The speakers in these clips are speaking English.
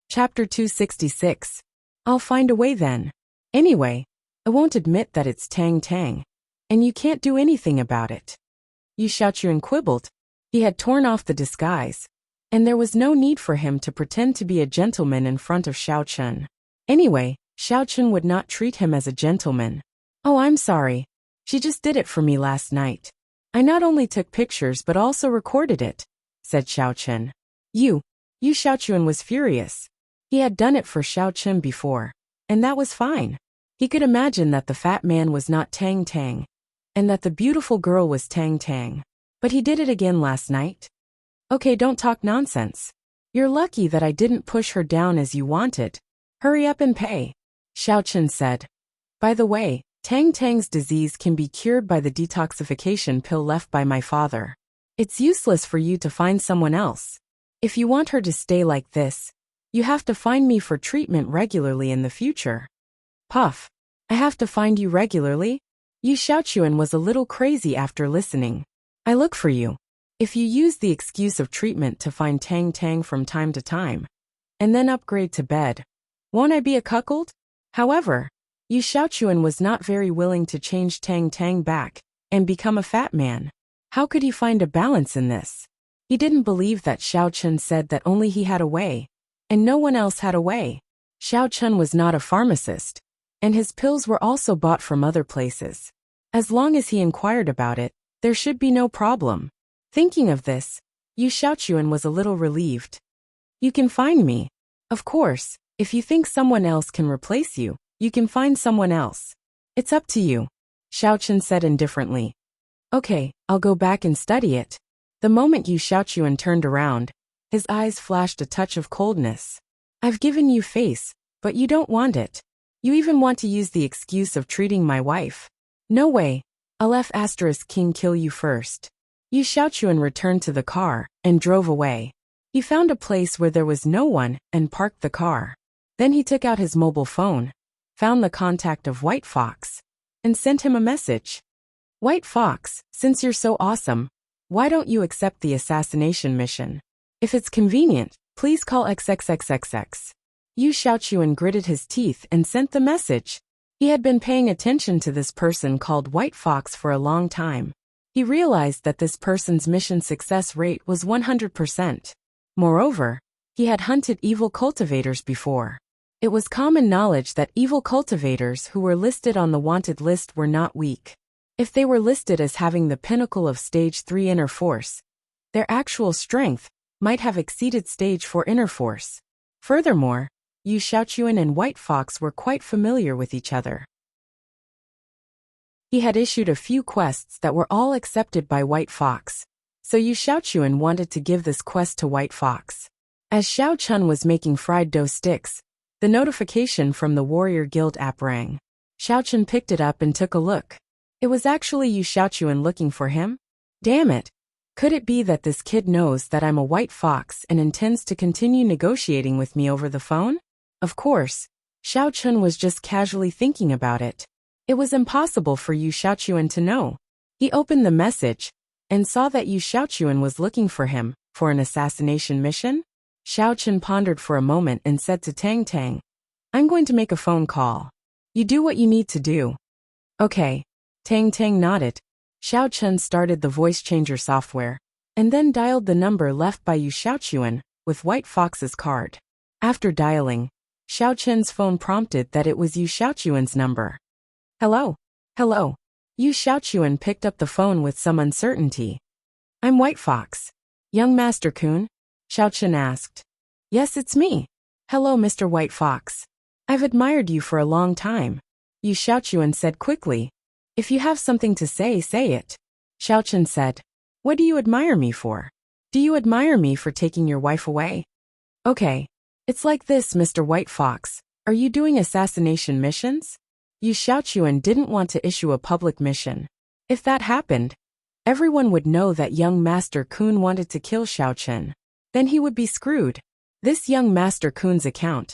Chapter 266. I'll find a way then. Anyway, I won't admit that it's Tang Tang. And you can't do anything about it. Yu Xiaochuan quibbled. He had torn off the disguise, and there was no need for him to pretend to be a gentleman in front of Xiao Chen. Anyway, Xiao Chen would not treat him as a gentleman. Oh, I'm sorry. She just did it for me last night. I not only took pictures but also recorded it, said Xiao Chen. Yu Xiaochuan was furious. He had done it for Xiao Chen before, and that was fine. He could imagine that the fat man was not Tang Tang, and that the beautiful girl was Tang Tang. But he did it again last night. Okay, don't talk nonsense. You're lucky that I didn't push her down as you wanted. Hurry up and pay, Xiao Chen said. By the way, Tang Tang's disease can be cured by the detoxification pill left by my father. It's useless for you to find someone else. If you want her to stay like this, you have to find me for treatment regularly in the future. Puff. I have to find you regularly? Yu Xiaochuan was a little crazy after listening. I look for you. If you use the excuse of treatment to find Tang Tang from time to time, and then upgrade to bed, won't I be a cuckold? However, Yu Xiaochuan was not very willing to change Tang Tang back and become a fat man. How could he find a balance in this? He didn't believe that Xiao Chen said that only he had a way, and no one else had a way. Xiao Chen was not a pharmacist, and his pills were also bought from other places. As long as he inquired about it, there should be no problem. Thinking of this, Yu Xiaochuan was a little relieved. You can find me. Of course, if you think someone else can replace you, you can find someone else. It's up to you, Xiao Chen said indifferently. Okay, I'll go back and study it. The moment Yu Xiaochuan turned around, his eyes flashed a touch of coldness. I've given you face, but you don't want it. You even want to use the excuse of treating my wife. No way. I'll F***king kill you first. Yu Xiaochuan returned to the car and drove away. He found a place where there was no one and parked the car. Then he took out his mobile phone, found the contact of White Fox, and sent him a message. White Fox, since you're so awesome, why don't you accept the assassination mission? If it's convenient, please call XXXXX. Yu Xiaochuan gritted his teeth and sent the message. He had been paying attention to this person called White Fox for a long time. He realized that this person's mission success rate was 100%. Moreover, he had hunted evil cultivators before. It was common knowledge that evil cultivators who were listed on the wanted list were not weak. If they were listed as having the pinnacle of Stage 3 inner force, their actual strength might have exceeded Stage 4 inner force. Furthermore, Yu Xiaochuan and White Fox were quite familiar with each other. He had issued a few quests that were all accepted by White Fox, so Yu Xiaochuan wanted to give this quest to White Fox. As Xiao Chen was making fried dough sticks, the notification from the Warrior Guild app rang. Xiao Chen picked it up and took a look. It was actually Yu Xiaochuan looking for him? Damn it! Could it be that this kid knows that I'm a White Fox and intends to continue negotiating with me over the phone? Of course, Xiao Chen was just casually thinking about it. It was impossible for Yu Xiaochuan to know. He opened the message and saw that Yu Xiaochuan was looking for him for an assassination mission. Xiao Chen pondered for a moment and said to Tang Tang, I'm going to make a phone call. You do what you need to do. Okay. Tang Tang nodded. Xiao Chen started the voice changer software, and then dialed the number left by Yu Xiaochuan with White Fox's card. After dialing, Xiao Chen's phone prompted that it was Yu Xiaochuan's number. Hello? Hello? Yu Xiaochuan picked up the phone with some uncertainty. I'm White Fox. Young Master Kun? Xiao Chen asked. Yes, it's me. Hello, Mr. White Fox. I've admired you for a long time. Yu Xiaochuan said quickly. If you have something to say, say it. Xiao Chen said. What do you admire me for? Do you admire me for taking your wife away? Okay. It's like this, Mr. White Fox. Are you doing assassination missions? Yu Xiaochuan didn't want to issue a public mission. If that happened, everyone would know that young Master Kun wanted to kill Xiao Chen. Then he would be screwed. This young Master Kun's account.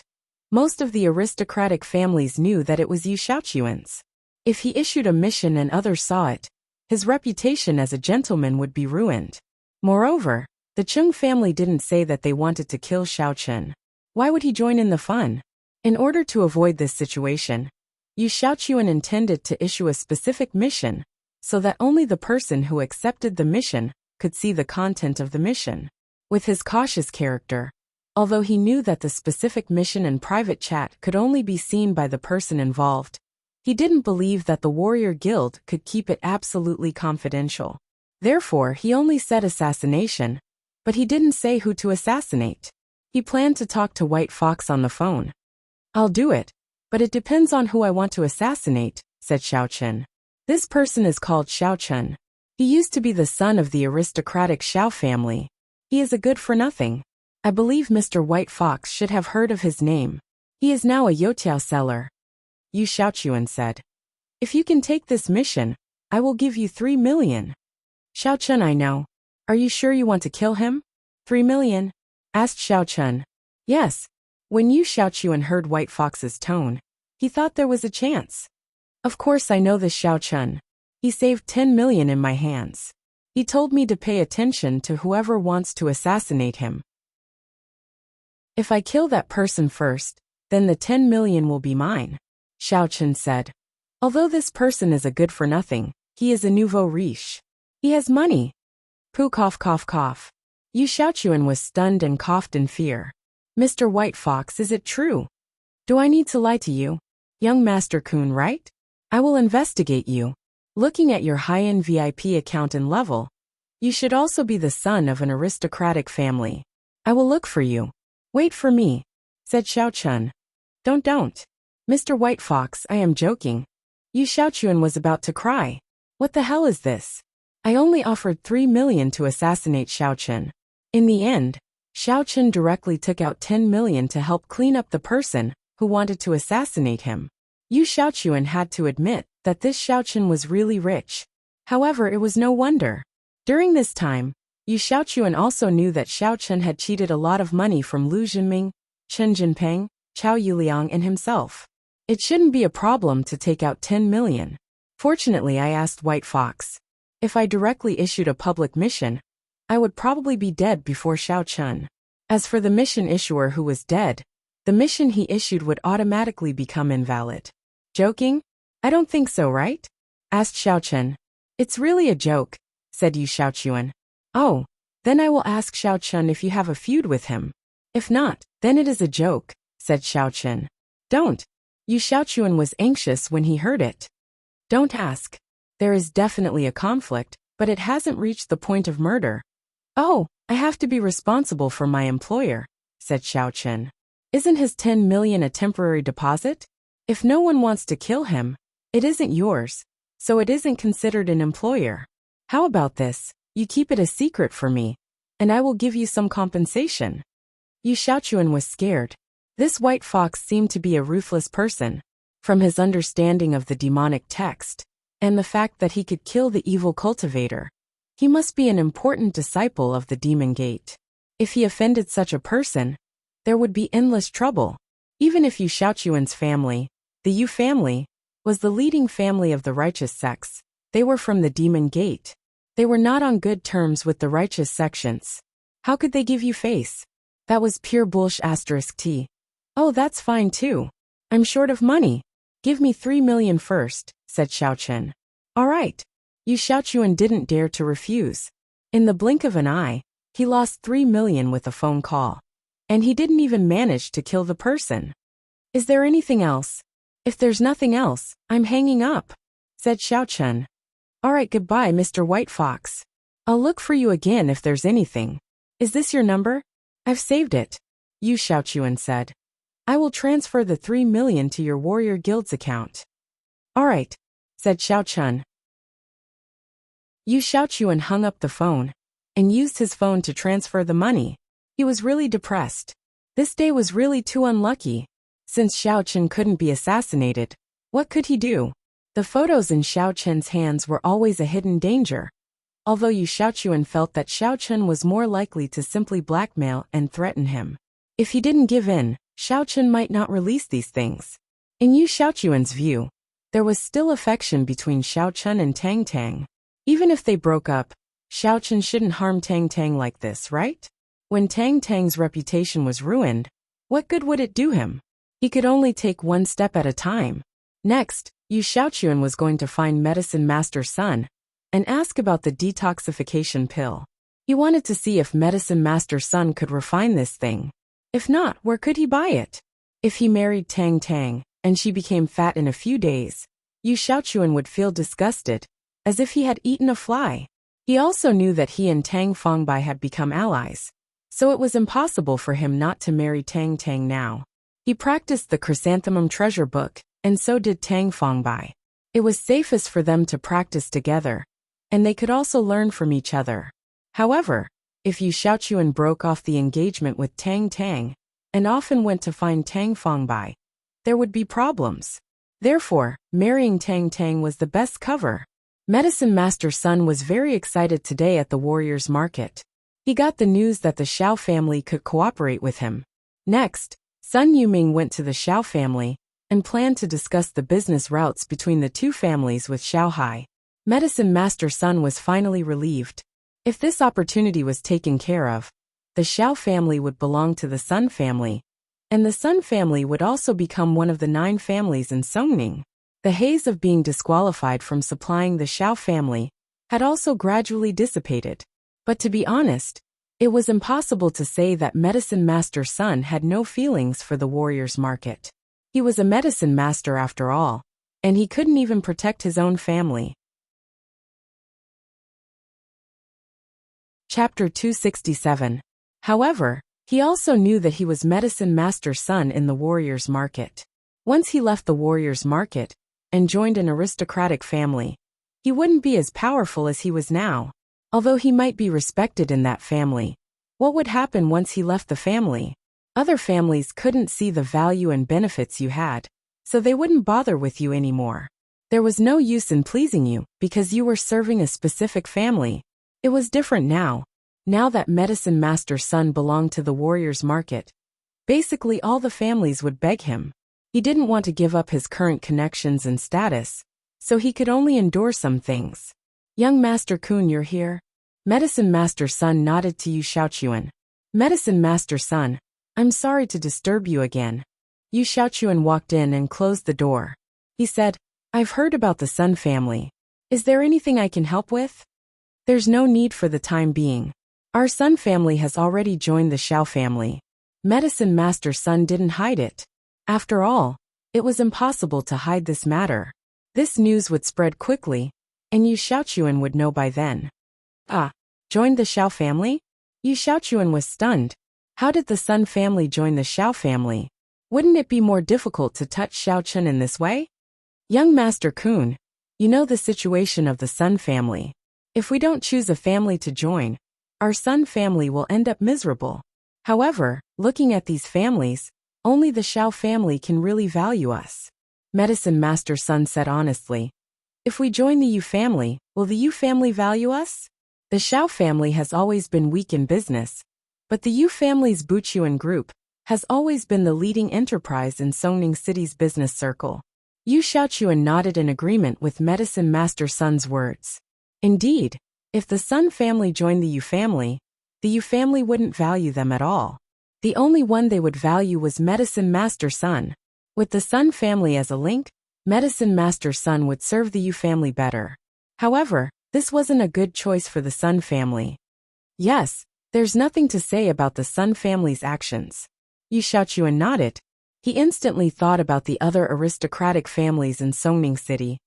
Most of the aristocratic families knew that it was Yu Xiaochuan's. If he issued a mission and others saw it, his reputation as a gentleman would be ruined. Moreover, the Chung family didn't say that they wanted to kill Xiao Chen. Why would he join in the fun? In order to avoid this situation, Yu Xiaochuan intended to issue a specific mission so that only the person who accepted the mission could see the content of the mission. With his cautious character, although he knew that the specific mission and private chat could only be seen by the person involved, he didn't believe that the warrior guild could keep it absolutely confidential. Therefore, he only said assassination, but he didn't say who to assassinate. He planned to talk to White Fox on the phone. I'll do it, but it depends on who I want to assassinate, said Xiao Chen. This person is called Xiao Chen. He used to be the son of the aristocratic Xiao family. He is a good-for-nothing. I believe Mr. White Fox should have heard of his name. He is now a youtiao seller. Yu Xiaochuan said. If you can take this mission, I will give you 3 million. Xiao Chen, I know. Are you sure you want to kill him? 3 million? Asked Xiao Chen. Yes. When Yu Xiaochuan heard White Fox's tone, he thought there was a chance. Of course I know this Xiao Chen. He saved 10 million in my hands. He told me to pay attention to whoever wants to assassinate him. If I kill that person first, then the 10 million will be mine, Xiao Chen said. Although this person is a good-for-nothing, he is a nouveau riche. He has money. Pooh, cough, cough, cough. Yu Xiaochuan was stunned and coughed in fear. Mr. White Fox, is it true? Do I need to lie to you? Young Master Kun, right? I will investigate you. Looking at your high-end VIP account and level, you should also be the son of an aristocratic family. I will look for you. Wait for me, said Xiao Chen. Don't. Mr. White Fox, I am joking. Yu Xiaochuan was about to cry. What the hell is this? I only offered 3 million to assassinate Xiao Chen. In the end, Xiao Chen directly took out 10 million to help clean up the person who wanted to assassinate him. Yu Xiaochuan had to admit that this Xiao Chen was really rich. However, it was no wonder. During this time, Yu Xiaochuan also knew that Xiao Chen had cheated a lot of money from Lu Jinming, Chen Jinpeng, Chao Yuliang and himself. It shouldn't be a problem to take out 10 million. Fortunately, I asked White Fox. If I directly issued a public mission, I would probably be dead before Xiao Chen. As for the mission issuer who was dead, the mission he issued would automatically become invalid. Joking? I don't think so, right? Asked Xiao Chen. It's really a joke, said Yu Xiaochuan. Oh, then I will ask Xiao Chen if you have a feud with him. If not, then it is a joke, said Xiao Chen. Don't. Yu Xiaochuan was anxious when he heard it. Don't ask. There is definitely a conflict, but it hasn't reached the point of murder. Oh, I have to be responsible for my employer, said Xiao Chen. Isn't his 10 million a temporary deposit? If no one wants to kill him, it isn't yours, so it isn't considered an employer. How about this? You keep it a secret for me, and I will give you some compensation. Yu Xiaochuan was scared. This White Fox seemed to be a ruthless person, from his understanding of the demonic text, and the fact that he could kill the evil cultivator. He must be an important disciple of the Demon Gate. If he offended such a person, there would be endless trouble. Even if Yu Xiaochuan's family, the Yu family, was the leading family of the righteous sects, they were from the Demon Gate. They were not on good terms with the righteous sections. How could they give you face? That was pure bullsh *T. Oh, that's fine too. I'm short of money. Give me 3 million first, said Xiao Chen. All right. Yu Xiaochuan didn't dare to refuse. In the blink of an eye, he lost 3 million with a phone call. And he didn't even manage to kill the person. Is there anything else? If there's nothing else, I'm hanging up, said Xiao Chen. All right, goodbye, Mr. White Fox. I'll look for you again if there's anything. Is this your number? I've saved it, Yu Xiaochuan said. I will transfer the 3 million to your Warrior Guild's account. All right, said Xiao Chen. Yu Xiaochuan hung up the phone and used his phone to transfer the money. He was really depressed. This day was really too unlucky. Since Xiao Chen couldn't be assassinated, what could he do? The photos in Xiao Chen's hands were always a hidden danger. Although Yu Xiaochuan felt that Xiao Chen was more likely to simply blackmail and threaten him. If he didn't give in, Xiao Chen might not release these things. In Yu Xiaochuan's view, there was still affection between Xiao Chen and Tang Tang. Even if they broke up, Xiao Chen shouldn't harm Tang Tang like this, right? When Tang Tang's reputation was ruined, What good would it do him? He could only take one step at a time. Next, Yu Xiaochuan was going to find Medicine Master Sun and ask about the detoxification pill. He wanted to see if Medicine Master Sun could refine this thing. If not, where could he buy it? If he married Tang Tang and she became fat in a few days, Yu Xiaochuan would feel disgusted, as if he had eaten a fly. He also knew that he and Tang Fangbai had become allies, so it was impossible for him not to marry Tang Tang now. He practiced the chrysanthemum treasure book, and so did Tang Fangbai. It was safest for them to practice together, and they could also learn from each other. However, if Yu Xiaochuan broke off the engagement with Tang Tang and often went to find Tang Fangbai, there would be problems. Therefore, marrying Tang Tang was the best cover. Medicine Master Sun was very excited today at the Warriors Market. He got the news that the Xiao family could cooperate with him. Next, Sun Yuming went to the Xiao family and planned to discuss the business routes between the two families with Xiao Hai. Medicine Master Sun was finally relieved. If this opportunity was taken care of, the Xiao family would belong to the Sun family, and the Sun family would also become one of the 9 families in Songning. The haze of being disqualified from supplying the Xiao family had also gradually dissipated. But to be honest, it was impossible to say that Medicine Master Sun had no feelings for the Warriors Market. He was a medicine master after all, and he couldn't even protect his own family. Chapter 267. However, he also knew that he was Medicine Master Sun in the Warriors Market. Once he left the Warriors Market and joined an aristocratic family, he wouldn't be as powerful as he was now. Although he might be respected in that family, what would happen once he left the family? Other families couldn't see the value and benefits you had, so they wouldn't bother with you anymore. There was no use in pleasing you because you were serving a specific family. It was different now. Now that Medicine Master Sun belonged to the Warriors Market, basically all the families would beg him. He didn't want to give up his current connections and status, so he could only endure some things. Young Master Kun, you're here? Medicine Master Sun nodded to Yu Xiaochuan. Medicine Master Sun, I'm sorry to disturb you again. Yu Xiaochuan walked in and closed the door. He said, I've heard about the Sun family. Is there anything I can help with? There's no need for the time being. Our Sun family has already joined the Xiao family. Medicine Master Sun didn't hide it. After all, it was impossible to hide this matter. This news would spread quickly, and Yu Xiaochuan would know by then. Ah, joined the Xiao family? Yu Xiaochuan was stunned. How did the Sun family join the Xiao family? Wouldn't it be more difficult to touch Xiaochun in this way? Young Master Kun, you know the situation of the Sun family. If we don't choose a family to join, our Sun family will end up miserable. However, looking at these families, only the Xiao family can really value us. Medicine Master Sun said honestly. If we join the Yu family, will the Yu family value us? The Xiao family has always been weak in business, but the Yu family's Buchuan group has always been the leading enterprise in Songning City's business circle. Yu Xiaochuan nodded in agreement with Medicine Master Sun's words. Indeed, if the Sun family joined the Yu family wouldn't value them at all. The only one they would value was Medicine Master Sun. With the Sun family as a link, Medicine Master Sun would serve the Yu family better. However, this wasn't a good choice for the Sun family. Yes, there's nothing to say about the Sun family's actions. Yu Xiaochuan nodded. He instantly thought about the other aristocratic families in Songning City,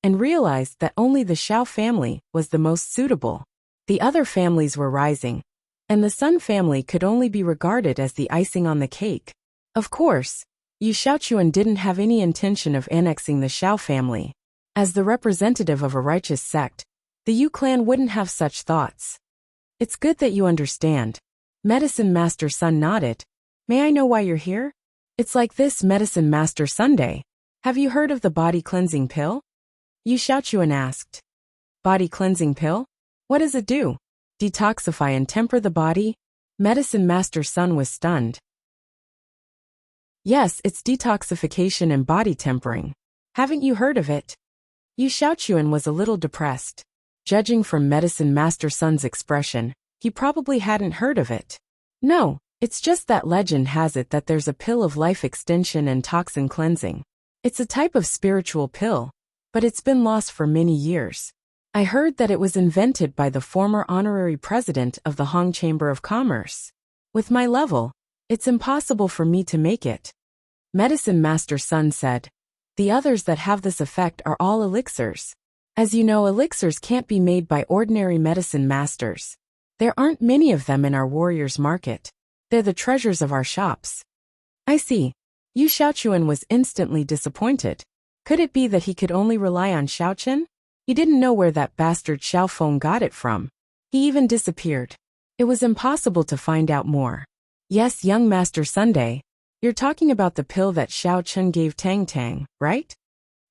and realized that only the Xiao family was the most suitable. The other families were rising, and the Sun family could only be regarded as the icing on the cake. Of course, Yu Xiaochuan didn't have any intention of annexing the Xiao family. As the representative of a righteous sect, the Yu clan wouldn't have such thoughts. It's good that you understand. Medicine Master Sun nodded. May I know why you're here? It's like this, Medicine Master Sunday. Have you heard of the body cleansing pill? Yu Xiaochuan asked. Body cleansing pill? What does it do? Detoxify and temper the body? Medicine Master Sun was stunned. Yes, it's detoxification and body tempering. Haven't you heard of it? Yu Xiaochuan was a little depressed. Judging from Medicine Master Sun's expression, he probably hadn't heard of it. No, It's just that legend has it that there's a pill of life extension and toxin cleansing. It's a type of spiritual pill, but it's been lost for many years. I heard that it was invented by the former honorary president of the Hong Chamber of Commerce. With my level, it's impossible for me to make it. Medicine Master Sun said. The others that have this effect are all elixirs. As you know, elixirs can't be made by ordinary medicine masters. There aren't many of them in our warriors' market. They're the treasures of our shops. I see. Yu Xiaochuan was instantly disappointed. Could it be that he could only rely on Xiaochen? He didn't know where that bastard Xiaofeng got it from. He even disappeared. It was impossible to find out more. Yes, young Master Sunday. You're talking about the pill that Xiaochen gave Tang Tang, right?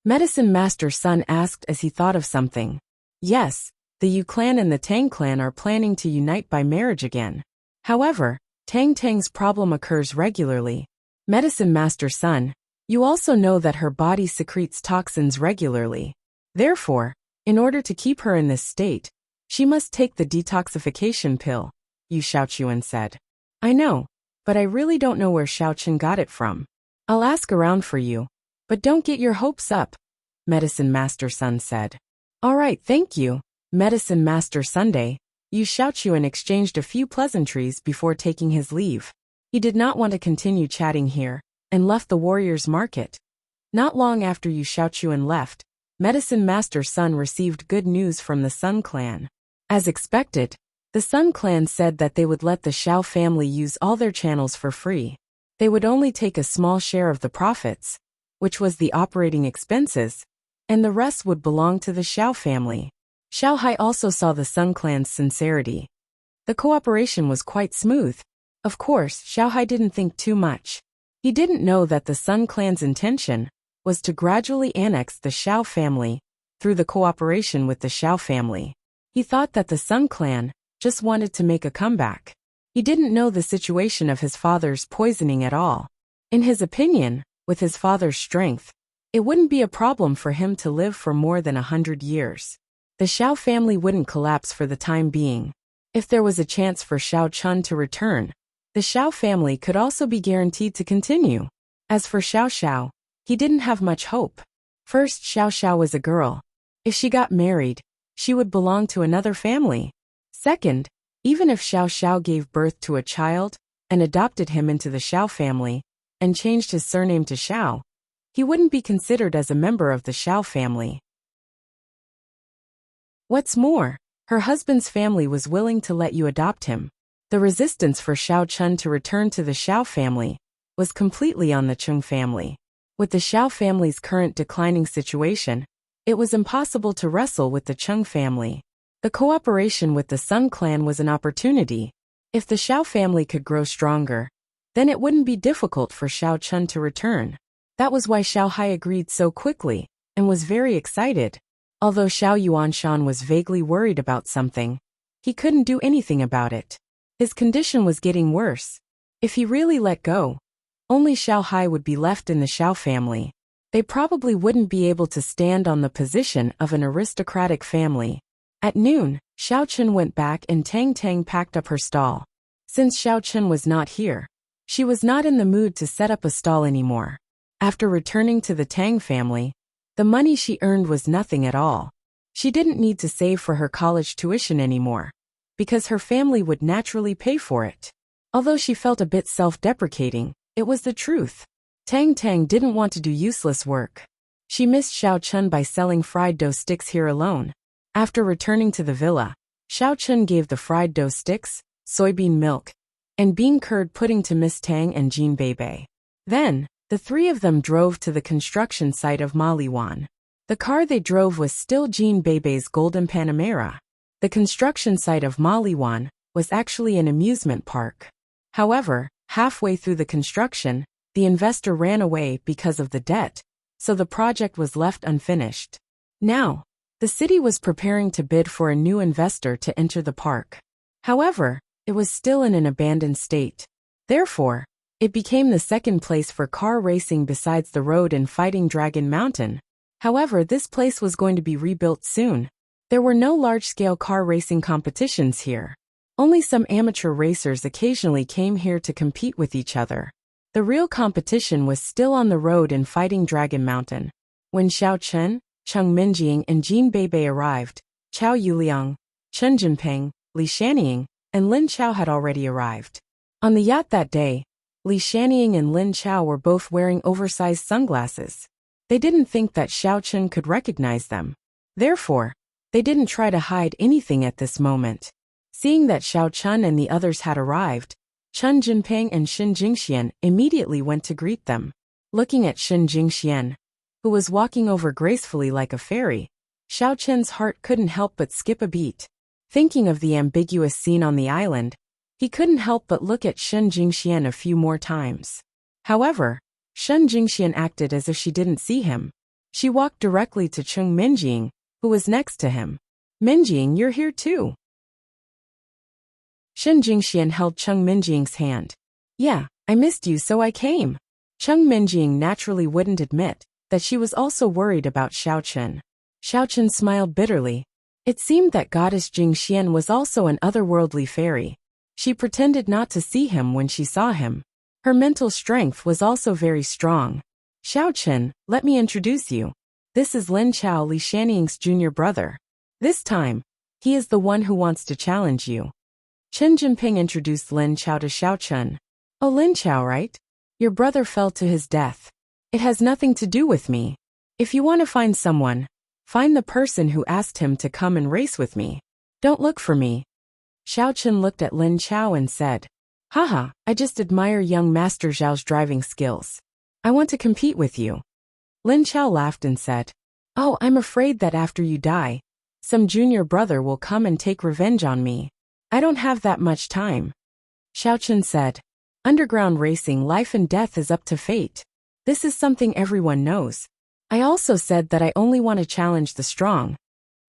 Medicine Master Sun asked as he thought of something. Yes, the Yu clan and the Tang clan are planning to unite by marriage again. However, Tang Tang's problem occurs regularly. Medicine Master Sun, you also know that her body secretes toxins regularly. Therefore, in order to keep her in this state, she must take the detoxification pill, Yu Xiaochuan said. I know, but I really don't know where Xiaochen got it from. I'll ask around for you, but don't get your hopes up, Medicine Master Sun said. All right, thank you, Medicine Master Sunday. Yu Xiaochuan exchanged a few pleasantries before taking his leave. He did not want to continue chatting here, and left the warriors' market. Not long after Yu Xiaochuan left, Medicine Master Sun received good news from the Sun clan. As expected, the Sun clan said that they would let the Xiao family use all their channels for free. They would only take a small share of the profits, which was the operating expenses, and the rest would belong to the Xiao family. Xiao Hai also saw the Sun clan's sincerity. The cooperation was quite smooth. Of course, Xiao Hai didn't think too much. He didn't know that the Sun clan's intention was to gradually annex the Xiao family through the cooperation with the Xiao family. He thought that the Sun clan just wanted to make a comeback. He didn't know the situation of his father's poisoning at all. In his opinion, with his father's strength, it wouldn't be a problem for him to live for more than 100 years. The Xiao family wouldn't collapse for the time being. If there was a chance for Xiao Chun to return, the Xiao family could also be guaranteed to continue. As for Xiao Xiao, he didn't have much hope. First, Xiao Xiao was a girl. If she got married, she would belong to another family. Second, even if Xiao Xiao gave birth to a child and adopted him into the Xiao family and changed his surname to Xiao, he wouldn't be considered as a member of the Xiao family. What's more, her husband's family was willing to let you adopt him. The resistance for Xiao Chun to return to the Xiao family was completely on the Chung family. With the Xiao family's current declining situation, it was impossible to wrestle with the Chung family. The cooperation with the Sun clan was an opportunity. If the Xiao family could grow stronger, then it wouldn't be difficult for Xiao Chun to return. That was why Xiao Hai agreed so quickly, and was very excited. Although Xiao Yuanshan was vaguely worried about something, he couldn't do anything about it. His condition was getting worse. If he really let go, only Xiao Hai would be left in the Xiao family. They probably wouldn't be able to stand on the position of an aristocratic family. At noon, Xiao Chen went back and Tang Tang packed up her stall. Since Xiao Chen was not here, she was not in the mood to set up a stall anymore. After returning to the Tang family, the money she earned was nothing at all. She didn't need to save for her college tuition anymore, because her family would naturally pay for it. Although she felt a bit self-deprecating, it was the truth. Tang Tang didn't want to do useless work. She missed Xiao Chun by selling fried dough sticks here alone. After returning to the villa, Xiao Chun gave the fried dough sticks, soybean milk, and bean curd pudding to Miss Tang and Jean Bebe. Then, the three of them drove to the construction site of Maliwan. The car they drove was still Jean Bebe's golden Panamera. The construction site of Maliwan was actually an amusement park. However, halfway through the construction, the investor ran away because of the debt, so the project was left unfinished. Now, the city was preparing to bid for a new investor to enter the park. However, it was still in an abandoned state. Therefore, it became the second place for car racing besides the road in Fighting Dragon Mountain. However, this place was going to be rebuilt soon. There were no large-scale car racing competitions here. Only some amateur racers occasionally came here to compete with each other. The real competition was still on the road in Fighting Dragon Mountain. When Xiao Chen, Cheng Minjing and Jin Beibei arrived, Chao Yuliang, Chen Jinping, Li Shanying, and Lin Chao had already arrived. On the yacht that day, Li Shanying and Lin Chao were both wearing oversized sunglasses. They didn't think that Xiao Chen could recognize them. Therefore, they didn't try to hide anything at this moment. Seeing that Xiao Chen and the others had arrived, Chen Jinping and Xin Jingxian immediately went to greet them. Looking at Xin Jingxian, who was walking over gracefully like a fairy, Xiao Chen's heart couldn't help but skip a beat. Thinking of the ambiguous scene on the island, he couldn't help but look at Xin Jingxian a few more times. However, Xin Jingxian acted as if she didn't see him. She walked directly to Cheng Minjing, who was next to him. "Minjing, you're here too." Xin Jingxian held Cheng Minjing's hand. "Yeah, I missed you so I came." Cheng Minjing naturally wouldn't admit that she was also worried about Xiao Chen. Xiao Chen smiled bitterly. It seemed that goddess Jingxian was also an otherworldly fairy. She pretended not to see him when she saw him. Her mental strength was also very strong. "Xiao Chen, let me introduce you. This is Lin Chao, Li Shanying's junior brother. This time, he is the one who wants to challenge you." Chen Jinping introduced Lin Chao to Xiao Chen. "Oh, Lin Chao, right? Your brother fell to his death. It has nothing to do with me. If you want to find someone, find the person who asked him to come and race with me. Don't look for me." Xiao Chen looked at Lin Chao and said, "Haha, I just admire young Master Zhao's driving skills. I want to compete with you." Lin Chao laughed and said, "Oh, I'm afraid that after you die, some junior brother will come and take revenge on me. I don't have that much time." Xiao Chen said, "Underground racing, life and death is up to fate. This is something everyone knows. I also said that I only want to challenge the strong."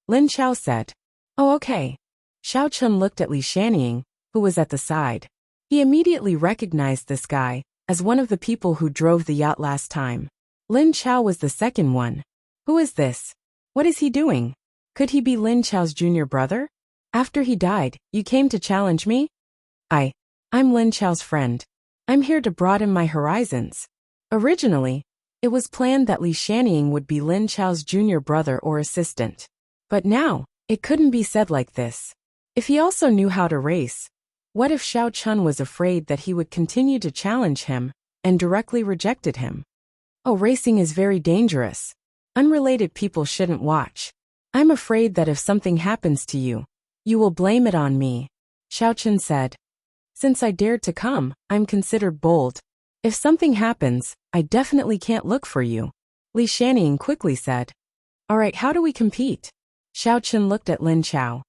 Lin Chao said, "Oh, okay." Xiao Chen looked at Li Shanying, who was at the side. He immediately recognized this guy as one of the people who drove the yacht last time. Lin Chao was the second one. Who is this? What is he doing? Could he be Lin Chao's junior brother? After he died, you came to challenge me? I'm Lin Chao's friend. I'm here to broaden my horizons. Originally, it was planned that Li Shanying would be Lin Chao's junior brother or assistant. But now, it couldn't be said like this. If he also knew how to race, what if Xiao Chen was afraid that he would continue to challenge him and directly rejected him? "Oh, racing is very dangerous. Unrelated people shouldn't watch. I'm afraid that if something happens to you, you will blame it on me," Xiao Chen said. "Since I dared to come, I'm considered bold. If something happens, I definitely can't look for you," Li Shanying quickly said. "All right, how do we compete?" Xiao Chen looked at Lin Chao.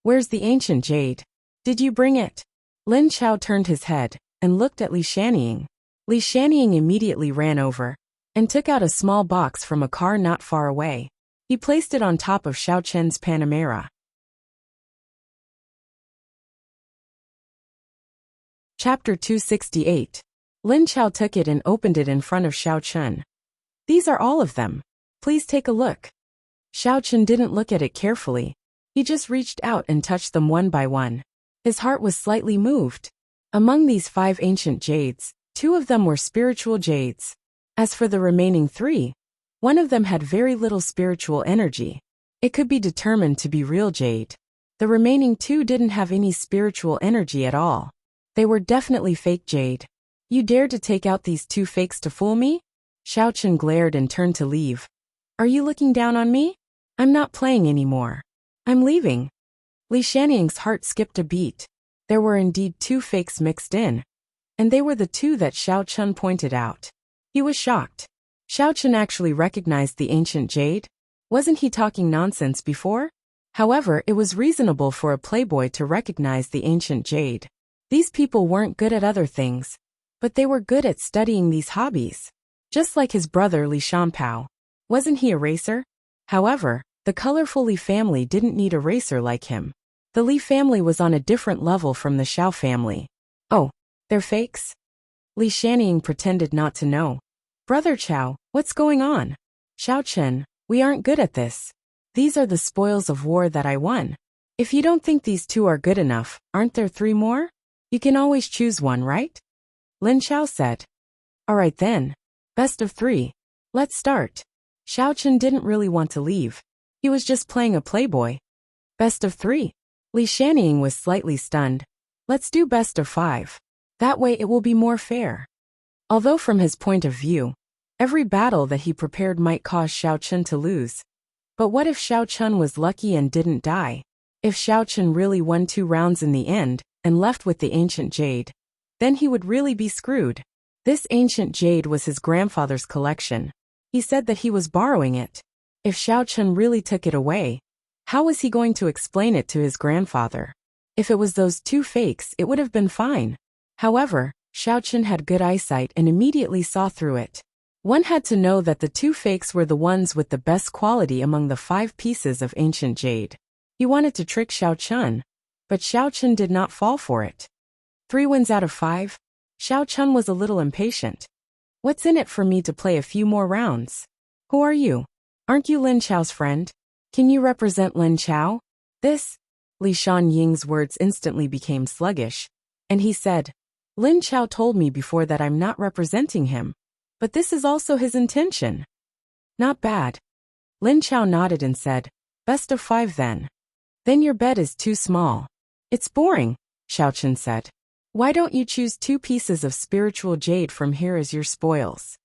"Where's the ancient jade? Did you bring it?" Lin Chao turned his head and looked at Li Shanying. Li Shanying immediately ran over and took out a small box from a car not far away. He placed it on top of Xiao Chen's Panamera. Chapter 268. Lin Chao took it and opened it in front of Xiao Chen. "These are all of them. Please take a look." Xiao Chen didn't look at it carefully. He just reached out and touched them one by one. His heart was slightly moved. Among these 5 ancient jades, 2 of them were spiritual jades. As for the remaining 3, one of them had very little spiritual energy. It could be determined to be real jade. The remaining 2 didn't have any spiritual energy at all. They were definitely fake jade. "You dared to take out these 2 fakes to fool me?" Xiao Chen glared and turned to leave. "Are you looking down on me? I'm not playing anymore. I'm leaving." Li Shanying's heart skipped a beat. There were indeed 2 fakes mixed in, and they were the 2 that Xiao Chen pointed out. He was shocked. Xiao Chen actually recognized the ancient jade? Wasn't he talking nonsense before? However, it was reasonable for a playboy to recognize the ancient jade. These people weren't good at other things, but they were good at studying these hobbies. Just like his brother Li Shanpao. Wasn't he a racer? However, the colorful Li family didn't need a racer like him. The Li family was on a different level from the Xiao family. "Oh, they're fakes?" Li Shanying pretended not to know. "Brother Chao, what's going on?" "Xiao Chen, we aren't good at this. These are the spoils of war that I won. If you don't think these two are good enough, aren't there three more? You can always choose one, right? Lin Xiao said. All right then. Best of three. Let's start. Xiao Chen didn't really want to leave. He was just playing a playboy. Best of three. Li Shannying was slightly stunned. Let's do best of five. That way it will be more fair. Although from his point of view, every battle that he prepared might cause Xiao Chen to lose. But what if Xiao Chen was lucky and didn't die? If Xiao Chen really won 2 rounds in the end and left with the ancient jade, then he would really be screwed. This ancient jade was his grandfather's collection. He said that he was borrowing it. If Xiao Chen really took it away, how was he going to explain it to his grandfather? If it was those 2 fakes, it would have been fine. However, Xiao Chen had good eyesight and immediately saw through it. One had to know that the 2 fakes were the ones with the best quality among the 5 pieces of ancient jade. He wanted to trick Xiao Chen, but Xiao Chen did not fall for it. 3 wins out of 5? Xiao Chen was a little impatient. What's in it for me to play a few more rounds? Who are you? Aren't you Lin Qiao's friend? Can you represent Lin Qiao? Li Shannying's words instantly became sluggish, and he said, Lin Qiao told me before that I'm not representing him, but this is also his intention. Not bad. Lin Qiao nodded and said, best of 5 then. Then your bed is too small. It's boring, Xiao Chen said. Why don't you choose 2 pieces of spiritual jade from here as your spoils?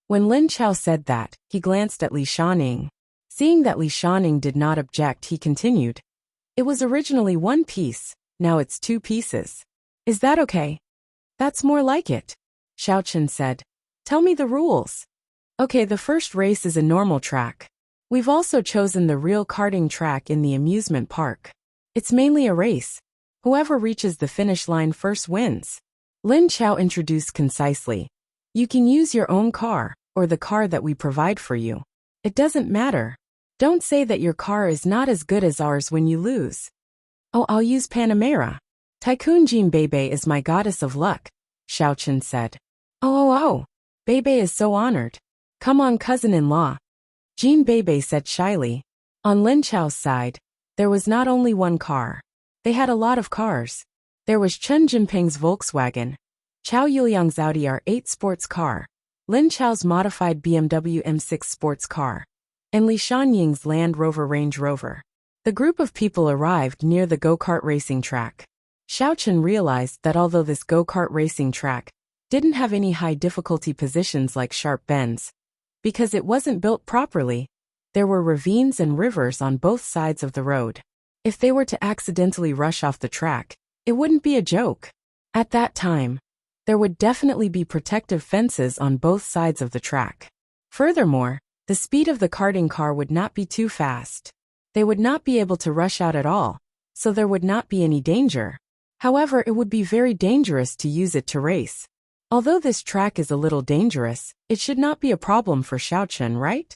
When Lin Qiao said that, he glanced at Li Shanning. Seeing that Li Shanning did not object, he continued. It was originally 1 piece, now it's 2 pieces. Is that okay? That's more like it, Xiao Chen said. Tell me the rules. Okay, the first race is a normal track. We've also chosen the real karting track in the amusement park. It's mainly a race. Whoever reaches the finish line first wins. Lin Qiao introduced concisely. You can use your own car, or the car that we provide for you. It doesn't matter. Don't say that your car is not as good as ours when you lose. Oh, I'll use Panamera. Tycoon Jean Bebe is my goddess of luck, Xiao Chen said. Oh, Bebe is so honored. Come on, cousin-in-law. Jean Bebe said shyly. On Lin Qiao's side, there was not only 1 car. They had a lot of cars. There was Chen Jinping's Volkswagen, Qiao Yuliang's Audi R8 sports car, Lin Qiao's modified BMW M6 sports car, and Li Shannying's Land Rover Range Rover. The group of people arrived near the go-kart racing track. Xiao Chen realized that although this go-kart racing track didn't have any high difficulty positions like sharp bends, because it wasn't built properly, there were ravines and rivers on both sides of the road. If they were to accidentally rush off the track, it wouldn't be a joke. At that time, there would definitely be protective fences on both sides of the track. Furthermore, the speed of the karting car would not be too fast. They would not be able to rush out at all, so there would not be any danger. However, it would be very dangerous to use it to race. Although this track is a little dangerous, it should not be a problem for Xiao Chen, right?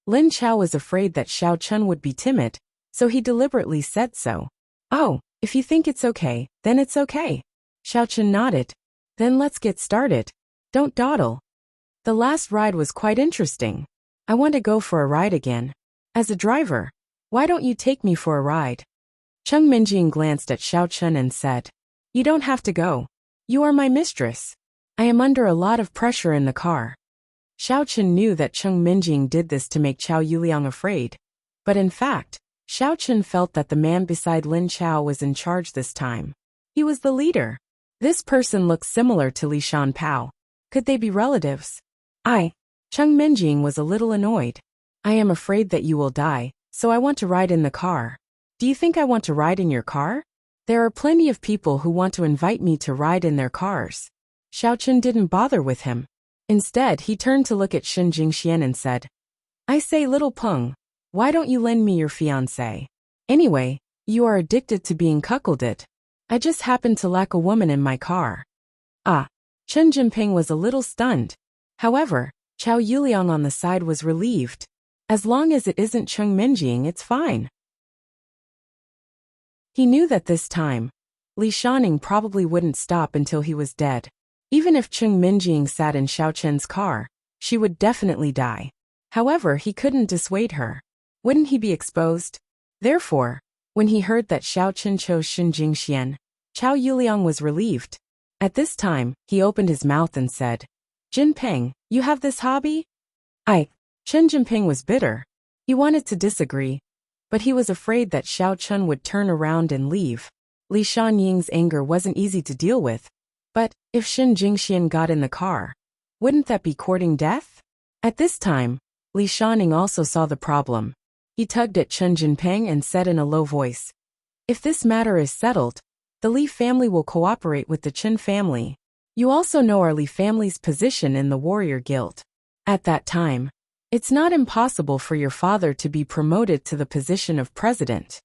Lin Qiao was afraid that Xiao Chen would be timid, so he deliberately said so. Oh, if you think it's okay, then it's okay. Xiao Chen nodded. Then let's get started. Don't dawdle. The last ride was quite interesting. I want to go for a ride again. As a driver, why don't you take me for a ride? Cheng Minjing glanced at Xiao Chen and said, You don't have to go. You are my mistress. I am under a lot of pressure in the car. Xiao Chen knew that Cheng Minjing did this to make Qiao Yuliang afraid. But in fact, Xiao Chen felt that the man beside Lin Qiao was in charge this time. He was the leader. This person looked similar to Li Shanpao. Could they be relatives? Cheng Minjing was a little annoyed. I am afraid that you will die, so I want to ride in the car. Do you think I want to ride in your car? There are plenty of people who want to invite me to ride in their cars. Xiao Chen didn't bother with him. Instead, he turned to look at Shen Jingxian and said, I say, little Peng, why don't you lend me your fiancé? Anyway, you are addicted to being cuckolded. I just happen to lack a woman in my car. Chen Jinping was a little stunned. However, Qiao Yuliang on the side was relieved. As long as it isn't Cheng Minjing, it's fine. He knew that this time, Li Shanning probably wouldn't stop until he was dead. Even if Cheng Minjing sat in Xiao Chen's car, she would definitely die. However, he couldn't dissuade her. Wouldn't he be exposed? Therefore, when he heard that Xiao Chen chose Shen Jingxian, Chao Yuliang was relieved. At this time, he opened his mouth and said, Jinpeng, you have this hobby? Chen Jinping was bitter. He wanted to disagree, but he was afraid that Xiao Chen would turn around and leave. Li Shanying's anger wasn't easy to deal with, but if Shen Jingxian got in the car, wouldn't that be courting death? At this time, Li Shanning also saw the problem. He tugged at Chen Jinping and said in a low voice, If this matter is settled, the Li family will cooperate with the Chen family. You also know our Li family's position in the warrior guild. At that time, it's not impossible for your father to be promoted to the position of president.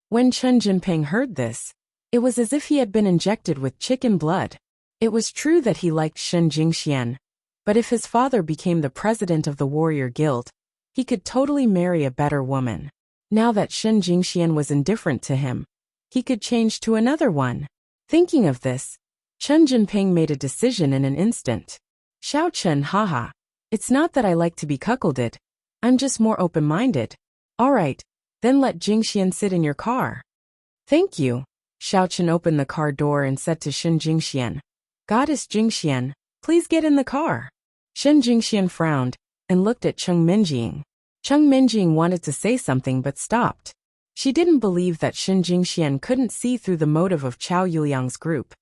When Chen Jinping heard this, it was as if he had been injected with chicken blood. It was true that he liked Shen Jingxian, but if his father became the president of the warrior guild, he could totally marry a better woman. Now that Shen Jingxian was indifferent to him, he could change to another one. Thinking of this, Chen Jinping made a decision in an instant. Xiao Chen, haha. It's not that I like to be cuckolded. I'm just more open-minded. All right, then let Jingxian sit in your car. Thank you. Xiao Chen opened the car door and said to Shen Jingxian, Goddess Jingxian, please get in the car. Shen Jingxian frowned and looked at Cheng Minjing. Cheng Minjing wanted to say something but stopped. She didn't believe that Shen Jingxian couldn't see through the motive of Chao Yuliang's group.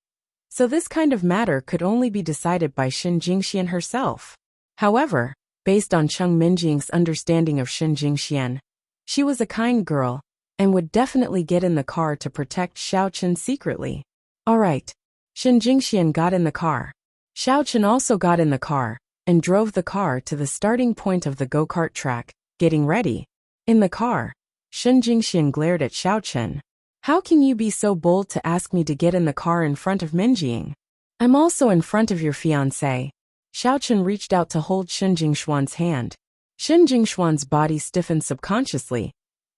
So this kind of matter could only be decided by Shen Jingxian herself. However, based on Cheng Minjing's understanding of Shen Jingxian, she was a kind girl and would definitely get in the car to protect Xiao Chen secretly. All right. Shen Jingxian got in the car. Xiao Chen also got in the car and drove the car to the starting point of the go-kart track, getting ready. In the car, Shen Jingxian glared at Xiao Chen. How can you be so bold to ask me to get in the car in front of Minjing? I'm also in front of your fiancé. Xiao Chen reached out to hold Shen Jingshuan's hand. Shen Jingshuan's body stiffened subconsciously,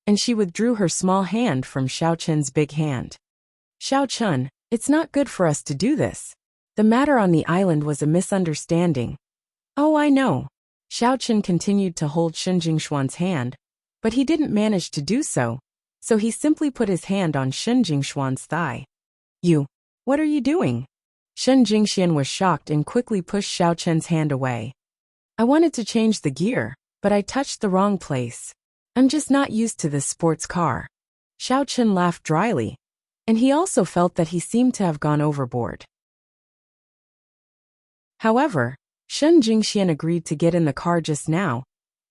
and she withdrew her small hand from Xiao Chen's big hand. Xiao Chen, it's not good for us to do this. The matter on the island was a misunderstanding. Oh, I know. Xiao Chen continued to hold Shen Jingshuan's hand, but he didn't manage to do so, so he simply put his hand on Shen Jingshuan's thigh. What are you doing? Shen Jingxian was shocked and quickly pushed Xiao Chen's hand away. I wanted to change the gear, but I touched the wrong place. I'm just not used to this sports car. Xiao Chen laughed dryly, and he also felt that he seemed to have gone overboard. However, Shen Jingxian agreed to get in the car just now,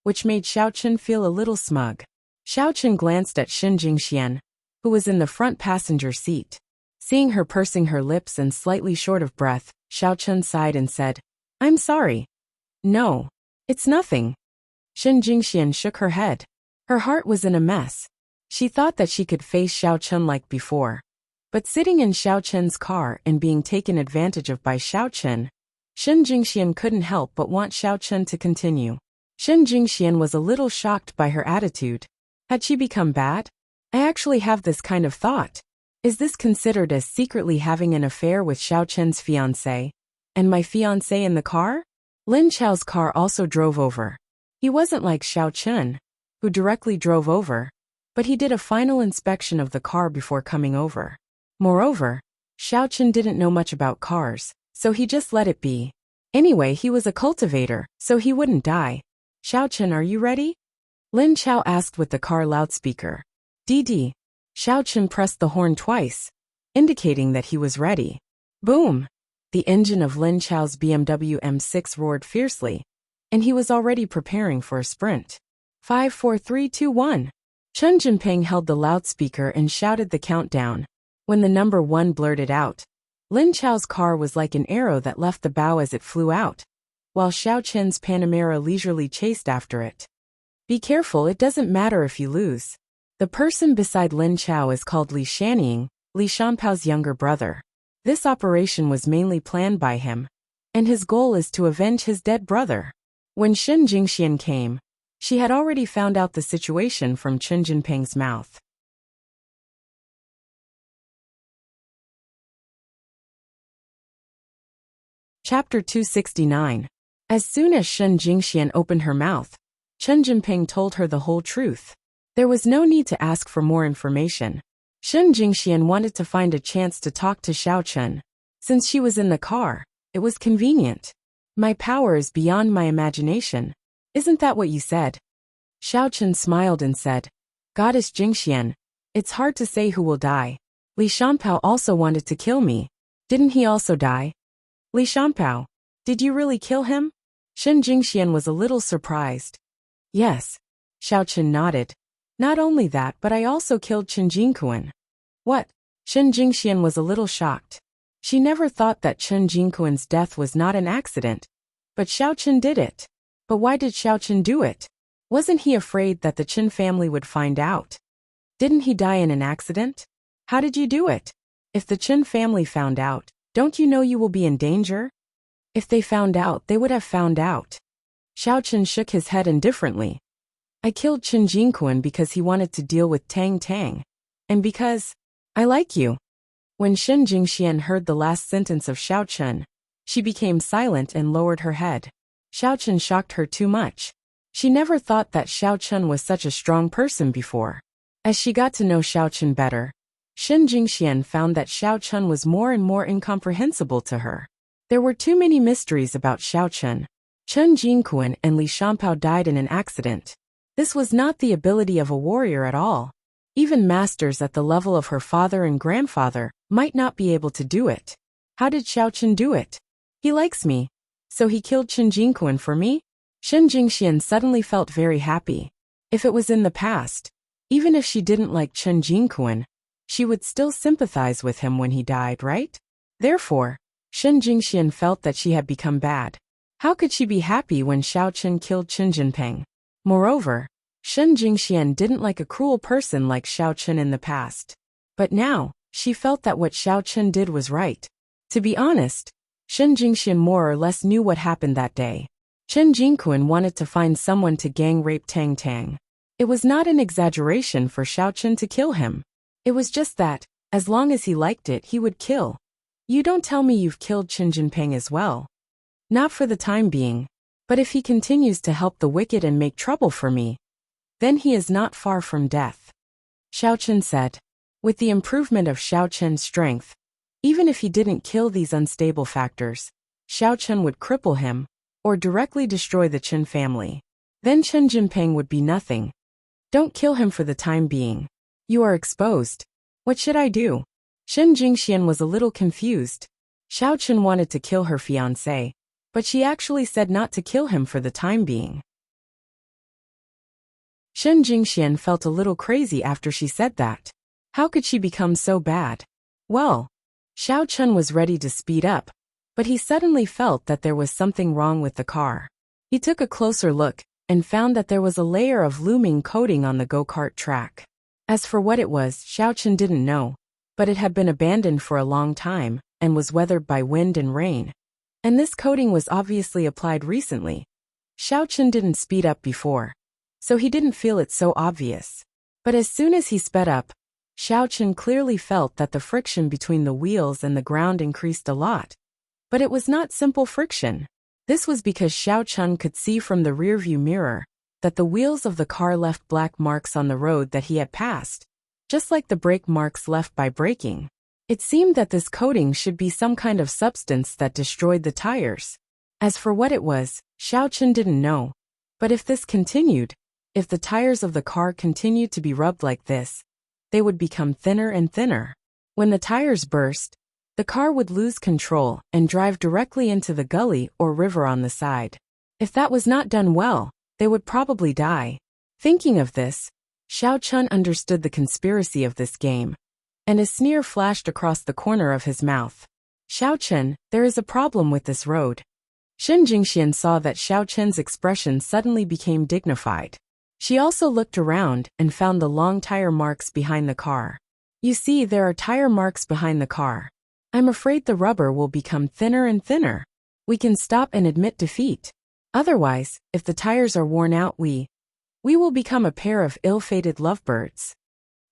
which made Xiao Chen feel a little smug. Xiao Chen glanced at Shen Jingxian, who was in the front passenger seat. Seeing her pursing her lips and slightly short of breath, Xiao Chen sighed and said, I'm sorry. No, it's nothing. Shen Jingxian shook her head. Her heart was in a mess. She thought that she could face Xiao Chen like before. But sitting in Xiao Chen's car and being taken advantage of by Xiao Chen, Shen Jingxian couldn't help but want Xiao Chen to continue. Shen Jingxian was a little shocked by her attitude. Had she become bad? I actually have this kind of thought. Is this considered as secretly having an affair with Xiao Chen's fiancé? And my fiancé in the car? Lin Chao's car also drove over. He wasn't like Xiao Chen, who directly drove over, but he did a final inspection of the car before coming over. Moreover, Xiao Chen didn't know much about cars, so he just let it be. Anyway, he was a cultivator, so he wouldn't die. Xiao Chen, are you ready? Lin Chao asked with the car loudspeaker. DD. Xiao Chen pressed the horn twice, indicating that he was ready. Boom! The engine of Lin Chao's BMW M6 roared fiercely, and he was already preparing for a sprint. 5, 4, 3, 2, 1. Chen Jinping held the loudspeaker and shouted the countdown. When the number 1 blurted out, Lin Chao's car was like an arrow that left the bow as it flew out, while Xiao Chen's Panamera leisurely chased after it. Be careful, it doesn't matter if you lose. The person beside Lin Chao is called Li Shanning, Li Shanpao's younger brother. This operation was mainly planned by him, and his goal is to avenge his dead brother. When Shen Jingxian came, she had already found out the situation from Chen Jinping's mouth. Chapter 269. As soon as Shen Jingxian opened her mouth, Chen Jinping told her the whole truth. There was no need to ask for more information. Shen Jingxian wanted to find a chance to talk to Xiao Chen. Since she was in the car, it was convenient. My power is beyond my imagination. Isn't that what you said? Xiao Chen smiled and said, Goddess Jingxian, it's hard to say who will die. Li Shanpao also wanted to kill me. Didn't he also die? Li Shanpao, did you really kill him? Shen Jingxian was a little surprised. Yes. Xiao Chen nodded. Not only that, but I also killed Chen Jingquan. What? Shen Jingxian was a little shocked. She never thought that Chen Jingquan's death was not an accident. But Xiao Chen did it. But why did Xiao Chen do it? Wasn't he afraid that the Chen family would find out? Didn't he die in an accident? How did you do it? If the Chen family found out, don't you know you will be in danger? If they found out, they would have found out. Xiao Chen shook his head indifferently. I killed Chen Jingquan because he wanted to deal with Tang Tang. And because I like you. When Shen Jingxian heard the last sentence of Xiao Chen, she became silent and lowered her head. Xiao Chen shocked her too much. She never thought that Xiao Chen was such a strong person before. As she got to know Xiao Chen better, Shen Jingxian found that Xiao Chen was more and more incomprehensible to her. There were too many mysteries about Xiao Chen. Chen Jingquan and Li Shanpao died in an accident. This was not the ability of a warrior at all. Even masters at the level of her father and grandfather might not be able to do it. How did Xiao Chen do it? He likes me. So he killed Chen Jingquan for me? Shen Jingxian suddenly felt very happy. If it was in the past, even if she didn't like Chen Jingquan, she would still sympathize with him when he died, right? Therefore, Shen Jingxian felt that she had become bad. How could she be happy when Xiao Chen killed Chen Jinping? Moreover, Shen Jingxian didn't like a cruel person like Xiao Chen in the past. But now, she felt that what Xiao Chen did was right. To be honest, Shen Jingxian more or less knew what happened that day. Chen Jingquan wanted to find someone to gang rape Tang Tang. It was not an exaggeration for Xiao Chen to kill him. It was just that, as long as he liked it, he would kill. You don't tell me you've killed Chen Jinping as well. Not for the time being. But if he continues to help the wicked and make trouble for me, then he is not far from death. Xiao Chen said. With the improvement of Xiao Chen's strength, even if he didn't kill these unstable factors, Xiao Chen would cripple him, or directly destroy the Chen family. Then Chen Jinping would be nothing. Don't kill him for the time being. You are exposed. What should I do? Shen Jingxian was a little confused. Xiao Chen wanted to kill her fiancé, but she actually said not to kill him for the time being. Shen Jingxian felt a little crazy after she said that. How could she become so bad? Well, Xiao Chen was ready to speed up, but he suddenly felt that there was something wrong with the car. He took a closer look and found that there was a layer of looming coating on the go-kart track. As for what it was, Xiao Chen didn't know, but it had been abandoned for a long time and was weathered by wind and rain. And this coating was obviously applied recently. Xiao Chen didn't speed up before, so he didn't feel it so obvious. But as soon as he sped up, Xiao Chen clearly felt that the friction between the wheels and the ground increased a lot. But it was not simple friction. This was because Xiao Chen could see from the rearview mirror that the wheels of the car left black marks on the road that he had passed, just like the brake marks left by braking. It seemed that this coating should be some kind of substance that destroyed the tires. As for what it was, Xiao Chen didn't know. But if this continued, if the tires of the car continued to be rubbed like this, they would become thinner and thinner. When the tires burst, the car would lose control and drive directly into the gully or river on the side. If that was not done well, they would probably die. Thinking of this, Xiao Chen understood the conspiracy of this game, and a sneer flashed across the corner of his mouth. Xiao Chen, there is a problem with this road. Shen Jingxian saw that Xiao Chen's expression suddenly became dignified. She also looked around and found the long tire marks behind the car. You see, there are tire marks behind the car. I'm afraid the rubber will become thinner and thinner. We can stop and admit defeat. Otherwise, if the tires are worn out, we will become a pair of ill-fated lovebirds.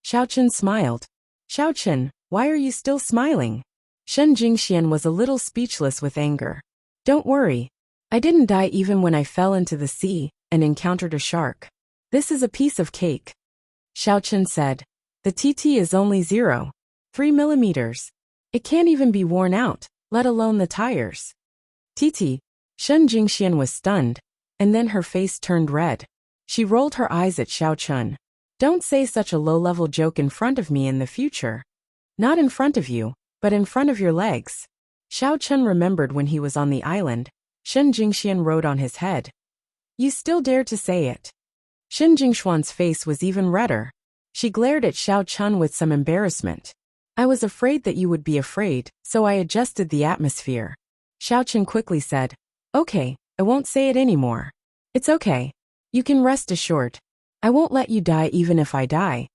Xiao Chen smiled. Xiao Chen, why are you still smiling? Shen Jingxian was a little speechless with anger. Don't worry. I didn't die even when I fell into the sea and encountered a shark. This is a piece of cake. Xiao Chen said. The TT is only 0.3 millimeters. It can't even be worn out, let alone the tires. TT. Shen Jingxian was stunned, and then her face turned red. She rolled her eyes at Xiao Chen. Don't say such a low-level joke in front of me in the future. Not in front of you, but in front of your legs. Xiao Chen remembered when he was on the island, Shen Jingxian rode on his head. You still dare to say it? Shen Jingshuan's face was even redder. She glared at Xiao Chen with some embarrassment. I was afraid that you would be afraid, so I adjusted the atmosphere. Xiao Chen quickly said, Okay, I won't say it anymore. It's okay. You can rest assured. I won't let you die even if I die.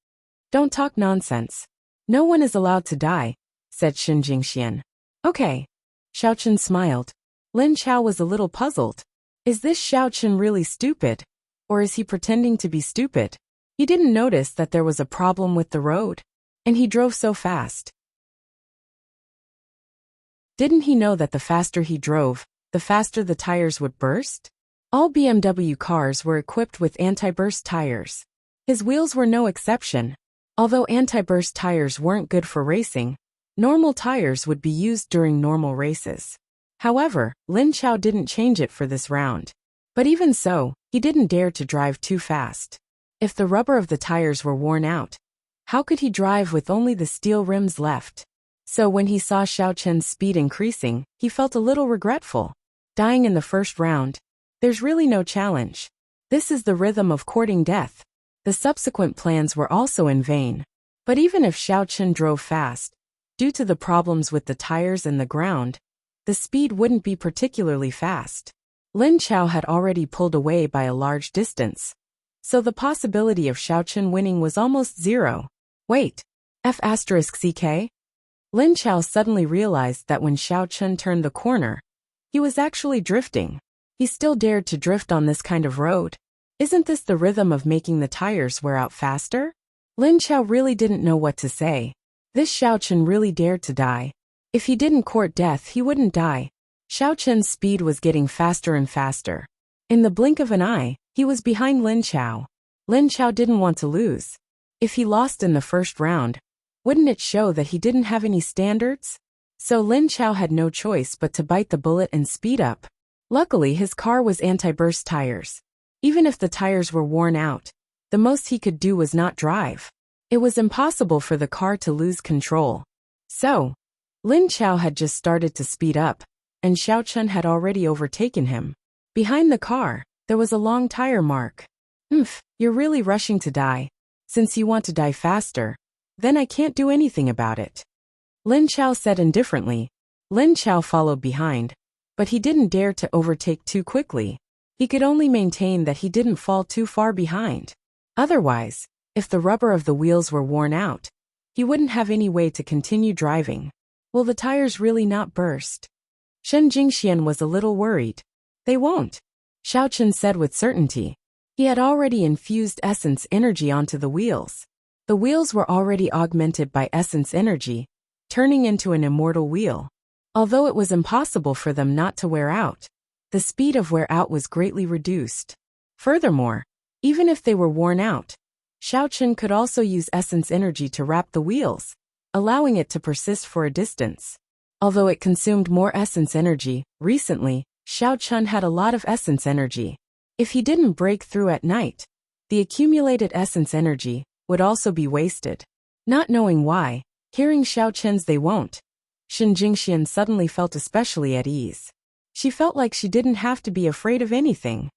Don't talk nonsense. No one is allowed to die, said Shen Jingxian. Okay. Xiao Chen smiled. Lin Chao was a little puzzled. Is this Xiao Chen really stupid? Or is he pretending to be stupid? He didn't notice that there was a problem with the road. And he drove so fast. Didn't he know that the faster he drove, the faster the tires would burst? All BMW cars were equipped with anti-burst tires. His wheels were no exception. Although anti-burst tires weren't good for racing, normal tires would be used during normal races. However, Lin Chao didn't change it for this round. But even so, he didn't dare to drive too fast. If the rubber of the tires were worn out, how could he drive with only the steel rims left? So when he saw Xiao Chen's speed increasing, he felt a little regretful. Dying in the first round. There's really no challenge. This is the rhythm of courting death. The subsequent plans were also in vain. But even if Xiao Chen drove fast, due to the problems with the tires and the ground, the speed wouldn't be particularly fast. Lin Chao had already pulled away by a large distance. So the possibility of Xiao Chen winning was almost zero. Wait. F***CK? Lin Chao suddenly realized that when Xiao Chen turned the corner, he was actually drifting. He still dared to drift on this kind of road. Isn't this the rhythm of making the tires wear out faster? Lin Chao really didn't know what to say. This Xiao Chen really dared to die. If he didn't court death, he wouldn't die. Xiao Chen's speed was getting faster and faster. In the blink of an eye, he was behind Lin Chao. Lin Chao didn't want to lose. If he lost in the first round, wouldn't it show that he didn't have any standards? So Lin Chao had no choice but to bite the bullet and speed up. Luckily, his car was anti-burst tires. Even if the tires were worn out, the most he could do was not drive. It was impossible for the car to lose control. So, Lin Chao had just started to speed up, and Xiao Chen had already overtaken him. Behind the car, there was a long tire mark. You're really rushing to die. Since you want to die faster, then I can't do anything about it. Lin Chao said indifferently. Lin Chao followed behind, but he didn't dare to overtake too quickly. He could only maintain that he didn't fall too far behind. Otherwise, if the rubber of the wheels were worn out, he wouldn't have any way to continue driving. Will the tires really not burst? Shen Jingxian was a little worried. They won't, Xiao Chen said with certainty. He had already infused essence energy onto the wheels. The wheels were already augmented by essence energy, turning into an immortal wheel. Although it was impossible for them not to wear out, the speed of wear out was greatly reduced. Furthermore, even if they were worn out, Xiao Chen could also use essence energy to wrap the wheels, allowing it to persist for a distance. Although it consumed more essence energy, recently, Xiao Chen had a lot of essence energy. If he didn't break through at night, the accumulated essence energy would also be wasted. Not knowing why, hearing Xiao Chen's they won't, Shen Jingxian suddenly felt especially at ease. She felt like she didn't have to be afraid of anything.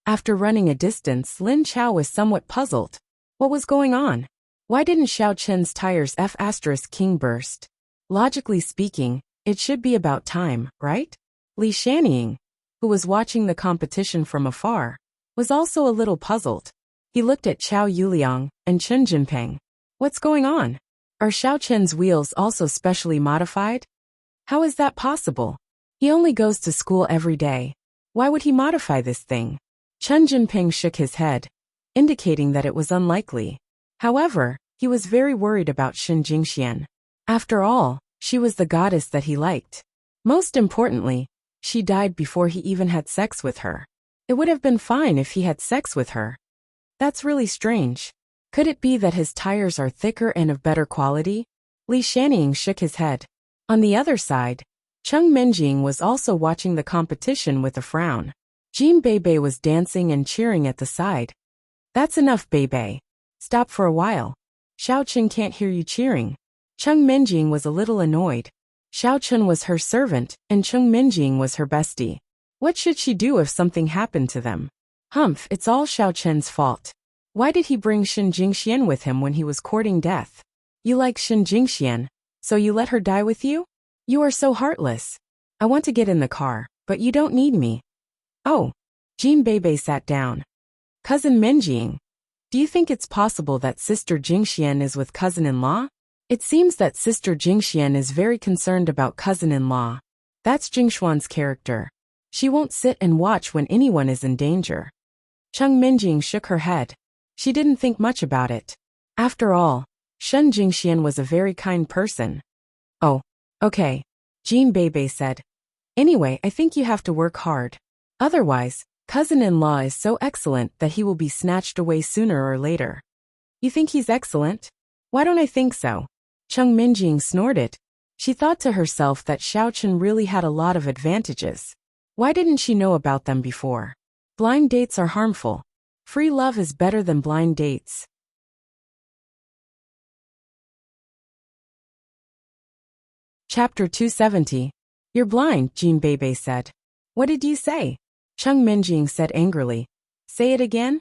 After running a distance, Lin Chao was somewhat puzzled. What was going on? Why didn't Xiao Chen's tires F***king burst? Logically speaking, it should be about time, right? Li Shanying, who was watching the competition from afar, was also a little puzzled. He looked at Chao Yuliang and Chen Jinpeng. What's going on? Are Xiao Chen's wheels also specially modified? How is that possible? He only goes to school every day. Why would he modify this thing? Chen Jinpeng shook his head, indicating that it was unlikely. However, he was very worried about Shen Jingxian. After all, she was the goddess that he liked. Most importantly, she died before he even had sex with her. It would have been fine if he had sex with her. That's really strange. Could it be that his tires are thicker and of better quality? Li Shanning shook his head. On the other side, Cheng Minjing was also watching the competition with a frown. Jean Bebe was dancing and cheering at the side. That's enough, Bebe. Stop for a while. Xiao Chen can't hear you cheering. Cheng Minjing was a little annoyed. Xiao Chen was her servant, and Cheng Minjing was her bestie. What should she do if something happened to them? Humph, it's all Xiao Chen's fault. Why did he bring Shen Jingxian with him when he was courting death? You like Shen Jingxian, so you let her die with you? You are so heartless. I want to get in the car, but you don't need me. Oh. Jean Bebe sat down. Cousin Minjing. Do you think it's possible that Sister Jingxian is with cousin-in-law? It seems that Sister Jingxian is very concerned about cousin-in-law. That's Jingshuan's character. She won't sit and watch when anyone is in danger. Cheng Minjing shook her head. She didn't think much about it. After all, Shen Jingxian was a very kind person. Oh, okay, Jean Bebe said. Anyway, I think you have to work hard. Otherwise, cousin-in-law is so excellent that he will be snatched away sooner or later. You think he's excellent? Why don't I think so? Cheng Minjing snorted. She thought to herself that Xiao Chen really had a lot of advantages. Why didn't she know about them before? Blind dates are harmful. Free love is better than blind dates. Chapter 270. You're blind, Jean Bebe said. What did you say? Cheng Minjing said angrily. Say it again?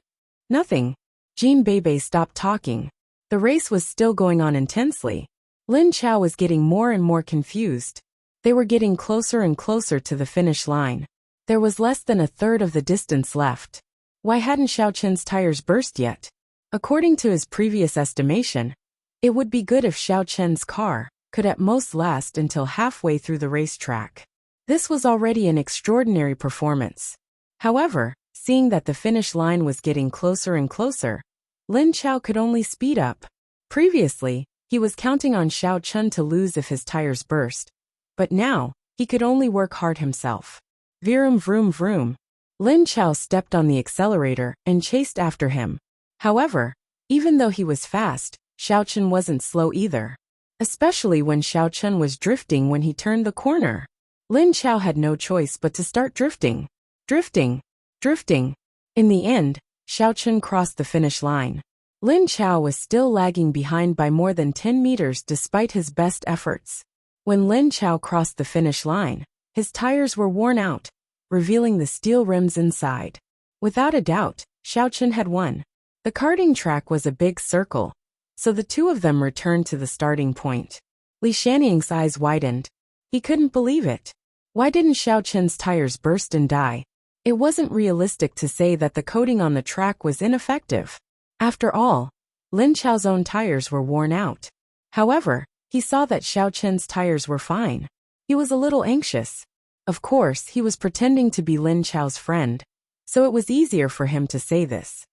Nothing. Jean Bebe stopped talking. The race was still going on intensely. Lin Chao was getting more and more confused. They were getting closer and closer to the finish line. There was less than a third of the distance left. Why hadn't Xiao Chen's tires burst yet? According to his previous estimation, it would be good if Xiao Chen's car could at most last until halfway through the racetrack. This was already an extraordinary performance. However, seeing that the finish line was getting closer and closer, Lin Chao could only speed up. Previously, he was counting on Xiao Chen to lose if his tires burst. But now, he could only work hard himself. Vroom vroom vroom. Lin Chao stepped on the accelerator and chased after him. However, even though he was fast, Xiao Chen wasn't slow either. Especially when Xiao Chen was drifting when he turned the corner. Lin Chao had no choice but to start drifting. Drifting. Drifting. In the end, Xiao Chen crossed the finish line. Lin Chao was still lagging behind by more than 10 meters despite his best efforts. When Lin Chao crossed the finish line, his tires were worn out, revealing the steel rims inside. Without a doubt, Xiao Chen had won. The karting track was a big circle, so the two of them returned to the starting point. Li Shanning's eyes widened. He couldn't believe it. Why didn't Xiao Chen's tires burst and die? It wasn't realistic to say that the coating on the track was ineffective. After all, Lin Chao's own tires were worn out. However, he saw that Xiao Chen's tires were fine. He was a little anxious. Of course, he was pretending to be Lin Chao's friend, so it was easier for him to say this.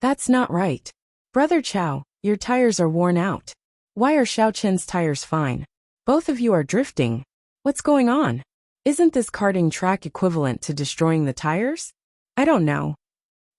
That's not right. Brother Chao, your tires are worn out. Why are Xiao Chen's tires fine? Both of you are drifting. What's going on? Isn't this karting track equivalent to destroying the tires? I don't know.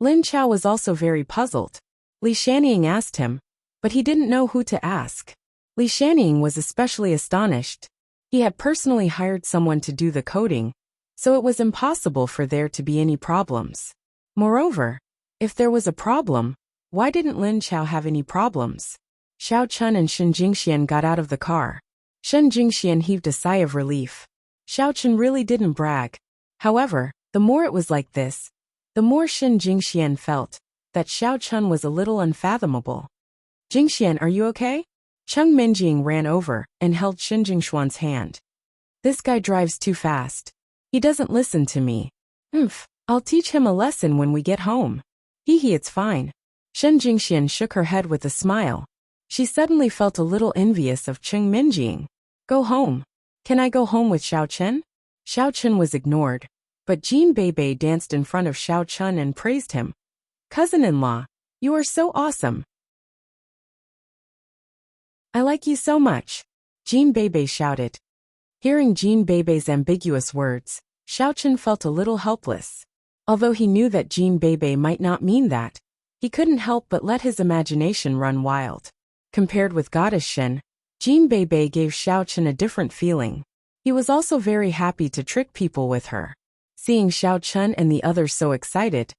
Lin Chao was also very puzzled. Li Shanning asked him, but he didn't know who to ask. Li Shanning was especially astonished. He had personally hired someone to do the coding, so it was impossible for there to be any problems. Moreover, if there was a problem, why didn't Lin Chao have any problems? Xiao Chen and Shen Jingxian got out of the car. Shen Jingxian heaved a sigh of relief. Xiao Chen really didn't brag. However, the more it was like this, the more Shen Jingxian felt that Xiao Chen was a little unfathomable. Jingxian, are you okay? Cheng Minjing ran over and held Shen Jingshuan's hand. This guy drives too fast. He doesn't listen to me. I'll teach him a lesson when we get home. It's fine. Shen Jingxian shook her head with a smile. She suddenly felt a little envious of Cheng Minjing. Go home. Can I go home with Xiao Chen? Xiao Chen was ignored, but Jean Bebe danced in front of Xiao Chen and praised him. Cousin-in-law, you are so awesome. I like you so much. Jean Bebe shouted. Hearing Jean Bebe's ambiguous words, Xiao Chen felt a little helpless. Although he knew that Jean Bebe might not mean that, He couldn't help but let his imagination run wild. Compared with Goddess Shen, Jean Bei gave Xiao Chen a different feeling. He was also very happy to trick people with her. Seeing Xiao Chen and the others so excited,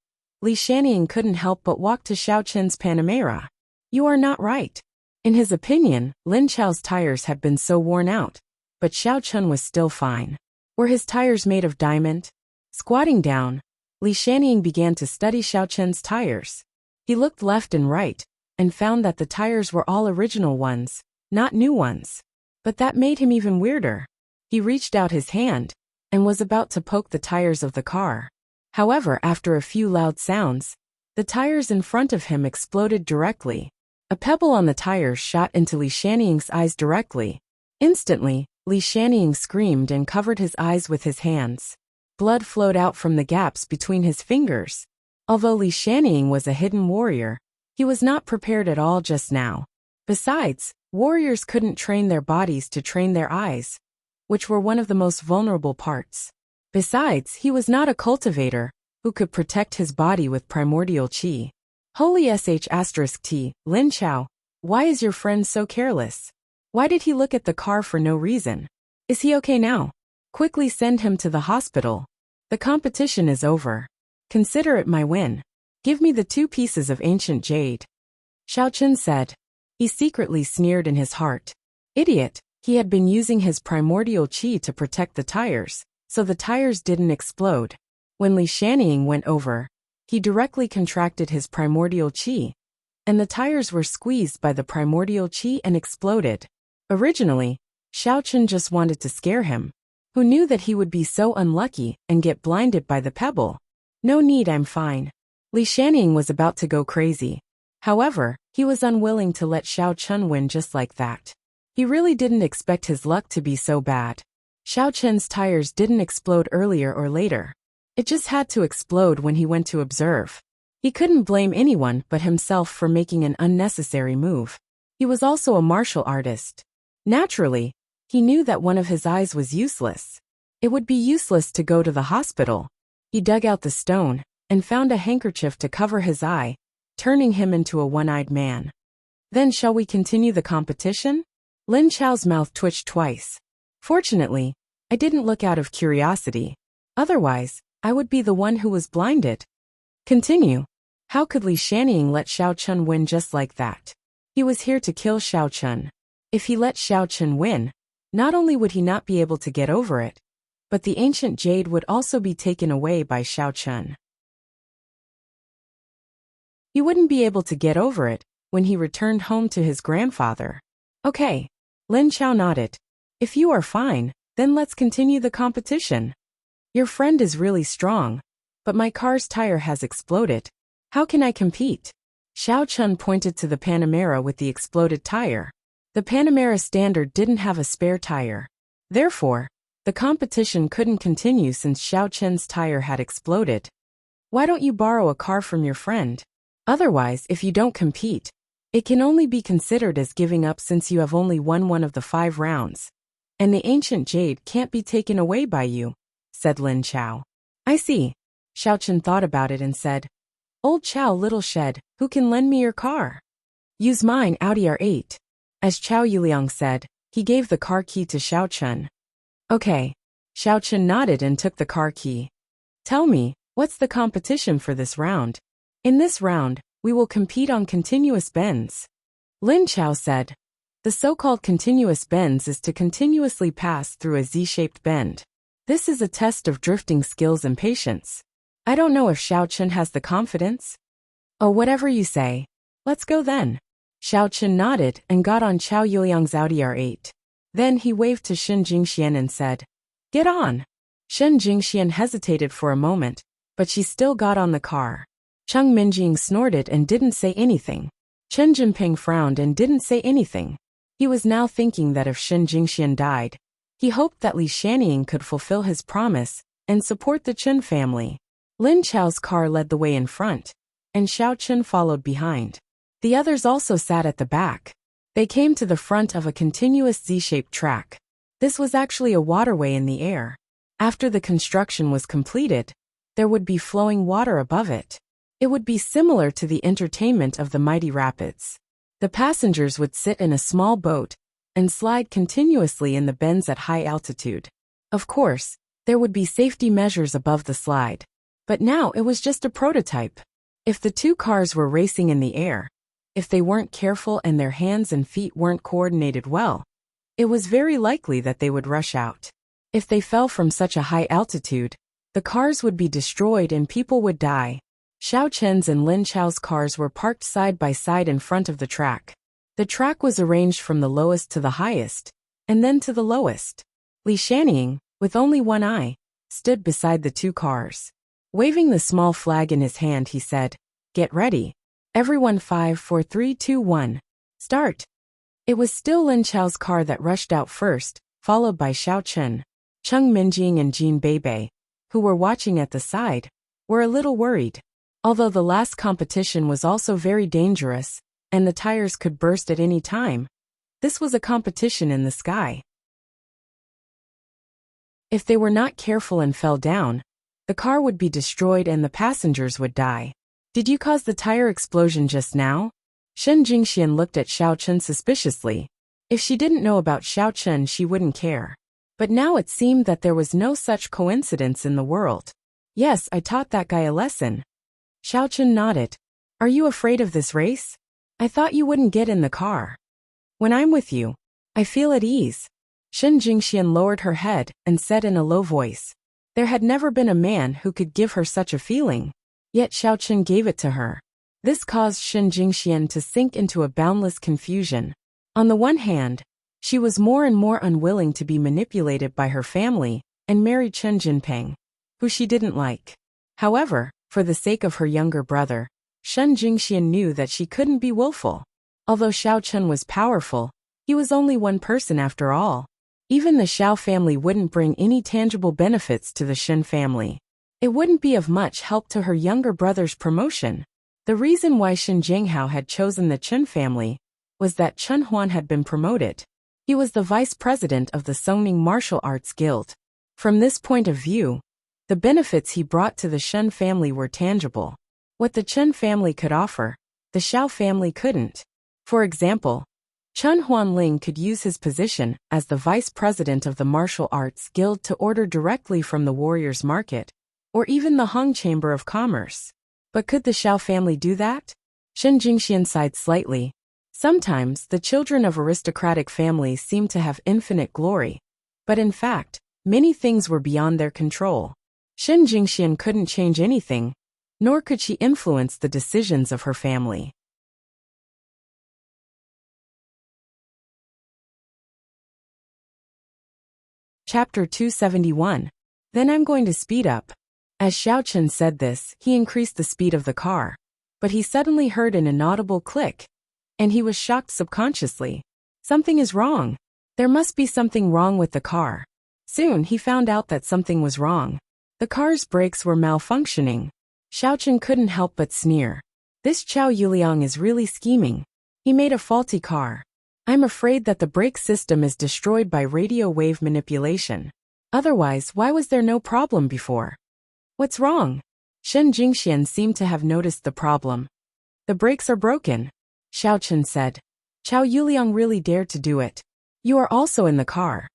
Li Shannying couldn't help but walk to Xiao Chen's Panamera. You are not right. In his opinion, Lin Chao's tires had been so worn out, but Xiao Chen was still fine. Were his tires made of diamond? Squatting down, Li Shannying began to study Xiao Chen's tires. He looked left and right, and found that the tires were all original ones, not new ones. But that made him even weirder. He reached out his hand, and was about to poke the tires of the car. However, after a few loud sounds, the tires in front of him exploded directly. A pebble on the tires shot into Li Shannying's eyes directly. Instantly, Li Shannying screamed and covered his eyes with his hands. Blood flowed out from the gaps between his fingers. Although Li Shannying was a hidden warrior, he was not prepared at all just now. Besides, warriors couldn't train their bodies to train their eyes, which were one of the most vulnerable parts. Besides, he was not a cultivator who could protect his body with primordial qi. Holy sh*t, Lin Chao, why is your friend so careless? Why did he look at the car for no reason? Is he okay now? Quickly send him to the hospital. The competition is over. Consider it my win. Give me the 2 pieces of ancient jade. Xiao Chen said. He secretly sneered in his heart. Idiot, he had been using his primordial qi to protect the tires, so the tires didn't explode. When Li Shannying went over, he directly contracted his primordial qi, and the tires were squeezed by the primordial qi and exploded. Originally, Xiao Chen just wanted to scare him. Who knew that he would be so unlucky and get blinded by the pebble? No need, I'm fine. Li Shannying was about to go crazy. However, he was unwilling to let Xiao Chen win just like that. He really didn't expect his luck to be so bad. Xiao Chen's tires didn't explode earlier or later. It just had to explode when he went to observe. He couldn't blame anyone but himself for making an unnecessary move. He was also a martial artist. Naturally, he knew that one of his eyes was useless. It would be useless to go to the hospital. He dug out the stone and found a handkerchief to cover his eye, turning him into a one-eyed man. Then shall we continue the competition? Lin Chao's mouth twitched twice. Fortunately, I didn't look out of curiosity. Otherwise, I would be the one who was blinded. Continue. How could Li Shannying let Xiao Chen win just like that? He was here to kill Xiao Chen. If he let Xiao Chen win, not only would he not be able to get over it, but the ancient jade would also be taken away by Xiao Chen. He wouldn't be able to get over it when he returned home to his grandfather. Okay. Lin Chao nodded. If you are fine, then let's continue the competition. Your friend is really strong, but my car's tire has exploded. How can I compete? Xiao Chen pointed to the Panamera with the exploded tire. The Panamera Standard didn't have a spare tire. Therefore, the competition couldn't continue since Xiao Chen's tire had exploded. Why don't you borrow a car from your friend? Otherwise, if you don't compete, it can only be considered as giving up since you have only won one of the 5 rounds. And the ancient jade can't be taken away by you, said Lin Chao. I see. Xiao Chen thought about it and said, Old Chao Little Shed, who can lend me your car? Use mine Audi R8. As Chao Yuliang said, he gave the car key to Xiao Chen. Okay. Xiao Chen nodded and took the car key. Tell me, what's the competition for this round? In this round, we will compete on continuous bends. Lin Chao said. The so-called continuous bends is to continuously pass through a Z-shaped bend. This is a test of drifting skills and patience. I don't know if Xiao Chen has the confidence. Oh, whatever you say. Let's go then. Xiao Chen nodded and got on Chao Yuliang's Audi R8. Then he waved to Shen Jingxian and said, Get on. Shen Jingxian hesitated for a moment, but she still got on the car. Cheng Minjing snorted and didn't say anything. Chen Jinping frowned and didn't say anything. He was now thinking that if Shen Jingxian died, he hoped that Li Shannying could fulfill his promise and support the Chen family. Lin Chao's car led the way in front, and Xiao Chen followed behind. The others also sat at the back. They came to the front of a continuous Z-shaped track. This was actually a waterway in the air. After the construction was completed, there would be flowing water above it. It would be similar to the entertainment of the mighty rapids. The passengers would sit in a small boat and slide continuously in the bends at high altitude. Of course, there would be safety measures above the slide. But now it was just a prototype. If the two cars were racing in the air, if they weren't careful and their hands and feet weren't coordinated well, it was very likely that they would rush out. If they fell from such a high altitude, the cars would be destroyed and people would die. Xiao Chen's and Lin Chao's cars were parked side by side in front of the track. The track was arranged from the lowest to the highest, and then to the lowest. Li Shanying, with only one eye, stood beside the two cars. Waving the small flag in his hand, he said, "Get ready. Everyone 5, 4, 3, 2, 1. Start." It was still Lin Chao's car that rushed out first, followed by Xiao Chen. Cheng Minjing and Jin Beibei, who were watching at the side, were a little worried. Although the last competition was also very dangerous, and the tires could burst at any time, this was a competition in the sky. If they were not careful and fell down, the car would be destroyed and the passengers would die. "Did you cause the tire explosion just now?" Shen Jingxian looked at Xiao Chen suspiciously. If she didn't know about Xiao Chen, she wouldn't care. But now it seemed that there was no such coincidence in the world. "Yes, I taught that guy a lesson." Xiao Chen nodded. "Are you afraid of this race? I thought you wouldn't get in the car. When I'm with you, I feel at ease." Shen Jingxian lowered her head and said in a low voice. There had never been a man who could give her such a feeling. Yet Xiao Chen gave it to her. This caused Shen Jingxian to sink into a boundless confusion. On the one hand, she was more and more unwilling to be manipulated by her family and marry Chen Jinpeng, who she didn't like. However, for the sake of her younger brother, Shen Jingxian knew that she couldn't be willful. Although Xiao Chen was powerful, he was only one person after all. Even the Xiao family wouldn't bring any tangible benefits to the Shen family. It wouldn't be of much help to her younger brother's promotion. The reason why Shen Jinghao had chosen the Chen family was that Chen Huan had been promoted. He was the vice president of the Songning Martial Arts Guild. From this point of view, the benefits he brought to the Shen family were tangible. What the Chen family could offer, the Xiao family couldn't. For example, Chen Huanling could use his position as the vice president of the Martial Arts Guild to order directly from the Warriors Market, or even the Hong Chamber of Commerce. But could the Xiao family do that? Shen Jingxian sighed slightly. Sometimes the children of aristocratic families seem to have infinite glory, but in fact, many things were beyond their control. Shen Jingxian couldn't change anything, nor could she influence the decisions of her family. Chapter 271. Then I'm going to speed up. As Xiao Chen said this, he increased the speed of the car. But he suddenly heard an inaudible click, and he was shocked subconsciously. Something is wrong. There must be something wrong with the car. Soon he found out that something was wrong. The car's brakes were malfunctioning. Xiao Chen couldn't help but sneer. This Chao Yuliang is really scheming. He made a faulty car. I'm afraid that the brake system is destroyed by radio wave manipulation. Otherwise, why was there no problem before? What's wrong? Shen Jingxian seemed to have noticed the problem. The brakes are broken, Xiao Chen said. Chao Yuliang really dared to do it. You are also in the car.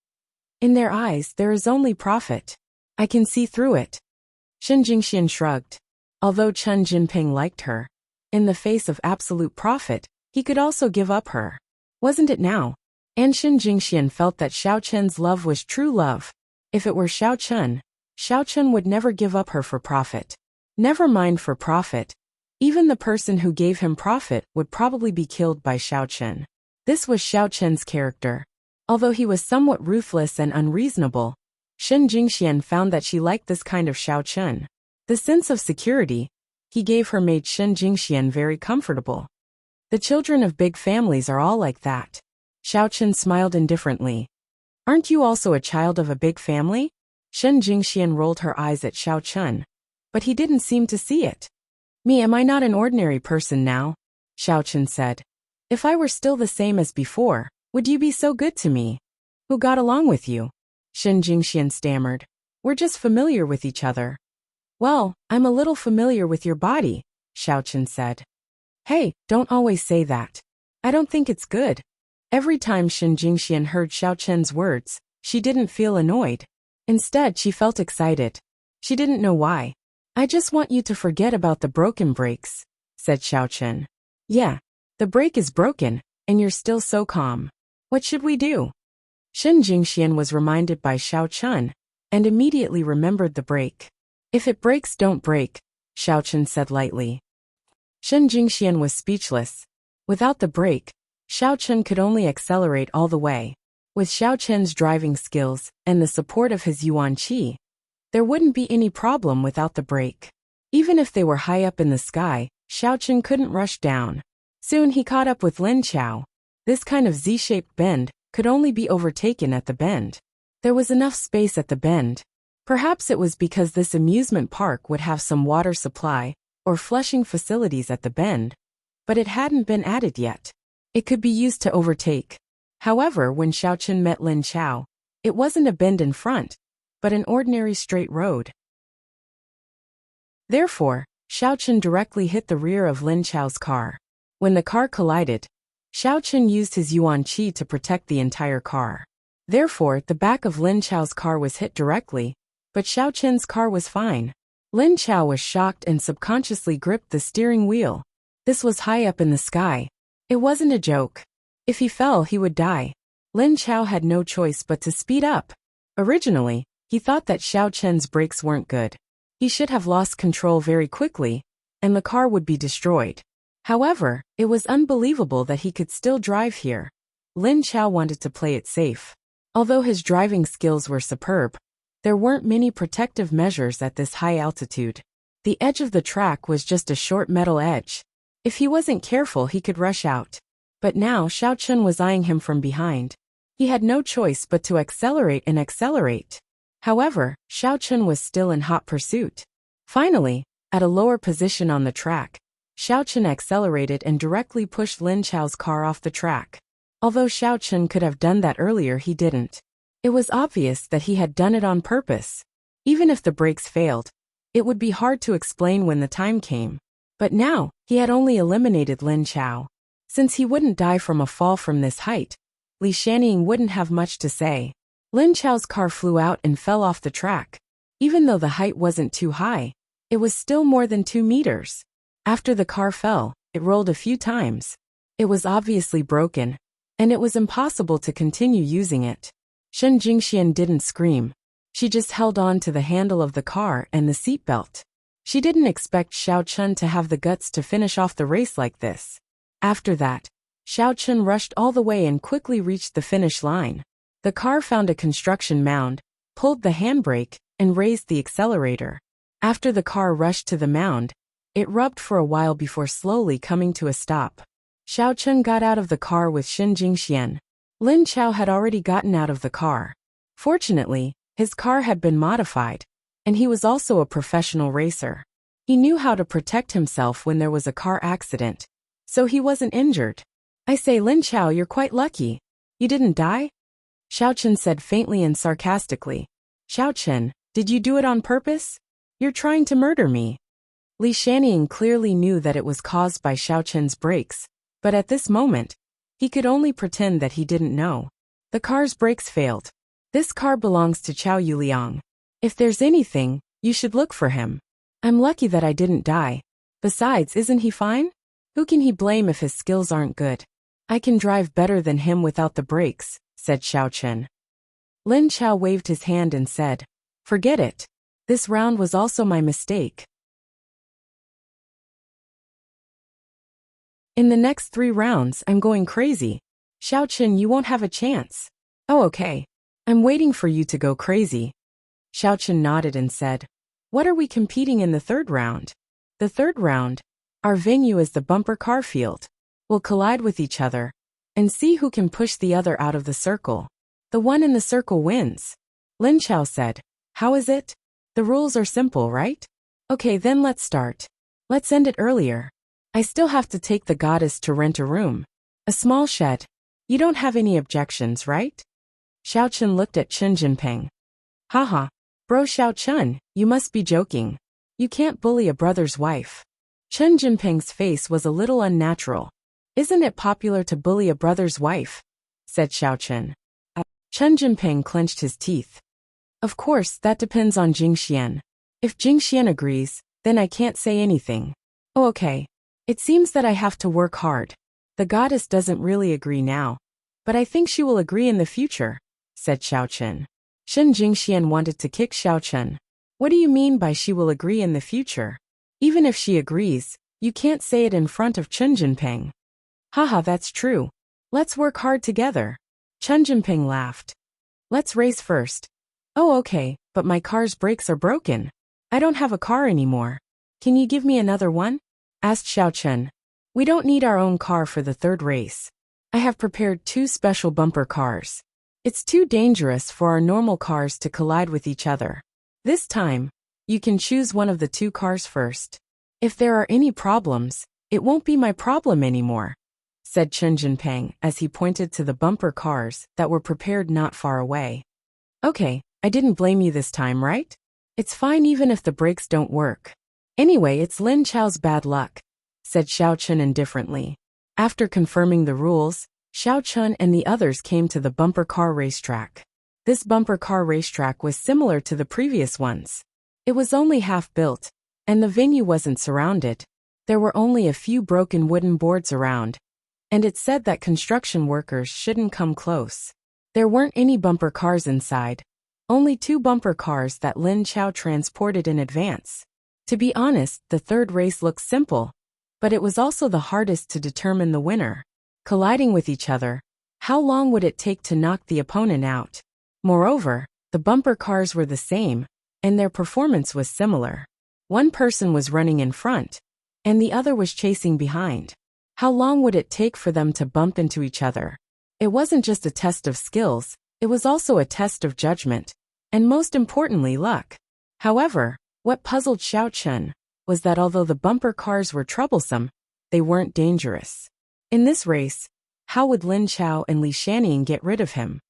In their eyes, there is only profit. I can see through it. Shen Jingxian shrugged. Although Chen Jinping liked her, in the face of absolute profit, he could also give up her. Wasn't it now? And Shen Jingxian felt that Xiao Chen's love was true love. If it were Xiao Chen would never give up her for profit. Never mind for profit. Even the person who gave him profit would probably be killed by Xiao Chen. This was Xiao Chen's character. Although he was somewhat ruthless and unreasonable, Shen Jingxian found that she liked this kind of Xiao Chen. The sense of security he gave her made Shen Jingxian very comfortable. The children of big families are all like that. Xiao Chen smiled indifferently. Aren't you also a child of a big family? Shen Jingxian rolled her eyes at Xiao Chen, but he didn't seem to see it. Me, am I not an ordinary person now? Xiao Chen said. If I were still the same as before, would you be so good to me? Who got along with you? Shen Jingxian stammered. We're just familiar with each other. Well, I'm a little familiar with your body, Xiao Chen said. Hey, don't always say that. I don't think it's good. Every time Shen Jingxian heard Xiao Chen's words, she didn't feel annoyed. Instead, she felt excited. She didn't know why. I just want you to forget about the broken brakes, said Xiao Chen. Yeah, the brake is broken, and you're still so calm. What should we do? Shen Jingxian was reminded by Xiao Chen, and immediately remembered the brake. If it breaks, don't brake, Xiao Chen said lightly. Shen Jingxian was speechless. Without the brake, Xiao Chen could only accelerate all the way. With Xiao Chen's driving skills and the support of his Yuan Qi, there wouldn't be any problem without the brake. Even if they were high up in the sky, Xiao Chen couldn't rush down. Soon he caught up with Lin Chao. This kind of Z-shaped bend could only be overtaken at the bend. There was enough space at the bend. Perhaps it was because this amusement park would have some water supply or flushing facilities at the bend, but it hadn't been added yet. It could be used to overtake. However, when Xiao Chen met Lin Chao, it wasn't a bend in front, but an ordinary straight road. Therefore, Xiao Chen directly hit the rear of Lin Chao's car. When the car collided, Xiao Chen used his Yuan Qi to protect the entire car. Therefore, the back of Lin Chao's car was hit directly, but Xiao Chen's car was fine. Lin Chao was shocked and subconsciously gripped the steering wheel. This was high up in the sky. It wasn't a joke. If he fell, he would die. Lin Chao had no choice but to speed up. Originally, he thought that Xiao Chen's brakes weren't good. He should have lost control very quickly, and the car would be destroyed. However, it was unbelievable that he could still drive here. Lin Chao wanted to play it safe. Although his driving skills were superb, there weren't many protective measures at this high altitude. The edge of the track was just a short metal edge. If he wasn't careful, he could rush out. But now Xiao Chen was eyeing him from behind. He had no choice but to accelerate and accelerate. However, Xiao Chen was still in hot pursuit. Finally, at a lower position on the track, Xiao Chen accelerated and directly pushed Lin Chao's car off the track. Although Xiao Chen could have done that earlier, he didn't. It was obvious that he had done it on purpose. Even if the brakes failed, it would be hard to explain when the time came. But now, he had only eliminated Lin Chao. Since he wouldn't die from a fall from this height, Li Shanning wouldn't have much to say. Lin Chao's car flew out and fell off the track. Even though the height wasn't too high, it was still more than 2 meters. After the car fell, it rolled a few times. It was obviously broken, and it was impossible to continue using it. Shen Jingxian didn't scream. She just held on to the handle of the car and the seatbelt. She didn't expect Xiao Chen to have the guts to finish off the race like this. After that, Xiao Chen rushed all the way and quickly reached the finish line. The car found a construction mound, pulled the handbrake, and raised the accelerator. After the car rushed to the mound, it rubbed for a while before slowly coming to a stop. Xiao Chen got out of the car with Shen Jingxian. Lin Chao had already gotten out of the car. Fortunately, his car had been modified, and he was also a professional racer. He knew how to protect himself when there was a car accident, so he wasn't injured. I say, Lin Chao, you're quite lucky. You didn't die? Xiao Chen said faintly and sarcastically. Xiao Chen, did you do it on purpose? You're trying to murder me. Li Shanning clearly knew that it was caused by Xiao Chen's brakes, but at this moment, he could only pretend that he didn't know. The car's brakes failed. This car belongs to Chao Yuliang. If there's anything, you should look for him. I'm lucky that I didn't die. Besides, isn't he fine? Who can he blame if his skills aren't good? I can drive better than him without the brakes, said Xiao Chen. Lin Chao waved his hand and said, forget it. This round was also my mistake. In the next 3 rounds, I'm going crazy. Xiao Chen, you won't have a chance. Oh, okay. I'm waiting for you to go crazy. Xiao Chen nodded and said, what are we competing in the 3rd round? The 3rd round, our venue is the bumper car field. We'll collide with each other and see who can push the other out of the circle. The one in the circle wins. Lin Chao said, how is it? The rules are simple, right? Okay, then let's start. Let's end it earlier. I still have to take the goddess to rent a room. A small shed. You don't have any objections, right? Xiao Chen looked at Chen Jinping. Haha. Bro Xiao Chen, you must be joking. You can't bully a brother's wife. Chen Jinping's face was a little unnatural. Isn't it popular to bully a brother's wife? Said Xiao Chen. Chen Jinping clenched his teeth. Of course, that depends on Jing Xian. If Jing Xian agrees, then I can't say anything. Oh, okay. It seems that I have to work hard. The goddess doesn't really agree now, but I think she will agree in the future, said Xiao Chen. Shen Jingxian wanted to kick Xiao Chen. What do you mean by she will agree in the future? Even if she agrees, you can't say it in front of Chen Jinping. Haha, that's true. Let's work hard together. Chen Jinping laughed. Let's race first. Oh, okay, but my car's brakes are broken. I don't have a car anymore. Can you give me another one? Asked Xiao Chen. We don't need our own car for the third race. I have prepared 2 special bumper cars. It's too dangerous for our normal cars to collide with each other. This time, you can choose one of the 2 cars first. If there are any problems, it won't be my problem anymore, said Chen Jinping as he pointed to the bumper cars that were prepared not far away. Okay, I didn't blame you this time, right? It's fine even if the brakes don't work. Anyway, it's Lin Chao's bad luck, said Xiao Chen indifferently. After confirming the rules, Xiao Chen and the others came to the bumper car racetrack. This bumper car racetrack was similar to the previous ones. It was only half built, and the venue wasn't surrounded. There were only a few broken wooden boards around, and it said that construction workers shouldn't come close. There weren't any bumper cars inside, only 2 bumper cars that Lin Chao transported in advance. To be honest, the third race looked simple, but it was also the hardest to determine the winner. Colliding with each other, how long would it take to knock the opponent out? Moreover, the bumper cars were the same, and their performance was similar. One person was running in front, and the other was chasing behind. How long would it take for them to bump into each other? It wasn't just a test of skills, it was also a test of judgment, and most importantly, luck. However, what puzzled Xiao Chen was that although the bumper cars were troublesome, they weren't dangerous. In this race, how would Lin Chao and Li Shanian get rid of him?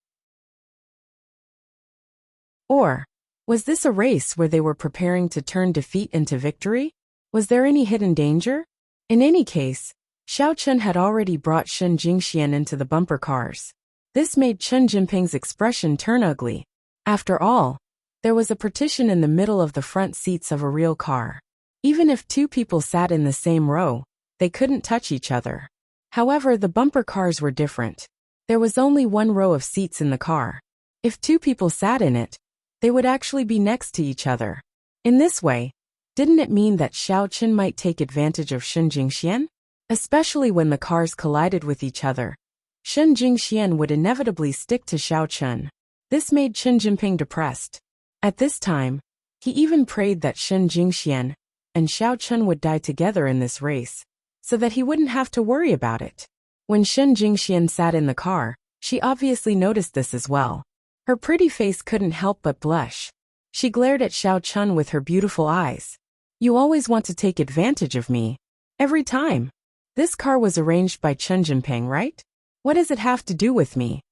Or, was this a race where they were preparing to turn defeat into victory? Was there any hidden danger? In any case, Xiao Chen had already brought Shen Jingxian into the bumper cars. This made Chen Jinping's expression turn ugly. After all, there was a partition in the middle of the front seats of a real car. Even if 2 people sat in the same row, they couldn't touch each other. However, the bumper cars were different. There was only 1 row of seats in the car. If 2 people sat in it, they would actually be next to each other. In this way, didn't it mean that Xiao Chen might take advantage of Shen Jingxian? Especially when the cars collided with each other, Shen Jingxian would inevitably stick to Xiao Chen. This made Chen Jinping depressed. At this time, he even prayed that Shen Jingxian and Xiao Chen would die together in this race, so that he wouldn't have to worry about it. When Shen Jingxian sat in the car, she obviously noticed this as well. Her pretty face couldn't help but blush. She glared at Xiao Chen with her beautiful eyes. You always want to take advantage of me. Every time. This car was arranged by Chen Jinping, right? What does it have to do with me?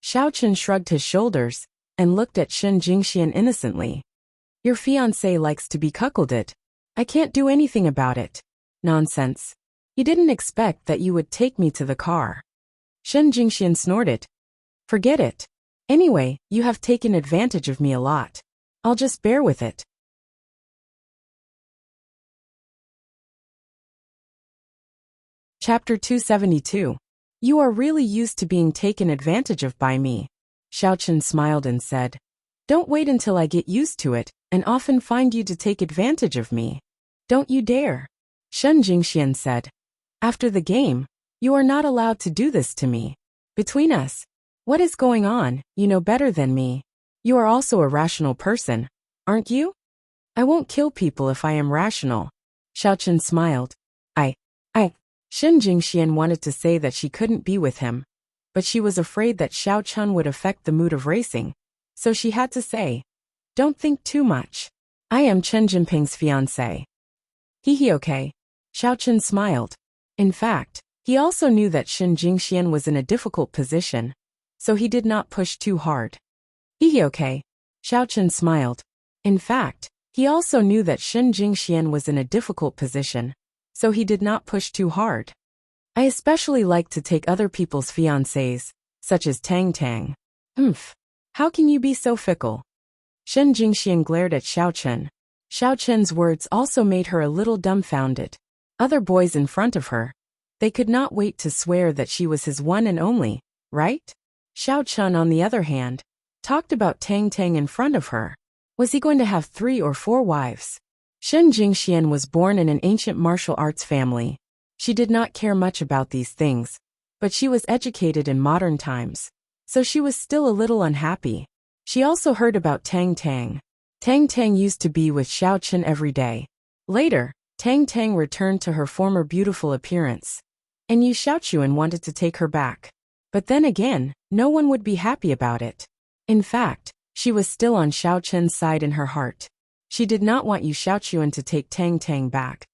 Xiao Chen shrugged his shoulders and looked at Shen Jingxian innocently. Your fiancé likes to be cuckolded. I can't do anything about it. Nonsense. You didn't expect that you would take me to the car. Shen Jingxian snorted. Forget it. Anyway, you have taken advantage of me a lot. I'll just bear with it. Chapter 272. You are really used to being taken advantage of by me. Xiao Chen smiled and said, Don't wait until I get used to it, and often find you to take advantage of me. Don't you dare. Shen Jingxian said, After the game, you are not allowed to do this to me. Between us, what is going on? You know better than me. You are also a rational person, aren't you? I won't kill people if I am rational. Xiao Chen smiled. Shen Jingxian wanted to say that she couldn't be with him, but she was afraid that Xiao Chen would affect the mood of racing, so she had to say, Don't think too much. I am Chen Jinping's fiancé. Okay. Xiao Chen smiled. In fact, he also knew that Shen Jingxian was in a difficult position, so he did not push too hard. Okay. Xiao Chen smiled. In fact, he also knew that Shen Jingxian was in a difficult position, so he did not push too hard. I especially like to take other people's fiancés, such as Tang Tang. Humph. How can you be so fickle? Shen Jingxian glared at Xiao Chen. Xiao Chen's words also made her a little dumbfounded. Other boys in front of her. They could not wait to swear that she was his one and only, right? Xiao Chen, on the other hand, talked about Tang Tang in front of her. Was he going to have 3 or 4 wives? Shen Jingxian was born in an ancient martial arts family. She did not care much about these things, but she was educated in modern times, so she was still a little unhappy. She also heard about Tang Tang. Tang Tang used to be with Xiao Chen every day. Later, Tang Tang returned to her former beautiful appearance, and Yu Xiaochuan wanted to take her back. But then again, no one would be happy about it. In fact, she was still on Xiao Chen's side in her heart. She did not want Yu Xiaochuan to take Tang Tang back.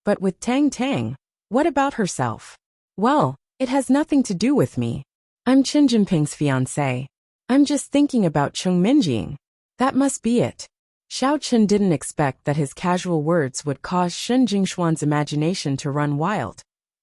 But with Tang Tang, what about herself? Well, it has nothing to do with me. I'm Qin Jinping's fiancé. I'm just thinking about Cheng Minjing. That must be it. Xiao Chen didn't expect that his casual words would cause Shen Jingshuan's imagination to run wild,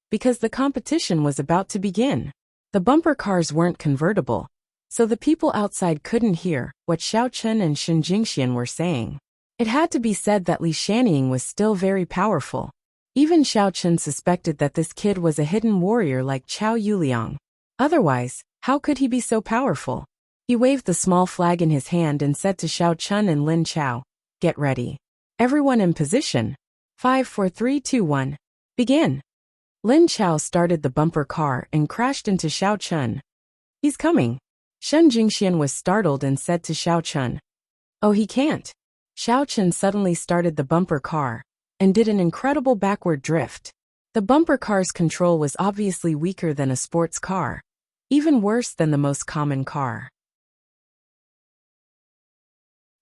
because the competition was about to begin. The bumper cars weren't convertible, so the people outside couldn't hear what Xiao Chen and Shen Jingxian were saying. It had to be said that Li Shaniying was still very powerful. Even Xiao Chen suspected that this kid was a hidden warrior like Chao Yuliang. Otherwise, how could he be so powerful? He waved the small flag in his hand and said to Xiao Chen and Lin Chao, "Get ready. Everyone in position. 5, 4, 3, 2, 1. Begin." Lin Chao started the bumper car and crashed into Xiao Chen. "He's coming." Shen Jingxian was startled and said to Xiao Chen, "Oh, he can't." Xiao Chen suddenly started the bumper car and did an incredible backward drift. The bumper car's control was obviously weaker than a sports car, even worse than the most common car.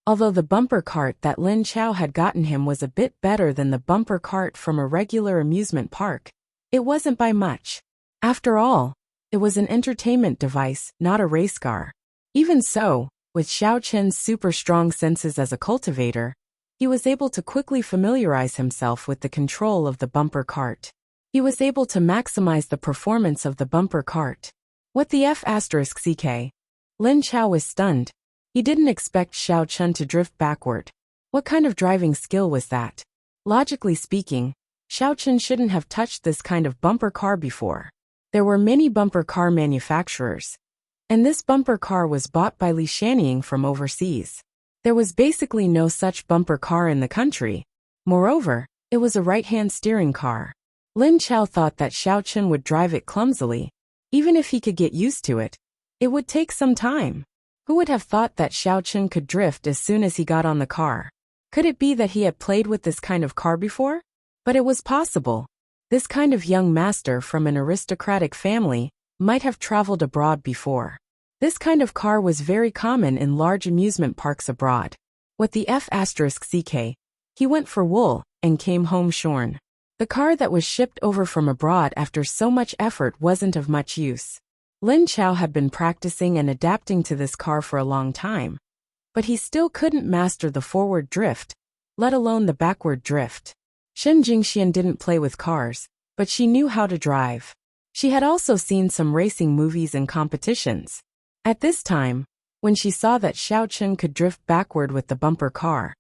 Although the bumper cart that Lin Chao had gotten him was a bit better than the bumper cart from a regular amusement park, it wasn't by much. After all, it was an entertainment device, not a race car. Even so, with Xiao Chen's super strong senses as a cultivator, he was able to quickly familiarize himself with the control of the bumper cart. He was able to maximize the performance of the bumper cart. What the F***ck? Lin Chao was stunned. He didn't expect Xiao Chen to drift backward. What kind of driving skill was that? Logically speaking, Xiao Chen shouldn't have touched this kind of bumper car before. There were many bumper car manufacturers, and this bumper car was bought by Li Shaniying from overseas. There was basically no such bumper car in the country. Moreover, it was a right-hand steering car. Lin Chao thought that Xiao Chen would drive it clumsily. Even if he could get used to it, it would take some time. Who would have thought that Xiao Chen could drift as soon as he got on the car? Could it be that he had played with this kind of car before? But it was possible. This kind of young master from an aristocratic family might have traveled abroad before. This kind of car was very common in large amusement parks abroad. What the F***ck? He went for wool and came home shorn. The car that was shipped over from abroad after so much effort wasn't of much use. Lin Chao had been practicing and adapting to this car for a long time, but he still couldn't master the forward drift, let alone the backward drift. Shen Jingxian didn't play with cars, but she knew how to drive. She had also seen some racing movies and competitions. At this time, when she saw that Xiao Chen could drift backward with the bumper car,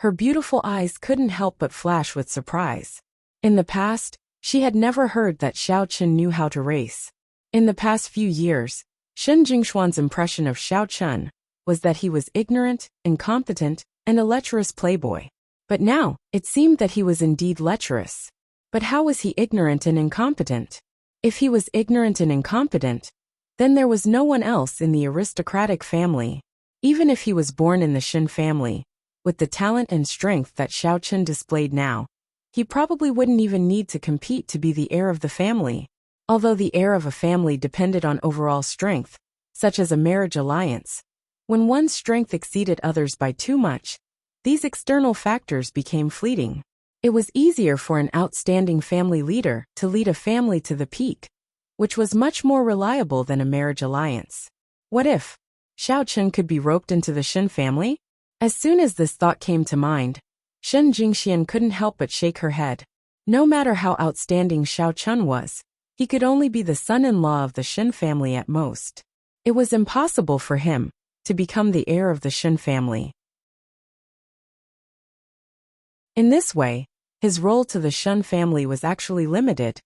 her beautiful eyes couldn't help but flash with surprise. In the past, she had never heard that Xiao Chen knew how to race. In the past few years, Shen Jingshuan's impression of Xiao Chen was that he was ignorant, incompetent, and a lecherous playboy. But now, it seemed that he was indeed lecherous. But how was he ignorant and incompetent? If he was ignorant and incompetent, then there was no one else in the aristocratic family. Even if he was born in the Shen family, with the talent and strength that Xiao Chen displayed now, he probably wouldn't even need to compete to be the heir of the family. Although the heir of a family depended on overall strength, such as a marriage alliance, when one's strength exceeded others by too much, these external factors became fleeting. It was easier for an outstanding family leader to lead a family to the peak, which was much more reliable than a marriage alliance. What if Xiao Chen could be roped into the Shen family? As soon as this thought came to mind, Shen Jingxian couldn't help but shake her head. No matter how outstanding Xiao Chun was, he could only be the son-in-law of the Shen family at most. It was impossible for him to become the heir of the Shen family. In this way, his role to the Shen family was actually limited,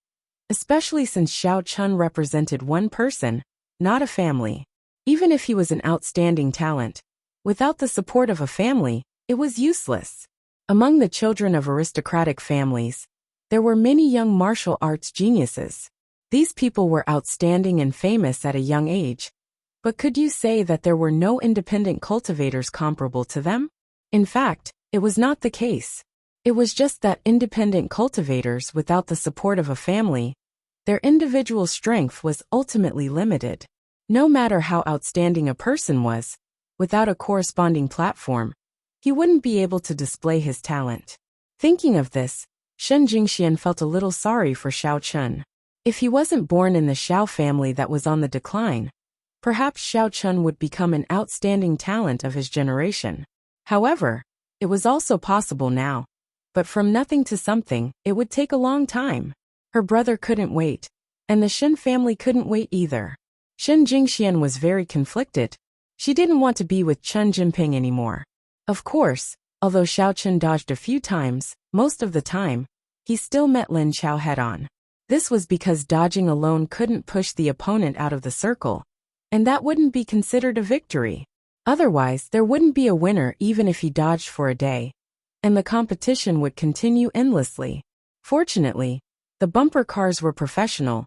especially since Xiao Chun represented one person, not a family. Even if he was an outstanding talent, without the support of a family, it was useless. Among the children of aristocratic families, there were many young martial arts geniuses. These people were outstanding and famous at a young age, but could you say that there were no independent cultivators comparable to them? In fact, it was not the case. It was just that independent cultivators without the support of a family, their individual strength was ultimately limited. No matter how outstanding a person was, without a corresponding platform, he wouldn't be able to display his talent. Thinking of this, Shen Jingxian felt a little sorry for Xiao Chun. If he wasn't born in the Xiao family that was on the decline, perhaps Xiao Chun would become an outstanding talent of his generation. However, it was also possible now. But from nothing to something, it would take a long time. Her brother couldn't wait, and the Shen family couldn't wait either. Shen Jingxian was very conflicted. She didn't want to be with Chen Jinping anymore. Of course, although Xiao Chun dodged a few times, most of the time, he still met Lin Chao head-on. This was because dodging alone couldn't push the opponent out of the circle, and that wouldn't be considered a victory. Otherwise, there wouldn't be a winner even if he dodged for a day, and the competition would continue endlessly. Fortunately, the bumper cars were professional.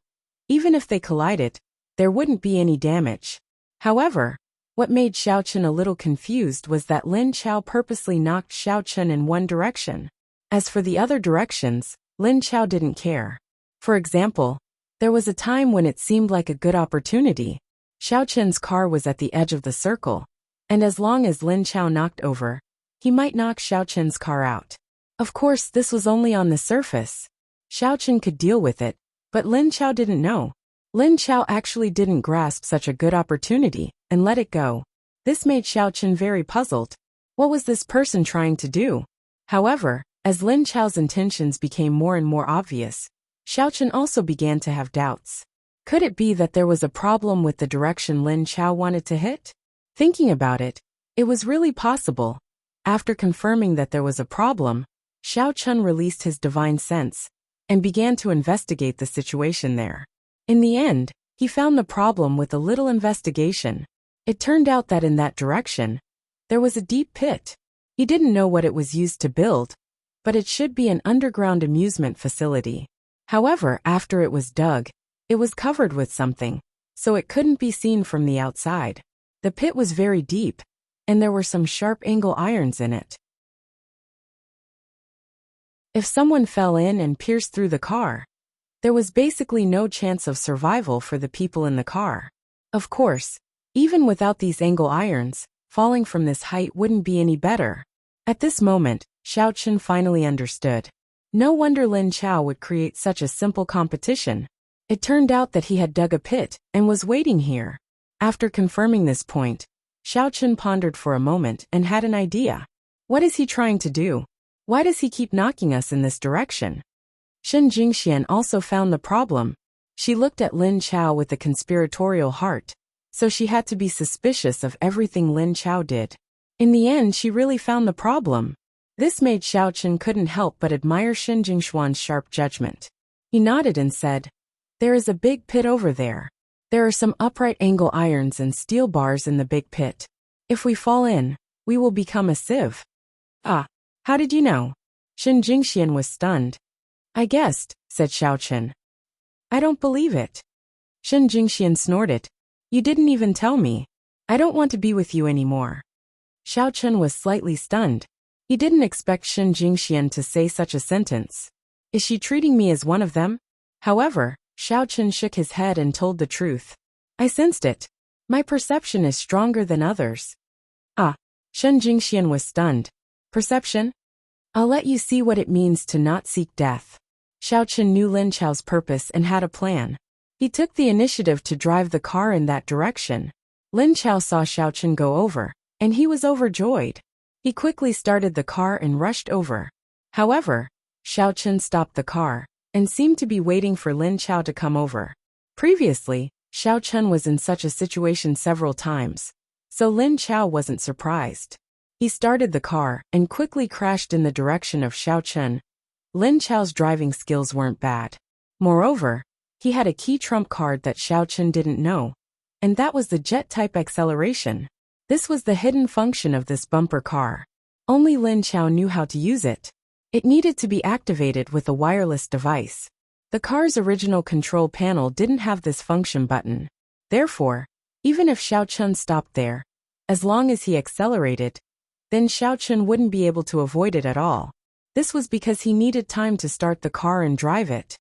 Even if they collided, there wouldn't be any damage. However, what made Xiao Chun a little confused was that Lin Chao purposely knocked Xiao Chun in one direction. As for the other directions, Lin Chao didn't care. For example, there was a time when it seemed like a good opportunity. Xiao Chun's car was at the edge of the circle, and as long as Lin Chao knocked over, he might knock Xiao Chun's car out. Of course, this was only on the surface. Xiao Chun could deal with it, but Lin Chao didn't know. Lin Chao actually didn't grasp such a good opportunity and let it go. This made Xiao Chun very puzzled. What was this person trying to do? However, as Lin Chao's intentions became more and more obvious, Xiao Chun also began to have doubts. Could it be that there was a problem with the direction Lin Chao wanted to hit? Thinking about it, it was really possible. After confirming that there was a problem, Xiao Chun released his divine sense and began to investigate the situation there. In the end, he found the problem with a little investigation. It turned out that in that direction, there was a deep pit. He didn't know what it was used to build, but it should be an underground amusement facility. However, after it was dug, it was covered with something, so it couldn't be seen from the outside. The pit was very deep, and there were some sharp angle irons in it. If someone fell in and pierced through the car, there was basically no chance of survival for the people in the car. Of course, even without these angle irons, falling from this height wouldn't be any better. At this moment, Xiao Chun finally understood. No wonder Lin Chao would create such a simple competition. It turned out that he had dug a pit and was waiting here. After confirming this point, Xiao Chun pondered for a moment and had an idea. What is he trying to do? Why does he keep knocking us in this direction? Shen Jingxian also found the problem. She looked at Lin Chao with a conspiratorial heart, so she had to be suspicious of everything Lin Chao did. In the end, she really found the problem. This made Xiao Chun couldn't help but admire Shen Jingxuan's sharp judgment. He nodded and said, "There is a big pit over there. There are some upright angle irons and steel bars in the big pit. If we fall in, we will become a sieve." "Ah, how did you know?" Shen Jingxian was stunned. "I guessed," said Xiao Chun. "I don't believe it." Shen Jingxian snorted. "You didn't even tell me. I don't want to be with you anymore." Xiao Chun was slightly stunned. He didn't expect Shen Jingxian to say such a sentence. Is she treating me as one of them? However, Xiao Chun shook his head and told the truth. "I sensed it. My perception is stronger than others." "Ah." Shen Jingxian was stunned. "Perception? I'll let you see what it means to not seek death." Xiao Chun knew Lin Chao's purpose and had a plan. He took the initiative to drive the car in that direction. Lin Chao saw Xiao Chun go over, and he was overjoyed. He quickly started the car and rushed over. However, Xiao Chun stopped the car and seemed to be waiting for Lin Chao to come over. Previously, Xiao Chun was in such a situation several times, so Lin Chao wasn't surprised. He started the car and quickly crashed in the direction of Xiao Chun. Lin Chao's driving skills weren't bad. Moreover, he had a key trump card that Xiao Chun didn't know, and that was the jet-type acceleration. This was the hidden function of this bumper car. Only Lin Chao knew how to use it. It needed to be activated with a wireless device. The car's original control panel didn't have this function button. Therefore, even if Xiao Chun stopped there, as long as he accelerated, then Xiao Chun wouldn't be able to avoid it at all. This was because he needed time to start the car and drive it.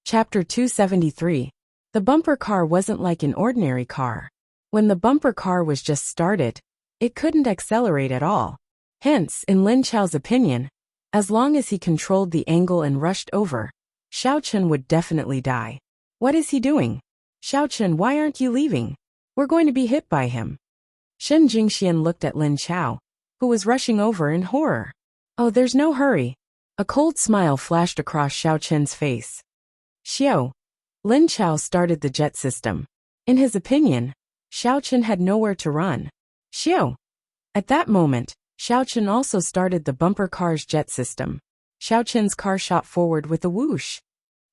Chapter 273. The bumper car wasn't like an ordinary car. When the bumper car was just started, it couldn't accelerate at all. Hence, in Lin Chao's opinion, as long as he controlled the angle and rushed over, Xiao Chun would definitely die. What is he doing? Xiao Chun, why aren't you leaving? We're going to be hit by him. Shen Jingxian looked at Lin Chao, who was rushing over in horror. Oh, there's no hurry. A cold smile flashed across Xiao Chun's face. Xiao. Lin Chao started the jet system. In his opinion, Xiao Chun had nowhere to run. Xiao. At that moment, Xiao Chun also started the bumper car's jet system. Xiao Chun's car shot forward with a whoosh.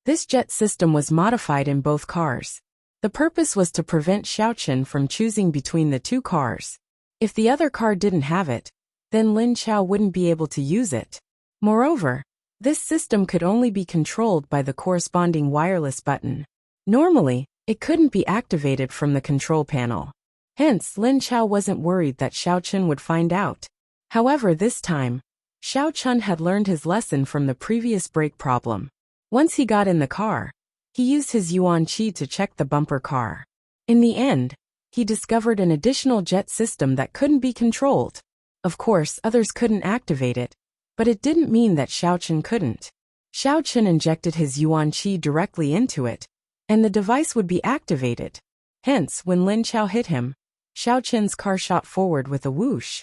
This jet system was modified in both cars. The purpose was to prevent Xiao Chun from choosing between the two cars. If the other car didn't have it, then Lin Chao wouldn't be able to use it. Moreover, this system could only be controlled by the corresponding wireless button. Normally, it couldn't be activated from the control panel. Hence, Lin Chao wasn't worried that Xiao Chun would find out. However, this time, Xiao Chun had learned his lesson from the previous brake problem. Once he got in the car, he used his Yuan Qi to check the bumper car. In the end, he discovered an additional jet system that couldn't be controlled. Of course, others couldn't activate it, but it didn't mean that Xiao Chun couldn't. Xiao Chun injected his Yuan Qi directly into it, and the device would be activated. Hence, when Lin Chao hit him, Xiao Chun's car shot forward with a whoosh.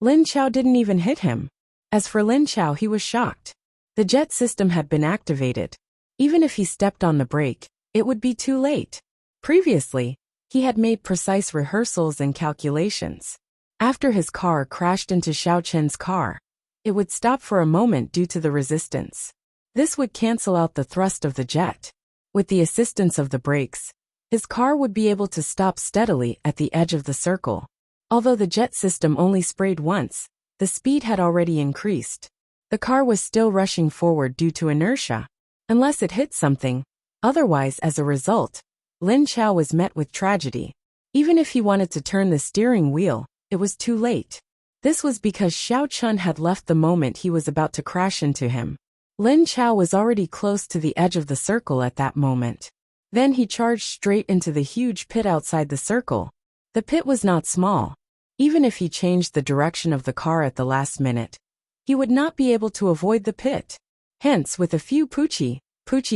Lin Chao didn't even hit him. As for Lin Chao, he was shocked. The jet system had been activated. Even if he stepped on the brake, it would be too late. Previously, he had made precise rehearsals and calculations. After his car crashed into Xiao Chun's car, it would stop for a moment due to the resistance. This would cancel out the thrust of the jet. With the assistance of the brakes, his car would be able to stop steadily at the edge of the circle. Although the jet system only sprayed once, the speed had already increased. The car was still rushing forward due to inertia, unless it hit something. Otherwise, as a result, Lin Chao was met with tragedy. Even if he wanted to turn the steering wheel, it was too late. This was because Xiao Chun had left the moment he was about to crash into him. Lin Chao was already close to the edge of the circle at that moment. Then he charged straight into the huge pit outside the circle. The pit was not small. Even if he changed the direction of the car at the last minute, he would not be able to avoid the pit. Hence, with a few poochie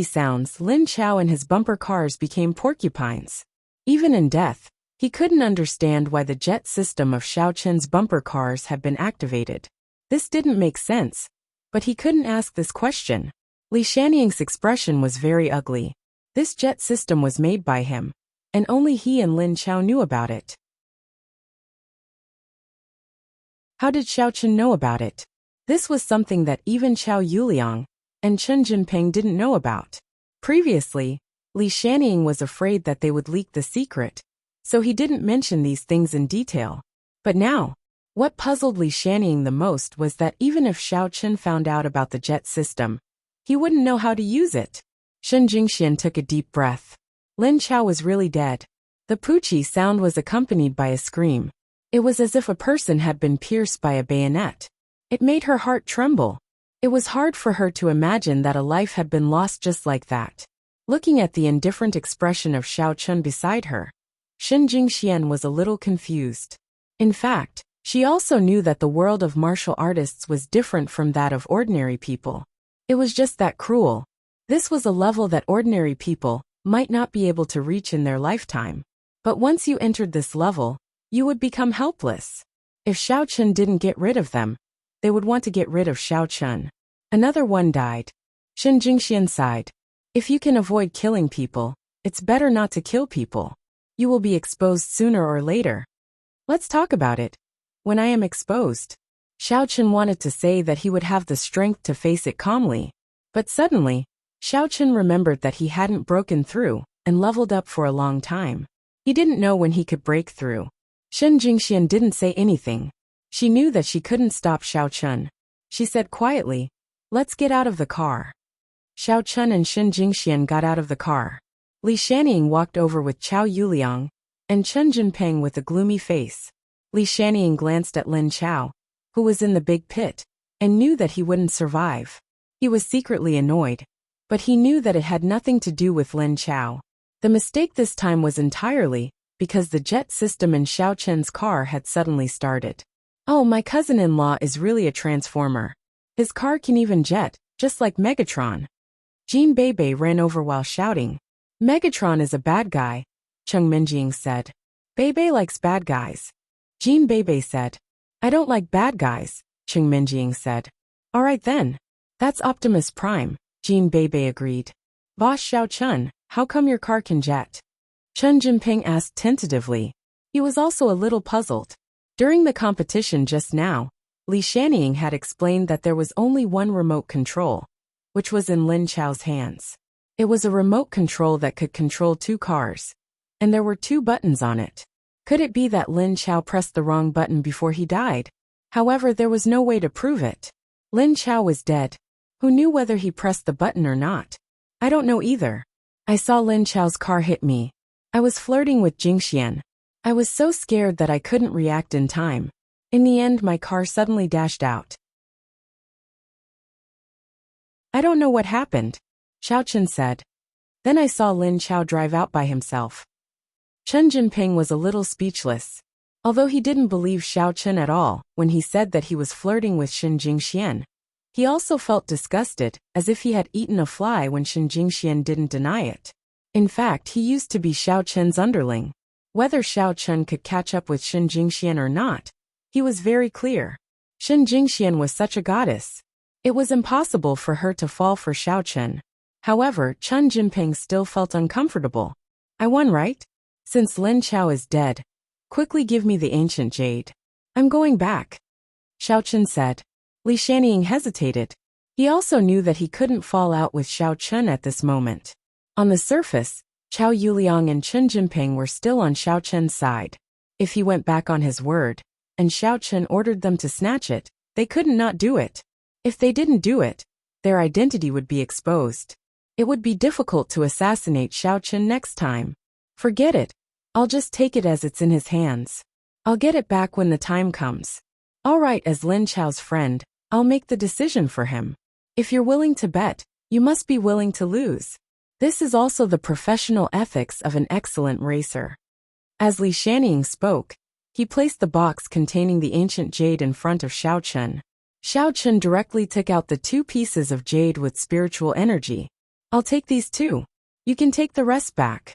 sounds, Lin Chao and his bumper cars became porcupines. Even in death, he couldn't understand why the jet system of Xiao Chun's bumper cars had been activated. This didn't make sense, but he couldn't ask this question. Li Shanying's expression was very ugly. This jet system was made by him, and only he and Lin Chao knew about it. How did Xiao Chun know about it? This was something that even Chao Yuliang and Chen Jinping didn't know about. Previously, Li Shanying was afraid that they would leak the secret, so he didn't mention these things in detail. But now, what puzzled Li Shanying the most was that even if Xiao Chun found out about the jet system, he wouldn't know how to use it. Shen Jingxian took a deep breath. Lin Chao was really dead. The poochie sound was accompanied by a scream. It was as if a person had been pierced by a bayonet. It made her heart tremble. It was hard for her to imagine that a life had been lost just like that. Looking at the indifferent expression of Xiao Chun beside her, Shen Jingxian was a little confused. In fact, she also knew that the world of martial artists was different from that of ordinary people. It was just that cruel. This was a level that ordinary people might not be able to reach in their lifetime. But once you entered this level, You would become helpless. If Xiao Chun didn't get rid of them, they would want to get rid of Xiao Chun. Another one died. Shen Jingxian sighed. If you can avoid killing people, it's better not to kill people. You will be exposed sooner or later. Let's talk about it. When I am exposed. Xiao Chun wanted to say that he would have the strength to face it calmly. But suddenly, Xiao Chun remembered that he hadn't broken through and leveled up for a long time. He didn't know when he could break through. Shen Jingxian didn't say anything. She knew that she couldn't stop Xiao Chun. She said quietly, "Let's get out of the car." Xiao Chun and Shen Jingxian got out of the car. Li Shaniying walked over with Chao Yuliang and Chen Jinping with a gloomy face. Li Shaniying glanced at Lin Chao, who was in the big pit, and knew that he wouldn't survive. He was secretly annoyed, but he knew that it had nothing to do with Lin Chao. The mistake this time was entirely because the jet system in Xiao Chen's car had suddenly started. Oh, my cousin-in-law is really a transformer. His car can even jet, just like Megatron. Jean Bebe ran over while shouting, "Megatron is a bad guy," Cheng Minjing said. "Bebe likes bad guys." Jean Bebe said, "I don't like bad guys," Cheng Minjing said. "All right then. That's Optimus Prime," Jean Bebe agreed. "Boss Xiao Chun, how come your car can jet?" Chen Jinping asked tentatively. He was also a little puzzled. During the competition just now, Li Shaniying had explained that there was only one remote control, which was in Lin Chao's hands. It was a remote control that could control 2 cars, and there were 2 buttons on it. Could it be that Lin Chao pressed the wrong button before he died? However, there was no way to prove it. Lin Chao was dead. Who knew whether he pressed the button or not? I don't know either. I saw Lin Chao's car hit me. I was flirting with Jingxian. I was so scared that I couldn't react in time. In the end, my car suddenly dashed out. I don't know what happened, Xiao Chun said. Then I saw Lin Chao drive out by himself. Chen Jinping was a little speechless. Although he didn't believe Xiao Chun at all when he said that he was flirting with Shen Jingxian, he also felt disgusted, as if he had eaten a fly when Shen Jingxian didn't deny it. In fact, he used to be Xiao Chun's underling. Whether Xiao Chun could catch up with Shen Jingxian or not, he was very clear. Shen Jingxian was such a goddess. It was impossible for her to fall for Xiao Chun. However, Chen Jinping still felt uncomfortable. I won, right? Since Lin Chao is dead, quickly give me the ancient jade. I'm going back, Xiao Chun said. Li Shaniying hesitated. He also knew that he couldn't fall out with Xiao Chun at this moment. On the surface, Chao Yuliang and Chen Jinping were still on Xiao Chun's side. If he went back on his word, and Xiao Chun ordered them to snatch it, they couldn't not do it. If they didn't do it, their identity would be exposed. It would be difficult to assassinate Xiao Chun next time. Forget it. I'll just take it as it's in his hands. I'll get it back when the time comes. All right, as Lin Chao's friend, I'll make the decision for him. If you're willing to bet, you must be willing to lose. This is also the professional ethics of an excellent racer. As Li Shaniying spoke, he placed the box containing the ancient jade in front of Xiao Chun. Xiao Chun directly took out the 2 pieces of jade with spiritual energy. I'll take these 2. You can take the rest back.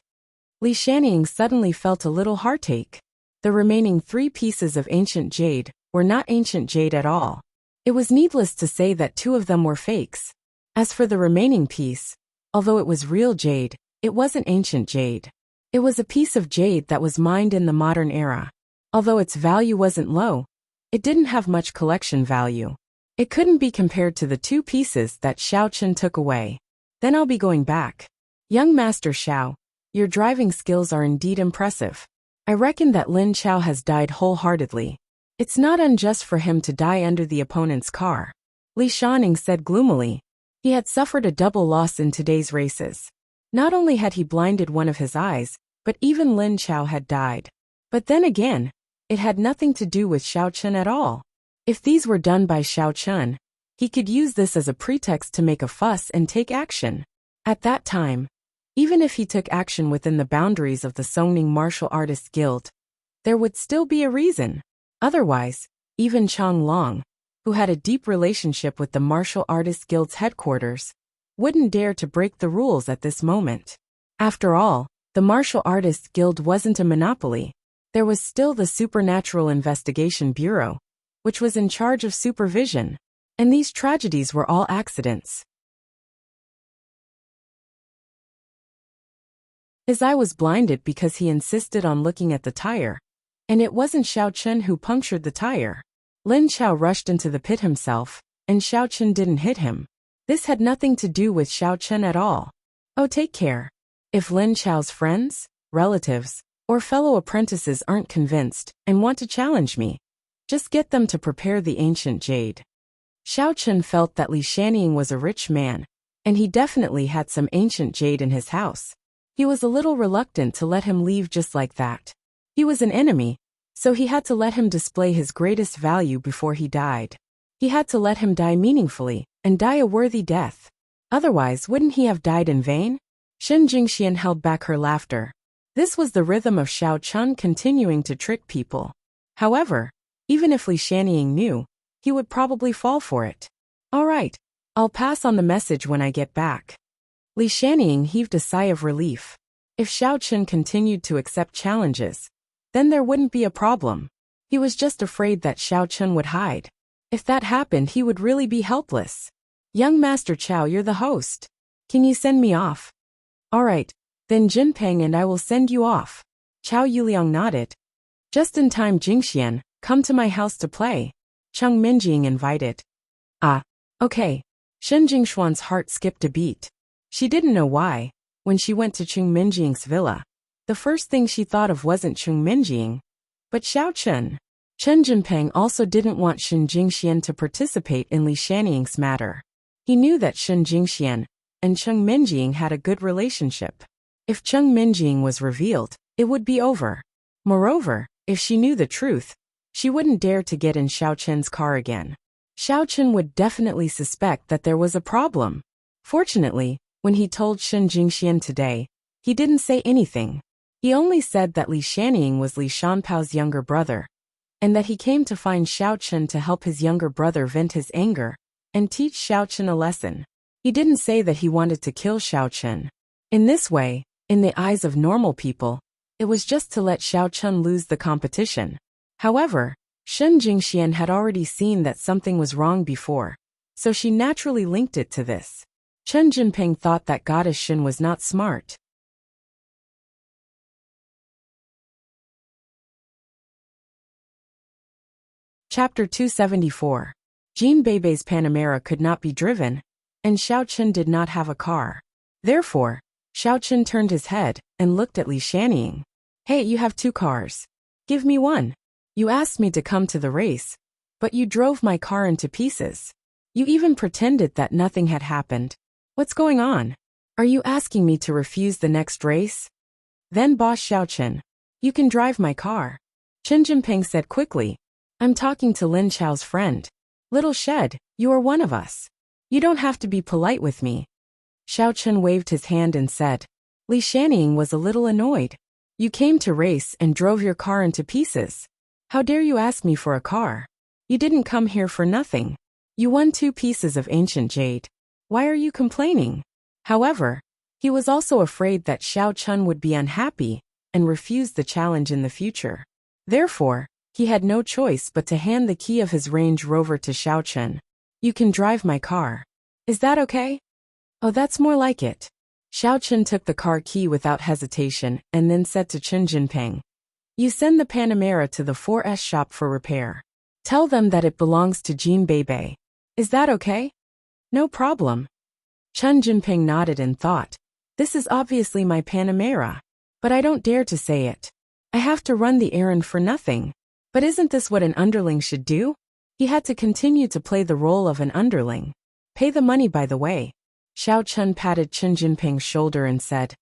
Li Shaniying suddenly felt a little heartache. The remaining 3 pieces of ancient jade were not ancient jade at all. It was needless to say that 2 of them were fakes. As for the remaining piece, although it was real jade, it wasn't ancient jade. It was a piece of jade that was mined in the modern era. Although its value wasn't low, it didn't have much collection value. It couldn't be compared to the 2 pieces that Xiao Chun took away. Then I'll be going back. Young Master Xiao, your driving skills are indeed impressive. I reckon that Lin Chao has died wholeheartedly. It's not unjust for him to die under the opponent's car. Li Shaniying said gloomily. He had suffered a double loss in today's races. Not only had he blinded one of his eyes, but even Lin Chao had died. But then again, it had nothing to do with Xiao Chun at all. If these were done by Xiao Chun, he could use this as a pretext to make a fuss and take action. At that time, even if he took action within the boundaries of the Songning Martial Artists Guild, there would still be a reason. Otherwise, even Chang Long, who had a deep relationship with the Martial Artists Guild's headquarters, wouldn't dare to break the rules at this moment. After all, the Martial Artists Guild wasn't a monopoly. There was still the Supernatural Investigation Bureau, which was in charge of supervision, and these tragedies were all accidents. His eye was blinded because he insisted on looking at the tire, and it wasn't Xiao Chen who punctured the tire. Lin Xiao rushed into the pit himself, and Xiao Chen didn't hit him. This had nothing to do with Xiao Chen at all. Oh, take care. If Lin Xiao's friends, relatives, or fellow apprentices aren't convinced and want to challenge me, just get them to prepare the ancient jade. Xiao Chen felt that Li Shannying was a rich man, and he definitely had some ancient jade in his house. He was a little reluctant to let him leave just like that. He was an enemy, so he had to let him display his greatest value before he died. He had to let him die meaningfully, and die a worthy death. Otherwise, wouldn't he have died in vain? Shen Jingxian held back her laughter. This was the rhythm of Xiao Chun continuing to trick people. However, even if Li Shannying knew, he would probably fall for it. All right, I'll pass on the message when I get back. Li Shannying heaved a sigh of relief. If Xiao Chun continued to accept challenges, then there wouldn't be a problem. He was just afraid that Xiao Chun would hide. If that happened, he would really be helpless. Young Master Chao, you're the host. Can you send me off? All right, then Jinpeng and I will send you off. Chao Yuliang nodded. Just in time, Jingxian, come to my house to play. Cheng Minjing invited. Ah, okay. Shen Jingshuan's heart skipped a beat. She didn't know why. When she went to Cheng Minjing's villa, the first thing she thought of wasn't Cheng Minjing, but Xiao Chen. Chen Jinpeng also didn't want Shen Jingxian to participate in Li Shannying's matter. He knew that Shen Jingxian and Cheng Minjing had a good relationship. If Cheng Minjing was revealed, it would be over. Moreover, if she knew the truth, she wouldn't dare to get in Xiao Chen's car again. Xiao Chen would definitely suspect that there was a problem. Fortunately, when he told Shen Jingxian today, he didn't say anything. He only said that Li Shannying was Li Shanpao's younger brother, and that he came to find Xiao Chen to help his younger brother vent his anger and teach Xiao Chen a lesson. He didn't say that he wanted to kill Xiao Chen. In this way, in the eyes of normal people, it was just to let Xiao Chen lose the competition. However, Shen Jingxian had already seen that something was wrong before, so she naturally linked it to this. Chen Jinping thought that Goddess Shen was not smart. Chapter 274. Jean Beibei's Panamera could not be driven, and Xiao Chen did not have a car. Therefore, Xiao Chen turned his head and looked at Li Shannying. Hey, you have 2 cars. Give me one. You asked me to come to the race, but you drove my car into pieces. You even pretended that nothing had happened. What's going on? Are you asking me to refuse the next race? Then Boss Xiao Chen, you can drive my car. Chen Jinping said quickly. I'm talking to Lin Xiao's friend. Little Shed, you are one of us. You don't have to be polite with me. Xiao Chen waved his hand and said. Li Shannying was a little annoyed. You came to race and drove your car into pieces. How dare you ask me for a car? You didn't come here for nothing. You won 2 pieces of ancient jade. Why are you complaining? However, he was also afraid that Xiao Chen would be unhappy and refuse the challenge in the future. Therefore, he had no choice but to hand the key of his Range Rover to Xiao Chen. You can drive my car. Is that okay? Oh, that's more like it. Xiao Chen took the car key without hesitation and then said to Chen Jinping. You send the Panamera to the 4S shop for repair. Tell them that it belongs to Jean Beibei. Is that okay? No problem. Chen Jinping nodded and thought. This is obviously my Panamera, but I don't dare to say it. I have to run the errand for nothing. But isn't this what an underling should do? He had to continue to play the role of an underling. Pay the money, by the way. Xiao Chen patted Chen Jinping's shoulder and said,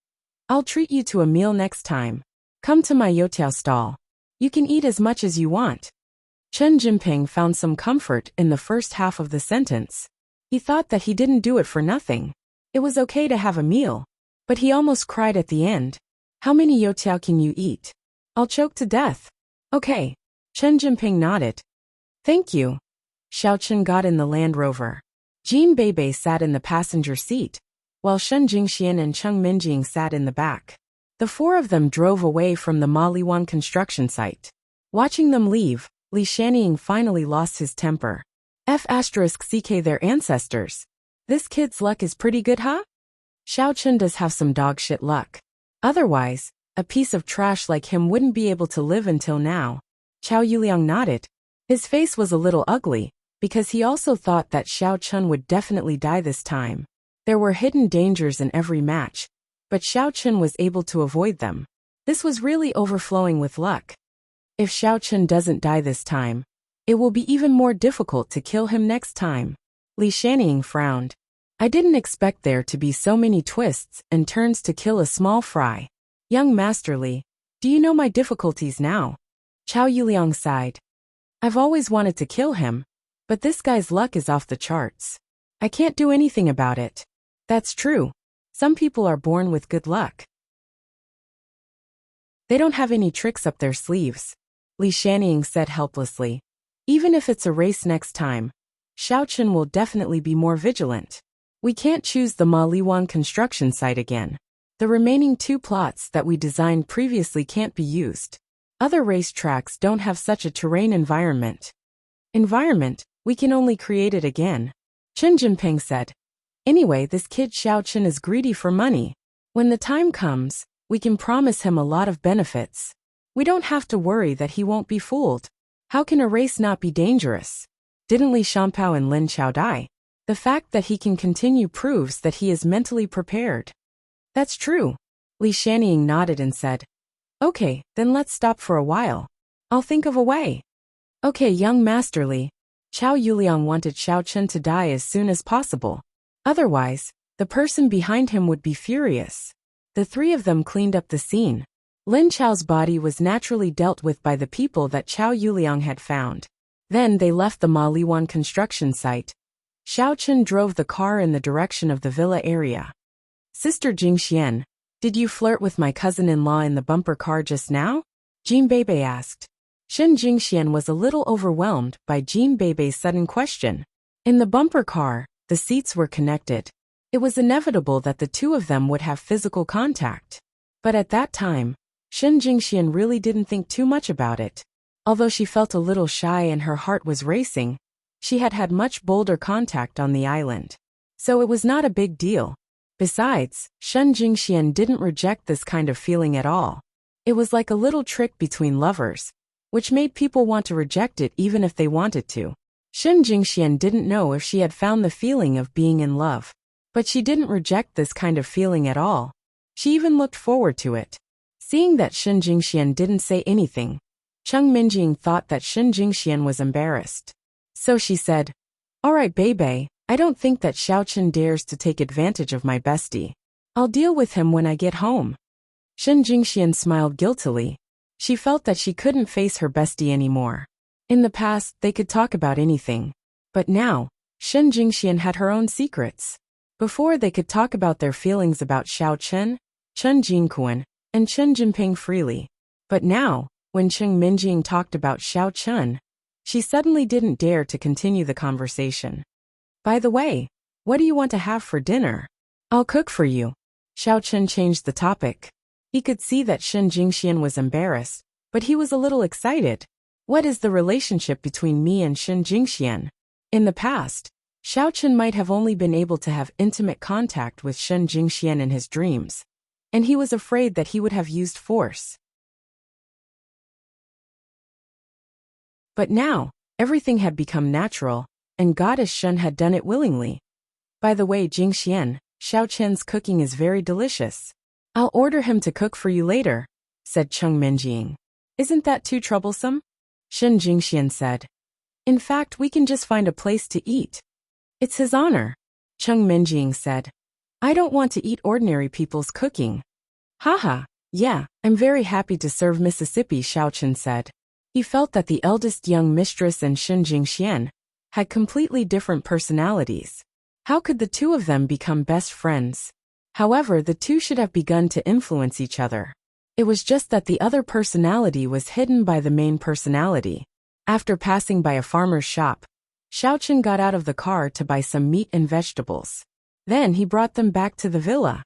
I'll treat you to a meal next time. Come to my youtiao stall. You can eat as much as you want. Chen Jinping found some comfort in the first half of the sentence. He thought that he didn't do it for nothing. It was okay to have a meal. But he almost cried at the end. How many youtiao can you eat? I'll choke to death. Okay. Chen Jinping nodded. Thank you. Xiao Chen got in the Land Rover. Jean Beibei sat in the passenger seat, while Shen Jingxian and Cheng Minjing sat in the back. The four of them drove away from the Maliwan construction site. Watching them leave, Li Shanying finally lost his temper. F***ck their ancestors. This kid's luck is pretty good, huh? Xiao Chun does have some dog shit luck. Otherwise, a piece of trash like him wouldn't be able to live until now. Qiao Yuliang nodded. His face was a little ugly, because he also thought that Xiao Chun would definitely die this time. There were hidden dangers in every match, but Xiao Chun was able to avoid them. This was really overflowing with luck. If Xiao Chun doesn't die this time, it will be even more difficult to kill him next time. Li Shanying frowned. I didn't expect there to be so many twists and turns to kill a small fry. Young Master Li, do you know my difficulties now? Qiao Yuliang sighed. I've always wanted to kill him, but this guy's luck is off the charts. I can't do anything about it. That's true. Some people are born with good luck. They don't have any tricks up their sleeves. Li Shanying said helplessly. Even if it's a race next time, Xiao Chun will definitely be more vigilant. We can't choose the Maliwan construction site again. The remaining 2 plots that we designed previously can't be used. Other racetracks don't have such a terrain environment. We can only create it again. Chen Jinping said. Anyway, this kid Xiao Chun is greedy for money. When the time comes, we can promise him a lot of benefits. We don't have to worry that he won't be fooled. How can a race not be dangerous? Didn't Li Xiaopao and Lin Chao die? The fact that he can continue proves that he is mentally prepared. That's true. Li Shanying nodded and said, Okay, then let's stop for a while. I'll think of a way. Okay, young Master Li. Qiao Yuliang wanted Xiao Chun to die as soon as possible. Otherwise, the person behind him would be furious. The 3 of them cleaned up the scene. Lin Chao's body was naturally dealt with by the people that Qiao Yuliang had found. Then they left the Maliwan construction site. Xiao Chun drove the car in the direction of the villa area. Sister Jingxian, did you flirt with my cousin-in-law in the bumper car just now? Jean Bebe asked. Shen Jingxian was a little overwhelmed by Jean Bebe's sudden question. In the bumper car, the seats were connected. It was inevitable that the 2 of them would have physical contact. But at that time, Shen Jingxian really didn't think too much about it. Although she felt a little shy and her heart was racing, she had had much bolder contact on the island. So it was not a big deal. Besides, Shen Jingxian didn't reject this kind of feeling at all. It was like a little trick between lovers, which made people want to reject it even if they wanted to. Shen Jingxian didn't know if she had found the feeling of being in love. But she didn't reject this kind of feeling at all. She even looked forward to it. Seeing that Shen Jingxian didn't say anything, Cheng Minjing thought that Shen Jingxian was embarrassed. So she said, All right, Bebe, I don't think that Xiao Chun dares to take advantage of my bestie. I'll deal with him when I get home. Shen Jingxian smiled guiltily. She felt that she couldn't face her bestie anymore. In the past, they could talk about anything. But now, Shen Jingxian had her own secrets. Before they could talk about their feelings about Xiao Chun, Chen Jingquan, and Chen Jinping freely. But now, when Cheng Minjing talked about Xiao Chun, she suddenly didn't dare to continue the conversation. By the way, what do you want to have for dinner? I'll cook for you. Xiao Chun changed the topic. He could see that Shen Jingxian was embarrassed, but he was a little excited. What is the relationship between me and Shen Jingxian? In the past, Xiao Chun might have only been able to have intimate contact with Shen Jingxian in his dreams, and he was afraid that he would have used force. But now, everything had become natural, and Goddess Shen had done it willingly. By the way, Jingxian, Xiao Chen's cooking is very delicious. I'll order him to cook for you later, said Cheng Minjing. Isn't that too troublesome? Shen Jingxian said. In fact, we can just find a place to eat. It's his honor, Cheng Minjing said. I don't want to eat ordinary people's cooking. Haha, yeah, I'm very happy to serve Mississippi, Xiao Chen said. He felt that the eldest young mistress and Shen Jingxian had completely different personalities. How could the 2 of them become best friends? However, the 2 should have begun to influence each other. It was just that the other personality was hidden by the main personality. After passing by a farmer's shop, Xiao Chen got out of the car to buy some meat and vegetables. Then he brought them back to the villa.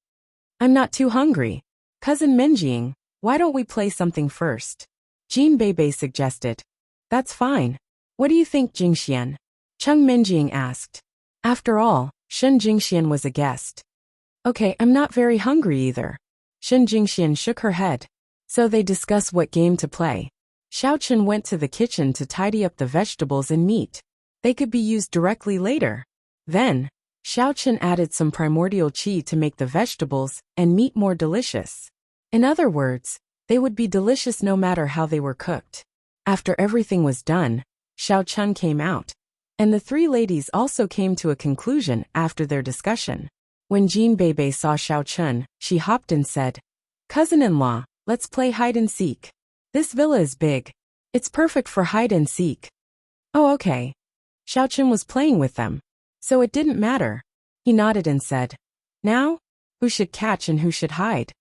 I'm not too hungry. Cousin Minjing, why don't we play something first? Jean Bebe suggested. That's fine. What do you think, Jingxian? Cheng Minjing asked. After all, Shen Jingxian was a guest. Okay, I'm not very hungry either. Shen Jingxian shook her head. So they discussed what game to play. Xiaochen went to the kitchen to tidy up the vegetables and meat. They could be used directly later. Then, Xiaochen added some primordial qi to make the vegetables and meat more delicious. In other words, they would be delicious no matter how they were cooked. After everything was done, Xiaochen came out. And the three ladies also came to a conclusion after their discussion. When Jean Bebe saw Xiaochen, she hopped and said, Cousin-in-law, let's play hide and seek. This villa is big. It's perfect for hide and seek. Oh, okay. Xiaochen was playing with them, so it didn't matter. He nodded and said, Now, who should catch and who should hide?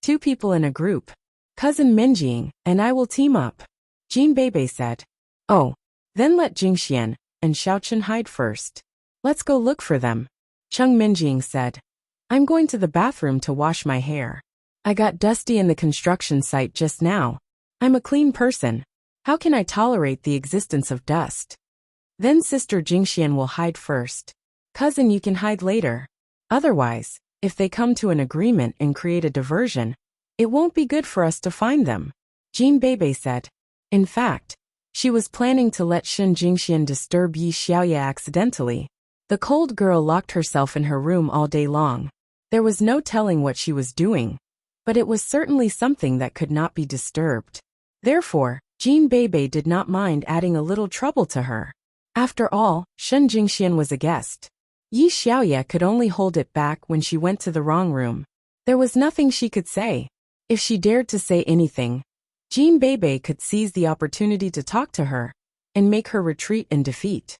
2 people in a group. Cousin Minjing and I will team up. Jean Bebe said. Oh, then let Jingxian and Xiaochen hide first. Let's go look for them. Cheng Minjing said. I'm going to the bathroom to wash my hair. I got dusty in the construction site just now. I'm a clean person. How can I tolerate the existence of dust? Then Sister Jingxian will hide first. Cousin, you can hide later. Otherwise, if they come to an agreement and create a diversion, it won't be good for us to find them. Jean Bebe said. In fact, she was planning to let Shen Jingxian disturb Yi Xiaoya accidentally. The cold girl locked herself in her room all day long. There was no telling what she was doing, but it was certainly something that could not be disturbed. Therefore, Jean Bebe did not mind adding a little trouble to her. After all, Shen Jingxian was a guest. Yi Xiaoya could only hold it back when she went to the wrong room. There was nothing she could say. If she dared to say anything, Jean Bebe could seize the opportunity to talk to her and make her retreat in defeat.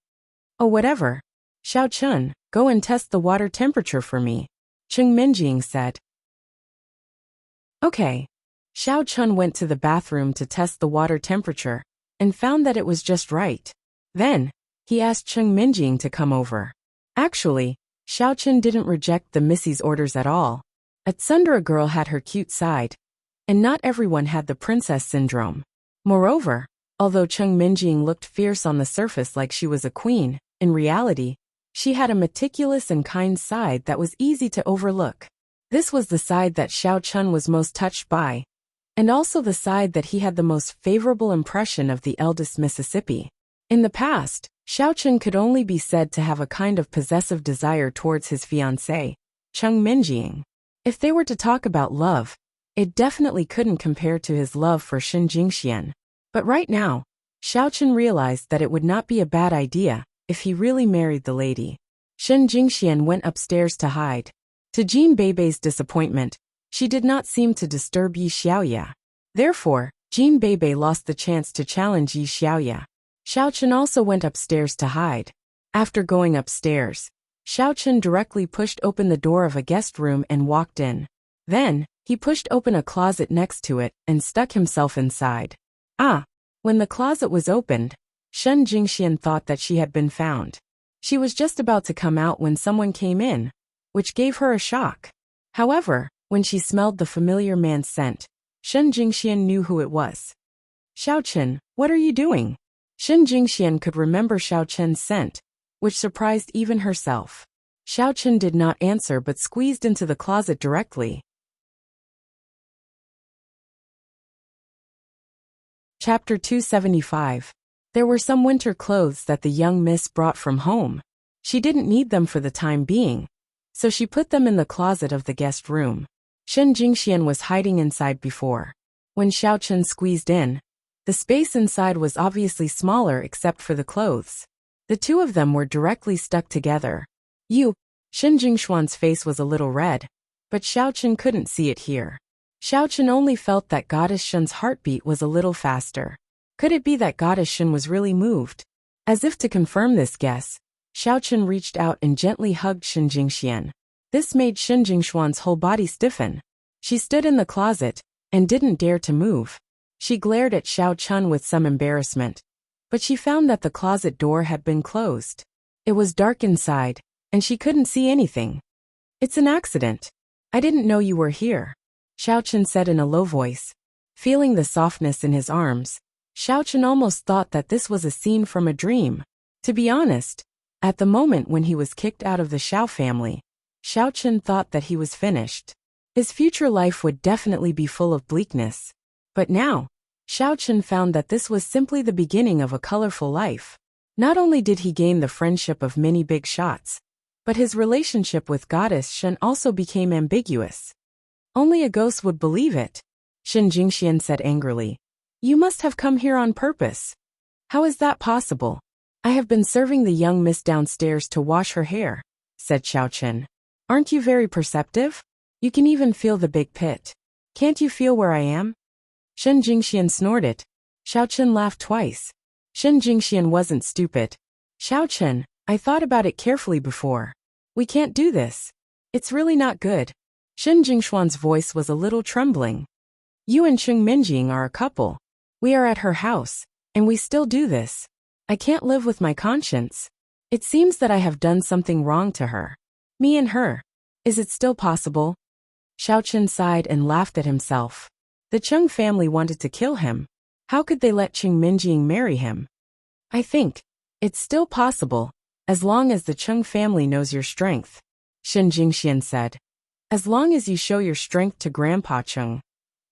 Oh, whatever. Xiaochen, go and test the water temperature for me, Cheng Minjing said. Okay. Xiaochen went to the bathroom to test the water temperature and found that it was just right. Then, he asked Cheng Minjing to come over. Actually, Xiaochen didn't reject the Missy's orders at all. A tsundere girl had her cute side, and not everyone had the princess syndrome. Moreover, although Cheng Minjing looked fierce on the surface like she was a queen, in reality, she had a meticulous and kind side that was easy to overlook. This was the side that Xiaochen was most touched by, and also the side that he had the most favorable impression of the eldest Mississippi. In the past, Xiaochen could only be said to have a kind of possessive desire towards his fiancée, Cheng Minjing. If they were to talk about love, it definitely couldn't compare to his love for Shen Jingxian. But right now, Xiaochen realized that it would not be a bad idea if he really married the lady. Shen Jingxian went upstairs to hide. To Jean Bebe's disappointment, she did not seem to disturb Yi Xiaoya. Therefore, Jean Bebe lost the chance to challenge Yi Xiaoya. Xiaochen also went upstairs to hide. After going upstairs, Xiaochen directly pushed open the door of a guest room and walked in. Then, he pushed open a closet next to it and stuck himself inside. When the closet was opened, Shen Jingxian thought that she had been found. She was just about to come out when someone came in, which gave her a shock. However, when she smelled the familiar man's scent, Shen Jingxian knew who it was. Xiaochen, what are you doing? Shen Jingxian could remember Xiaochen's scent, which surprised even herself. Xiaochen did not answer but squeezed into the closet directly. Chapter 275. There were some winter clothes that the young miss brought from home. She didn't need them for the time being, so she put them in the closet of the guest room. Shen Jingxian was hiding inside before. When Xiaochen squeezed in, the space inside was obviously smaller except for the clothes. The two of them were directly stuck together. Shen Jingshuan's face was a little red, but Xiaochen couldn't see it here. Xiaochen only felt that Goddess Shen's heartbeat was a little faster. Could it be that Goddess Shen was really moved? As if to confirm this guess, Xiaochen reached out and gently hugged Shen Jingxian. This made Shen Jingshuan's whole body stiffen. She stood in the closet and didn't dare to move. She glared at Xiaochen with some embarrassment, but she found that the closet door had been closed. It was dark inside, and she couldn't see anything. It's an accident. I didn't know you were here. Xiao Chen said in a low voice. Feeling the softness in his arms, Xiao Chen almost thought that this was a scene from a dream. To be honest, at the moment when he was kicked out of the Xiao family, Xiao Chen thought that he was finished. His future life would definitely be full of bleakness. But now, Xiao Chen found that this was simply the beginning of a colorful life. Not only did he gain the friendship of many big shots, but his relationship with Goddess Shen also became ambiguous. Only a ghost would believe it, Shen Jingxian said angrily. You must have come here on purpose. How is that possible? I have been serving the young miss downstairs to wash her hair, said Xiao Chen. Aren't you very perceptive? You can even feel the big pit. Can't you feel where I am? Shen Jingxian snorted. Xiao Chen laughed twice. Shen Jingxian wasn't stupid. Xiao Chen, I thought about it carefully before. We can't do this. It's really not good. Shen Jingshuan's voice was a little trembling. You and Cheng Minjing are a couple. We are at her house, and we still do this. I can't live with my conscience. It seems that I have done something wrong to her. Me and her. Is it still possible? Xiao Chen sighed and laughed at himself. The Cheng family wanted to kill him. How could they let Cheng Minjing marry him? I think it's still possible, as long as the Cheng family knows your strength, Shen Jingxian said. As long as you show your strength to Grandpa Cheng,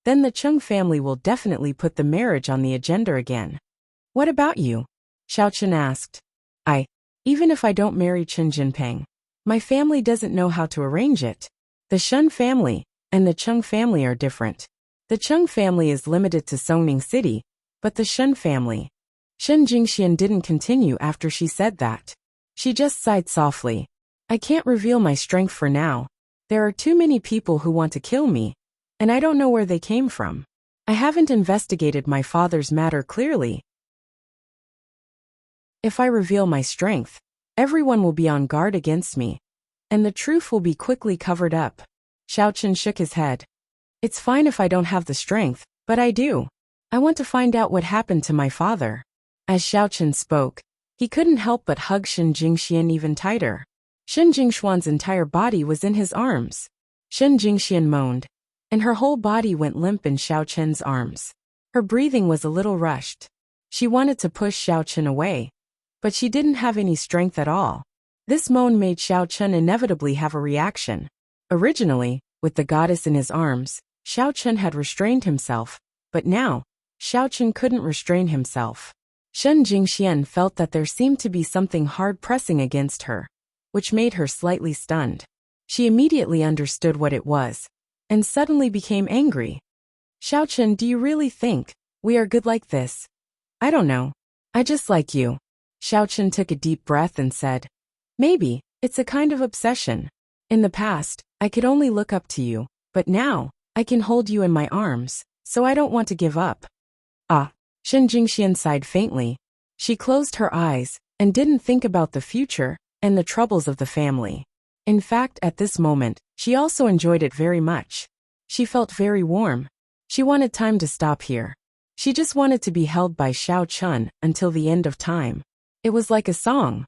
then the Cheng family will definitely put the marriage on the agenda again. What about you? Xiao Chen asked. Even if I don't marry Chen Jinping, my family doesn't know how to arrange it. The Shen family and the Cheng family are different. The Cheng family is limited to Songning City, but the Shen family. Shen Jingxian didn't continue after she said that. She just sighed softly. I can't reveal my strength for now. There are too many people who want to kill me, and I don't know where they came from. I haven't investigated my father's matter clearly. If I reveal my strength, everyone will be on guard against me, and the truth will be quickly covered up. Xiao Chen shook his head. It's fine if I don't have the strength, but I do. I want to find out what happened to my father. As Xiao Chen spoke, he couldn't help but hug Shen Jingxian even tighter. Shen Jingshuan's entire body was in his arms. Shen Jingxian moaned, and her whole body went limp in Xiao Chen's arms. Her breathing was a little rushed. She wanted to push Xiao Chen away, but she didn't have any strength at all. This moan made Xiao Chen inevitably have a reaction. Originally, with the goddess in his arms, Xiao Chen had restrained himself, but now, Xiao Chen couldn't restrain himself. Shen Jingxian felt that there seemed to be something hard pressing against her, which made her slightly stunned. She immediately understood what it was, and suddenly became angry. Xiao Chen, do you really think we are good like this? I don't know. I just like you. Xiao Chen took a deep breath and said, maybe, it's a kind of obsession. In the past, I could only look up to you, but now, I can hold you in my arms, so I don't want to give up. Shen Jingxian sighed faintly. She closed her eyes, and didn't think about the future, and the troubles of the family. In fact, at this moment, she also enjoyed it very much. She felt very warm. She wanted time to stop here. She just wanted to be held by Xiao Chen until the end of time. It was like a song.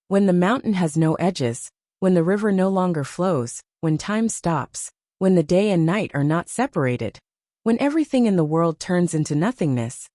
When the mountain has no edges, when the river no longer flows, when time stops, when the day and night are not separated, when everything in the world turns into nothingness,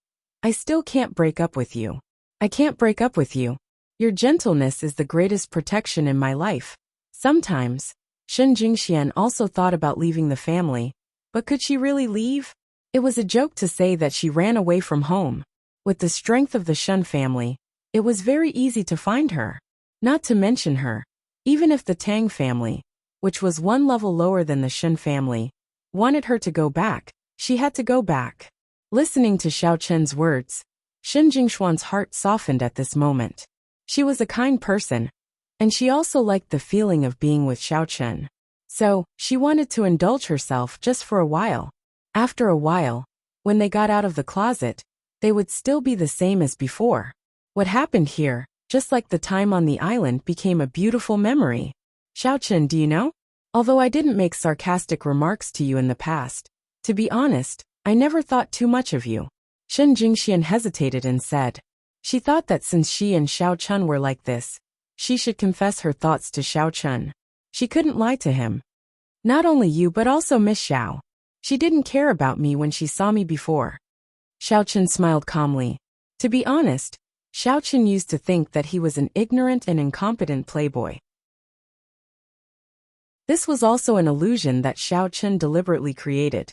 I still can't break up with you. I can't break up with you. Your gentleness is the greatest protection in my life. Sometimes, Shen Jingxian also thought about leaving the family, but could she really leave? It was a joke to say that she ran away from home. With the strength of the Shen family, it was very easy to find her. Not to mention her. Even if the Tang family, which was one level lower than the Shen family, wanted her to go back, she had to go back. Listening to Xiao Chen's words, Shen Jingshuan's heart softened at this moment. She was a kind person, and she also liked the feeling of being with Xiao Chen. So, she wanted to indulge herself just for a while. After a while, when they got out of the closet, they would still be the same as before. What happened here, just like the time on the island, became a beautiful memory. Xiao Chen, do you know? Although I didn't make sarcastic remarks to you in the past, to be honest, I never thought too much of you. Shen Jingxian hesitated and said. She thought that since she and Xiao Chen were like this, she should confess her thoughts to Xiao Chen. She couldn't lie to him. Not only you but also Miss Xiao. She didn't care about me when she saw me before. Xiao Chen smiled calmly. To be honest, Xiao Chen used to think that he was an ignorant and incompetent playboy. This was also an illusion that Xiao Chen deliberately created.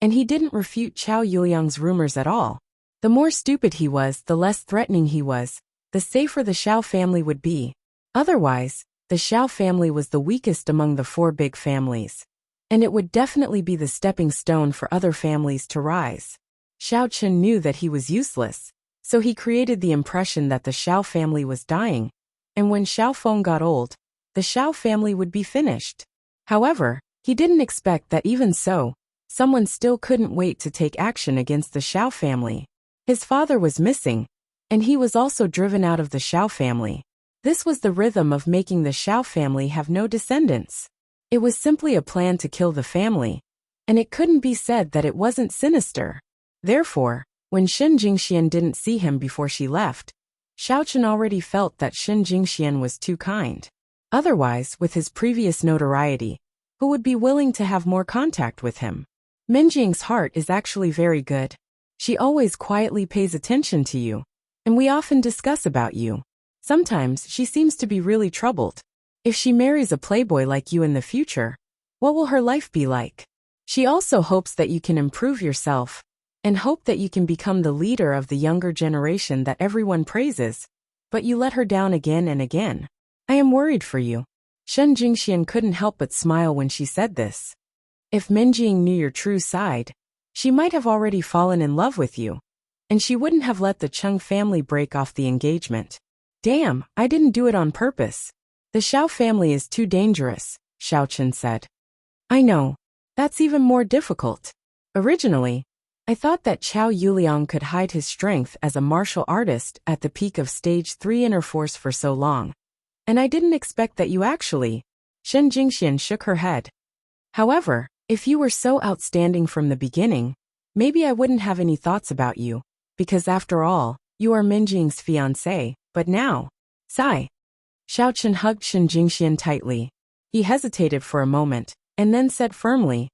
And he didn't refute Qiao Yuliang's rumors at all. The more stupid he was, the less threatening he was, the safer the Xiao family would be. Otherwise, the Xiao family was the weakest among the 4 big families. And it would definitely be the stepping stone for other families to rise. Xiao Chen knew that he was useless, so he created the impression that the Xiao family was dying, and when Xiao Feng got old, the Xiao family would be finished. However, he didn't expect that even so, someone still couldn't wait to take action against the Xiao family. His father was missing, and he was also driven out of the Xiao family. This was the rhythm of making the Xiao family have no descendants. It was simply a plan to kill the family, and it couldn't be said that it wasn't sinister. Therefore, when Shen Jingxian didn't see him before she left, Xiao Chen already felt that Shen Jingxian was too kind. Otherwise, with his previous notoriety, who would be willing to have more contact with him? Minjing's heart is actually very good. She always quietly pays attention to you, and we often discuss about you. Sometimes she seems to be really troubled. If she marries a playboy like you in the future, what will her life be like? She also hopes that you can improve yourself, and hope that you can become the leader of the younger generation that everyone praises, but you let her down again and again. I am worried for you. Shen Jingxian couldn't help but smile when she said this. If Minjing knew your true side, she might have already fallen in love with you, and she wouldn't have let the Cheng family break off the engagement. Damn, I didn't do it on purpose. The Xiao family is too dangerous, Xiao Chen said. I know. That's even more difficult. Originally, I thought that Qiao Yuliang could hide his strength as a martial artist at the peak of stage 3 inner force for so long. And I didn't expect that you actually. Shen Jingxian shook her head. However, if you were so outstanding from the beginning, maybe I wouldn't have any thoughts about you, because after all, you are Minjing's fiancé, but now. Sigh. Xiao Chen hugged Shen Jingxian tightly. He hesitated for a moment, and then said firmly,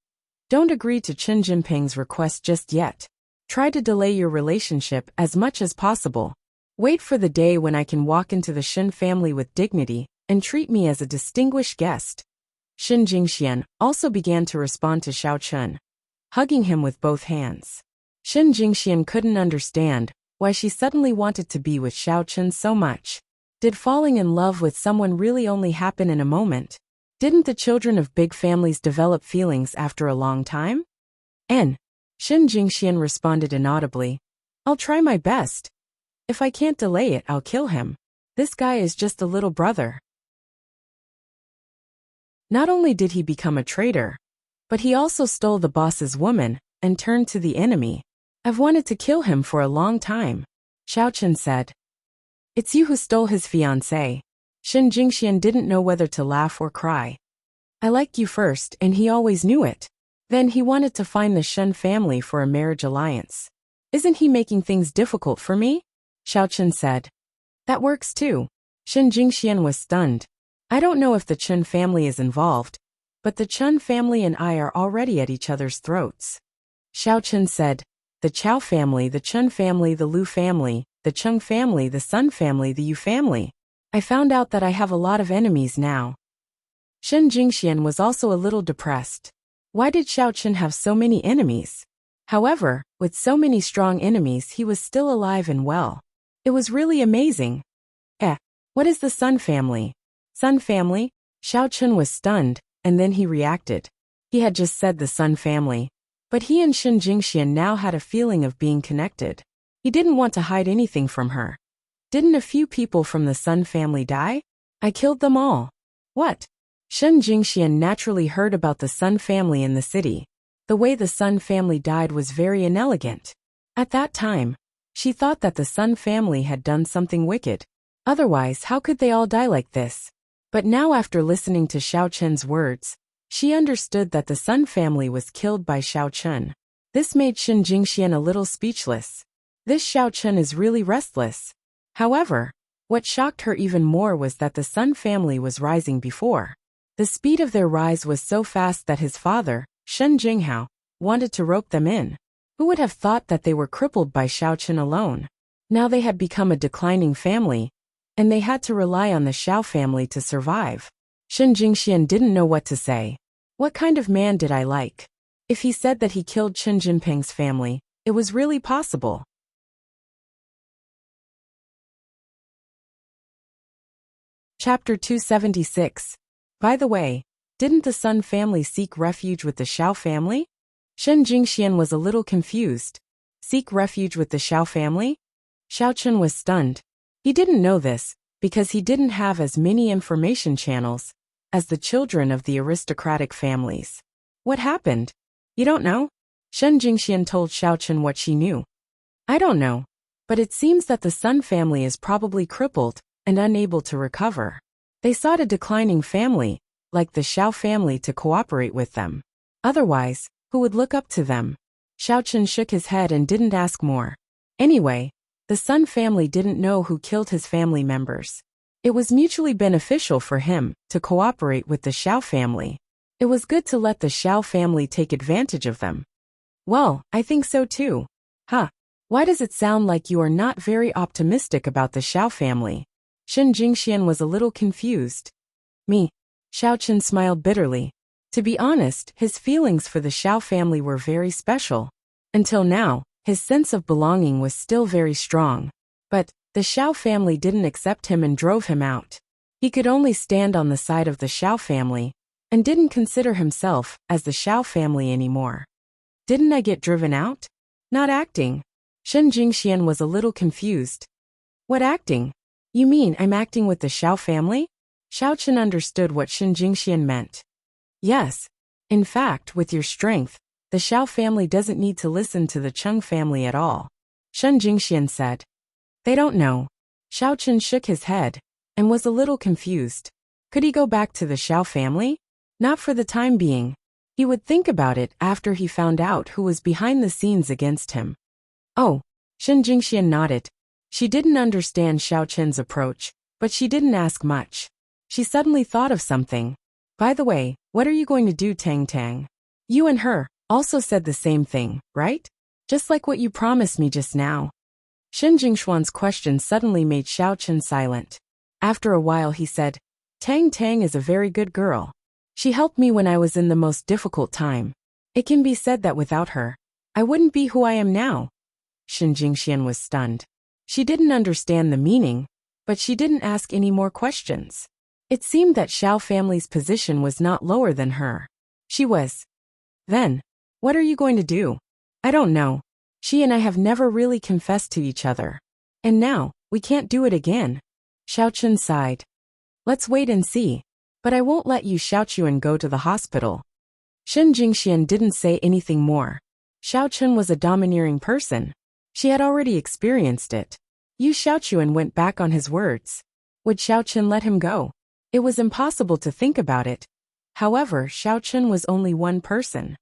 don't agree to Chen Jinping's request just yet. Try to delay your relationship as much as possible. Wait for the day when I can walk into the Shen family with dignity and treat me as a distinguished guest. Shen Jingxian also began to respond to Xiao Chen, hugging him with both hands. Shen Jingxian couldn't understand why she suddenly wanted to be with Xiao Chen so much. Did falling in love with someone really only happen in a moment? Didn't the children of big families develop feelings after a long time? Shen Jingxian responded inaudibly. I'll try my best. If I can't delay it, I'll kill him. This guy is just a little brother. Not only did he become a traitor, but he also stole the boss's woman and turned to the enemy. I've wanted to kill him for a long time, Xiao Chen said. It's you who stole his fiancée. Shen Jingxian didn't know whether to laugh or cry. I liked you first, and he always knew it. Then he wanted to find the Shen family for a marriage alliance. Isn't he making things difficult for me? Xiao Chen said. That works too. Shen Jingxian was stunned. I don't know if the Chen family is involved, but the Chen family and I are already at each other's throats. Xiao Chen said, the Chao family, the Chen family, the Lu family, the Cheng family, the Sun family, the Yu family. I found out that I have a lot of enemies now. Shen Jingxian was also a little depressed. Why did Xiao Chen have so many enemies? However, with so many strong enemies, he was still alive and well. It was really amazing. What is the Sun family? Sun family? Xiao Chen was stunned, and then he reacted. He had just said the Sun family, but he and Shen Jingxian now had a feeling of being connected. He didn't want to hide anything from her. Didn't a few people from the Sun family die? I killed them all. What? Shen Jingxian naturally heard about the Sun family in the city. The way the Sun family died was very inelegant. At that time, she thought that the Sun family had done something wicked. Otherwise, how could they all die like this? But now after listening to Xiao Chen's words, she understood that the Sun family was killed by Xiao Chen. This made Shen Jingxian a little speechless. This Xiao Chen is really restless. However, what shocked her even more was that the Sun family was rising before. The speed of their rise was so fast that his father, Shen Jinghao, wanted to rope them in. Who would have thought that they were crippled by Xiao Chen alone? Now they had become a declining family, and they had to rely on the Xiao family to survive. Shen Jingxian didn't know what to say. What kind of man did I like? If he said that he killed Chen Jinping's family, it was really possible. Chapter 276. By the way, didn't the Sun family seek refuge with the Xiao family? Shen Jingxian was a little confused. Seek refuge with the Xiao family? Xiao Chen was stunned. He didn't know this, because he didn't have as many information channels as the children of the aristocratic families. What happened? You don't know? Shen Jingxian told Xiao Chen what she knew. I don't know, but it seems that the Sun family is probably crippled and unable to recover. They sought a declining family, like the Xiao family, to cooperate with them. Otherwise, who would look up to them? Xiao Chen shook his head and didn't ask more. Anyway, the Sun family didn't know who killed his family members. It was mutually beneficial for him to cooperate with the Xiao family. It was good to let the Xiao family take advantage of them. Well, I think so too. Why does it sound like you are not very optimistic about the Xiao family? Shen Jingxian was a little confused. Me? Xiao Chen smiled bitterly. To be honest, his feelings for the Xiao family were very special. Until now, his sense of belonging was still very strong. But the Xiao family didn't accept him and drove him out. He could only stand on the side of the Xiao family, and didn't consider himself as the Xiao family anymore. Didn't I get driven out? Not acting. Shen Jingxian was a little confused. What acting? You mean I'm acting with the Xiao family? Xiao Chen understood what Shen Jingxian meant. Yes. In fact, with your strength, the Xiao family doesn't need to listen to the Cheng family at all. Shen Jingxian said. They don't know. Xiao Chen shook his head, and was a little confused. Could he go back to the Xiao family? Not for the time being. He would think about it after he found out who was behind the scenes against him. Oh, Shen Jingxian nodded. She didn't understand Xiao Chen's approach, but she didn't ask much. She suddenly thought of something. By the way, what are you going to do, Tang Tang? You and her also said the same thing, right? Just like what you promised me just now. Shen Jingshuan's question suddenly made Xiao Chen silent. After a while he said, Tang Tang is a very good girl. She helped me when I was in the most difficult time. It can be said that without her, I wouldn't be who I am now. Shen Jingxian was stunned. She didn't understand the meaning, but she didn't ask any more questions. It seemed that Xiao family's position was not lower than her. She was. Then, what are you going to do? I don't know. She and I have never really confessed to each other. And now, we can't do it again. Xiao Chen sighed. Let's wait and see. But I won't let you Xiaochuan go to the hospital. Shen Jingxian didn't say anything more. Xiao Chen was a domineering person. She had already experienced it. Yu Xiaochuan went back on his words. Would Xiao Chen let him go? It was impossible to think about it. However, Xiao Chen was only one person.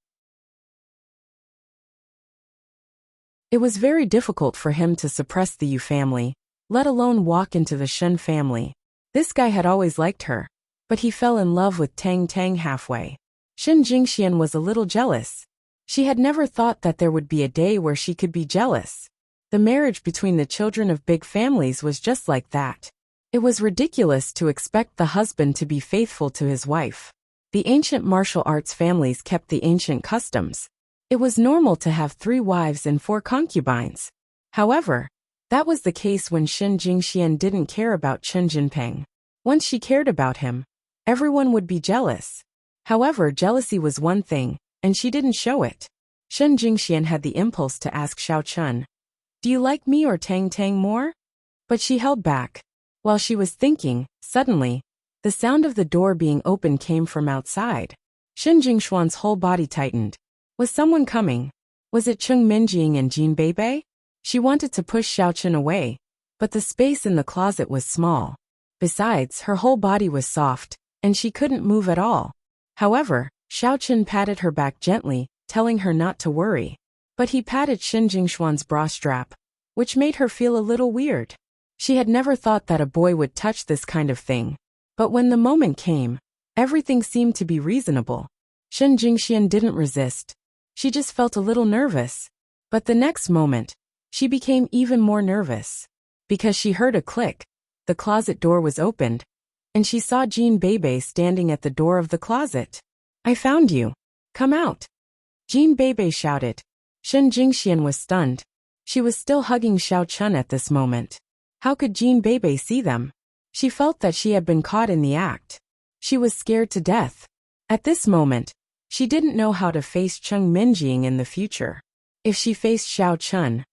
It was very difficult for him to suppress the Yu family, let alone walk into the Shen family. This guy had always liked her, but he fell in love with Tang Tang halfway. Shen Jingxian was a little jealous. She had never thought that there would be a day where she could be jealous. The marriage between the children of big families was just like that. It was ridiculous to expect the husband to be faithful to his wife. The ancient martial arts families kept the ancient customs. It was normal to have 3 wives and 4 concubines. However, that was the case when Shen Jingxian didn't care about Chen Jinping. Once she cared about him, everyone would be jealous. However, jealousy was one thing, and she didn't show it. Shen Jingxian had the impulse to ask Xiao Chen, do you like me or Tang Tang more? But she held back. While she was thinking, suddenly, the sound of the door being opened came from outside. Shen Jingshuan's whole body tightened. Was someone coming? Was it Cheng Minjing and Jin Beibei? She wanted to push Xiao Chen away, but the space in the closet was small. Besides, her whole body was soft, and she couldn't move at all. However, Xiao Chen patted her back gently, telling her not to worry. But he patted Shen Jingshuan's bra strap, which made her feel a little weird. She had never thought that a boy would touch this kind of thing. But when the moment came, everything seemed to be reasonable. Shen Jingxian didn't resist. She just felt a little nervous. But the next moment, she became even more nervous. Because she heard a click, the closet door was opened, and she saw Jean Bebe standing at the door of the closet. "I found you. Come out." Jean Bebe shouted. Shen Jingxian was stunned. She was still hugging Xiao Chun at this moment. How could Jean Bebe see them? She felt that she had been caught in the act. She was scared to death. At this moment, she didn't know how to face Cheng Minjing in the future. If she faced Xiao Chun,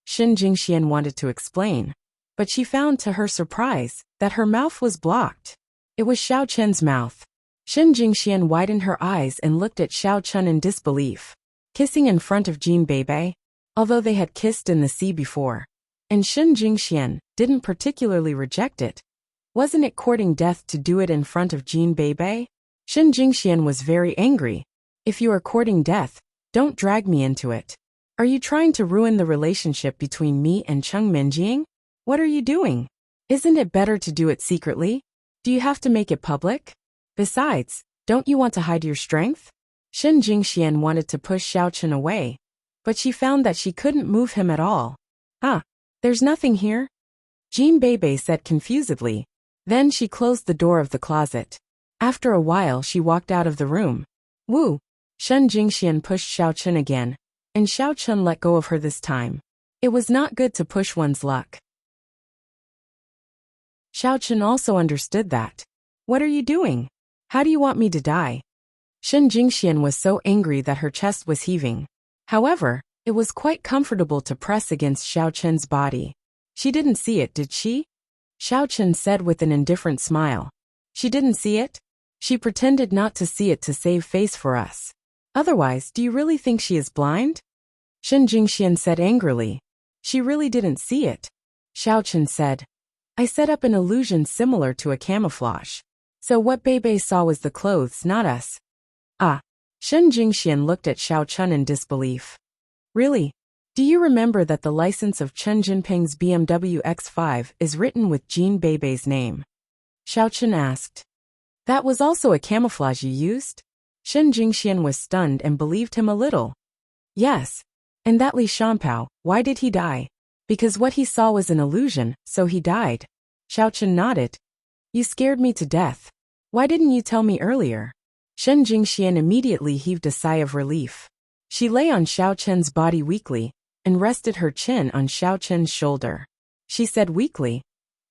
Shen Jingxian wanted to explain, but she found to her surprise that her mouth was blocked. It was Xiao Chun's mouth. Shen Jingxian widened her eyes and looked at Xiao Chun in disbelief. Kissing in front of Jean Bebe, although they had kissed in the sea before, and Shen Jingxian didn't particularly reject it. Wasn't it courting death to do it in front of Jean Bebe? Shen Jingxian was very angry. If you are courting death, don't drag me into it. Are you trying to ruin the relationship between me and Cheng Minjing? What are you doing? Isn't it better to do it secretly? Do you have to make it public? Besides, don't you want to hide your strength? Shen Jingxian wanted to push Xiao Chun away, but she found that she couldn't move him at all. There's nothing here, Jean Bebe said confusedly. Then she closed the door of the closet. After a while she walked out of the room. Woo! Shen Jingxian pushed Xiao Chun again, and Xiao Chun let go of her this time. It was not good to push one's luck. Xiao Chun also understood that. What are you doing? How do you want me to die? Shen Jingxian was so angry that her chest was heaving. However, it was quite comfortable to press against Xiao Chun's body. She didn't see it, did she? Xiao Chun said with an indifferent smile. She didn't see it? She pretended not to see it to save face for us. Otherwise, do you really think she is blind? Shen Jingxian said angrily. She really didn't see it. Xiao Chun said. I set up an illusion similar to a camouflage. So what Bebe saw was the clothes, not us. Shen Jingxian looked at Xiao Chun in disbelief. Really? Do you remember that the license of Chen Jinping's BMW X5 is written with Jean Bebe's name? Xiao Chun asked. That was also a camouflage you used? Shen Jingxian was stunned and believed him a little. Yes. And that Li Shanpao, why did he die? Because what he saw was an illusion, so he died. Xiao Chun nodded. You scared me to death. Why didn't you tell me earlier? Shen Jingxian immediately heaved a sigh of relief. She lay on Xiao Chun's body weakly, and rested her chin on Xiao Chun's shoulder. She said weakly,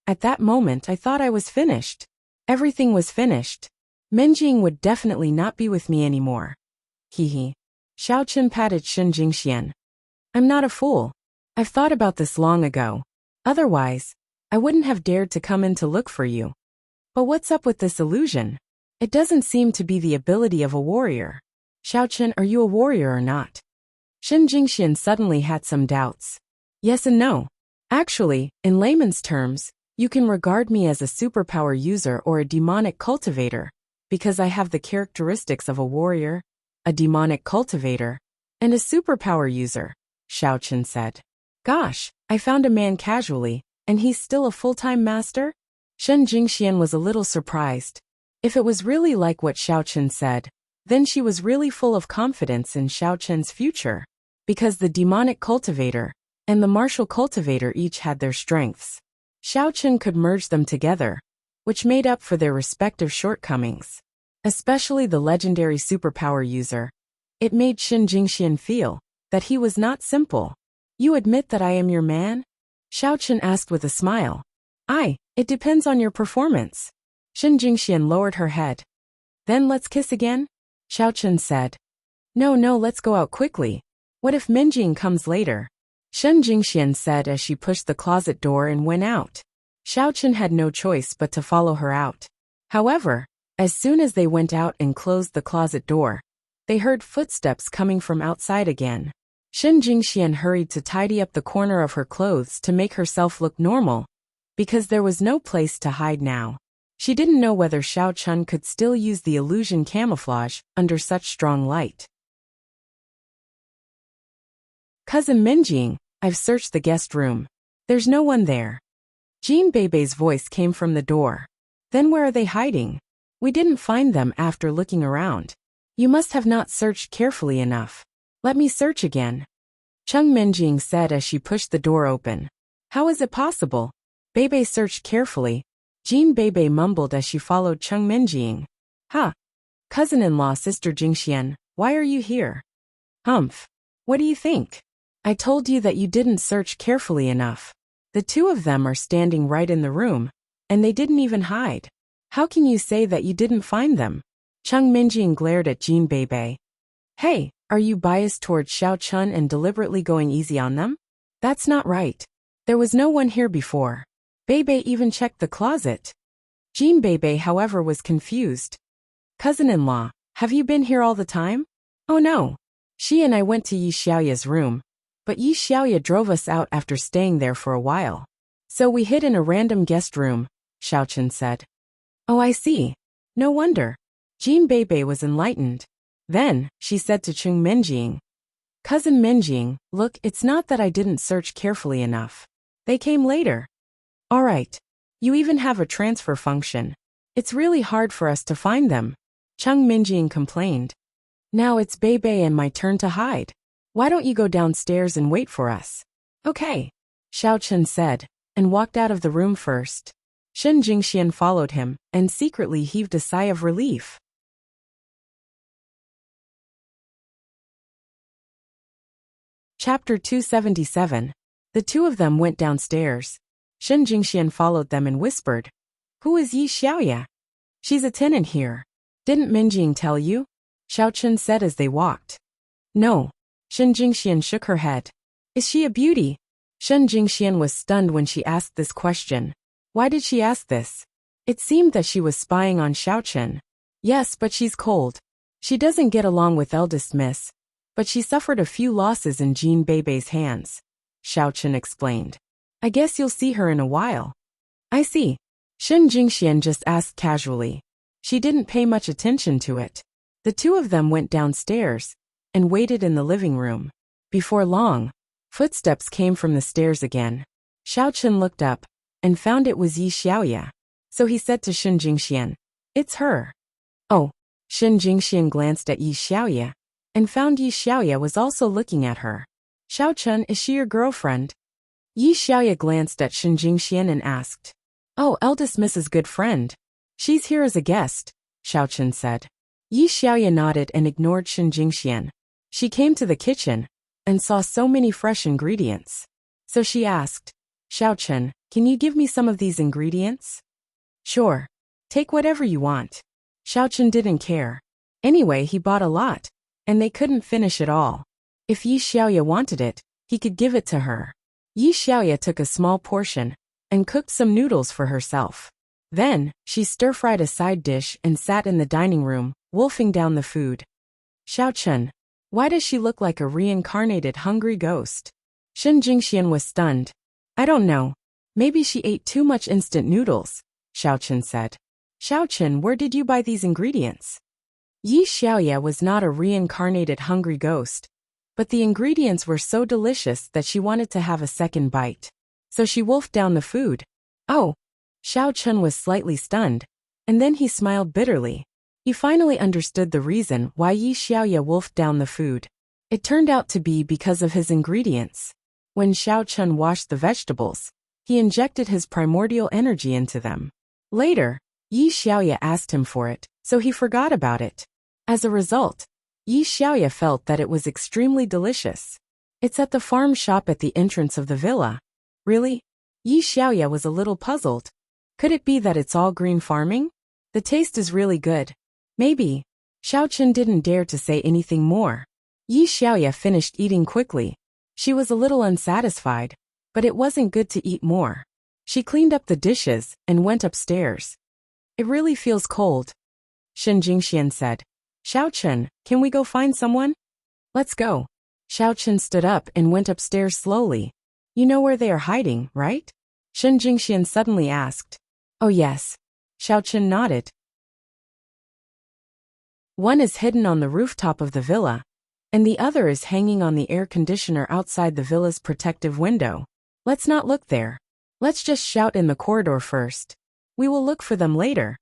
At that moment I thought I was finished. Everything was finished. Minjing would definitely not be with me anymore. Hee. Xiao Chun patted Shen Jingxian. I'm not a fool. I've thought about this long ago. Otherwise, I wouldn't have dared to come in to look for you. But what's up with this illusion? It doesn't seem to be the ability of a warrior. Xiao Chun, are you a warrior or not? Shen Jingxian suddenly had some doubts. Yes and no. Actually, in layman's terms, you can regard me as a superpower user or a demonic cultivator, because I have the characteristics of a warrior, a demonic cultivator, and a superpower user, Xiao Chun said. Gosh, I found a man casually, and he's still a full-time master? Shen Jingxian was a little surprised. If it was really like what Xiao Chun said, then she was really full of confidence in Xiao Chun's future, because the demonic cultivator and the martial cultivator each had their strengths. Xiao Chun could merge them together, which made up for their respective shortcomings. Especially the legendary superpower user. It made Shen Jingxian feel that he was not simple. You admit that I am your man? Xiao Chun asked with a smile. It depends on your performance. Shen Jingxian lowered her head. Then let's kiss again? Xiao Chun said. No, let's go out quickly. What if Minjing comes later? Shen Jingxian said as she pushed the closet door and went out. Xiao Chun had no choice but to follow her out. However, as soon as they went out and closed the closet door, they heard footsteps coming from outside again. Shen Jingxian hurried to tidy up the corner of her clothes to make herself look normal, because there was no place to hide now. She didn't know whether Xiao Chun could still use the illusion camouflage under such strong light. Cousin Minjing, I've searched the guest room. There's no one there. Jean Bebe's voice came from the door. Then where are they hiding? We didn't find them after looking around. You must have not searched carefully enough. Let me search again. Cheng Minjing said as she pushed the door open. How is it possible? Bebe searched carefully. Jean Bebe mumbled as she followed Cheng Minjing. Ha! Cousin-in-law Sister Jingxian, why are you here? Humph. What do you think? I told you that you didn't search carefully enough. The two of them are standing right in the room, and they didn't even hide. How can you say that you didn't find them? Cheng Minjing glared at Jean Bebe. Hey, are you biased towards Xiao Chun and deliberately going easy on them? That's not right. There was no one here before. Bebe even checked the closet. Jean Bebe, however, was confused. Cousin-in-law, have you been here all the time? Oh no. She and I went to Yi Xiaoya's room, but Yi Xiaoya drove us out after staying there for a while. So we hid in a random guest room, Xiao Chun said. Oh, I see. No wonder. Jean Bebe was enlightened. Then, she said to Cheng Minjing. Cousin Minjing, look, it's not that I didn't search carefully enough. They came later. All right. You even have a transfer function. It's really hard for us to find them. Cheng Minjing complained. Now it's Bebe and my turn to hide. Why don't you go downstairs and wait for us? Okay. Xiao Chun said, and walked out of the room first. Shen Jingxian followed him, and secretly heaved a sigh of relief. Chapter 277. The two of them went downstairs. Shen Jingxian followed them and whispered, Who is Yi Xiaoya? She's a tenant here. Didn't Minjing tell you? Xiao Chun said as they walked. No. Shen Jingxian shook her head. Is she a beauty? Shen Jingxian was stunned when she asked this question. Why did she ask this? It seemed that she was spying on Xiao Chun. Yes, but she's cold. She doesn't get along with eldest miss. But she suffered a few losses in Jean Bebe's hands. Xiao Chun explained. I guess you'll see her in a while. I see. Shen Jingxian just asked casually. She didn't pay much attention to it. The two of them went downstairs and waited in the living room. Before long, footsteps came from the stairs again. Xiao Chun looked up and found it was Yi Xiaoya. So he said to Shen Jingxian, It's her. Oh. Shen Jingxian glanced at Yi Xiaoya and found Yi Xiaoya was also looking at her. Xiao Chun, is she your girlfriend? Yi Xiaoya glanced at Shen Jingxian and asked. Oh, eldest Mrs. Good friend. She's here as a guest, Xiao Chun said. Yi Xiaoya nodded and ignored Shen Jingxian. She came to the kitchen and saw so many fresh ingredients. So she asked, Xiao Chun, can you give me some of these ingredients? Sure. Take whatever you want. Xiao Chun didn't care. Anyway, he bought a lot, and they couldn't finish it all. If Yi Xiaoya wanted it, he could give it to her. Yi Xiaoya took a small portion and cooked some noodles for herself. Then, she stir-fried a side dish and sat in the dining room, wolfing down the food. Xiao Chun, why does she look like a reincarnated hungry ghost? Shen Jingxian was stunned. I don't know. Maybe she ate too much instant noodles, Xiao Chun said. Xiao Chun, where did you buy these ingredients? Yi Xiaoya was not a reincarnated hungry ghost, but the ingredients were so delicious that she wanted to have a second bite. So she wolfed down the food. Oh. Xiao Chun was slightly stunned, and then he smiled bitterly. He finally understood the reason why Yi Xiaoya wolfed down the food. It turned out to be because of his ingredients. When Xiao Chun washed the vegetables, he injected his primordial energy into them. Later, Yi Xiaoya asked him for it, so he forgot about it. As a result, Yi Xiaoya felt that it was extremely delicious. It's at the farm shop at the entrance of the villa. Really? Yi Xiaoya was a little puzzled. Could it be that it's all green farming? The taste is really good. Maybe. Xiao Chun didn't dare to say anything more. Yi Xiaoya finished eating quickly. She was a little unsatisfied, but it wasn't good to eat more. She cleaned up the dishes and went upstairs. It really feels cold, Shen Jingxian said. Xiao Chun, can we go find someone? Let's go. Xiao Chun stood up and went upstairs slowly. You know where they are hiding, right? Shen Jingxian suddenly asked. Oh yes. Xiao Chun nodded. One is hidden on the rooftop of the villa, and the other is hanging on the air conditioner outside the villa's protective window. Let's not look there. Let's just shout in the corridor first. We will look for them later.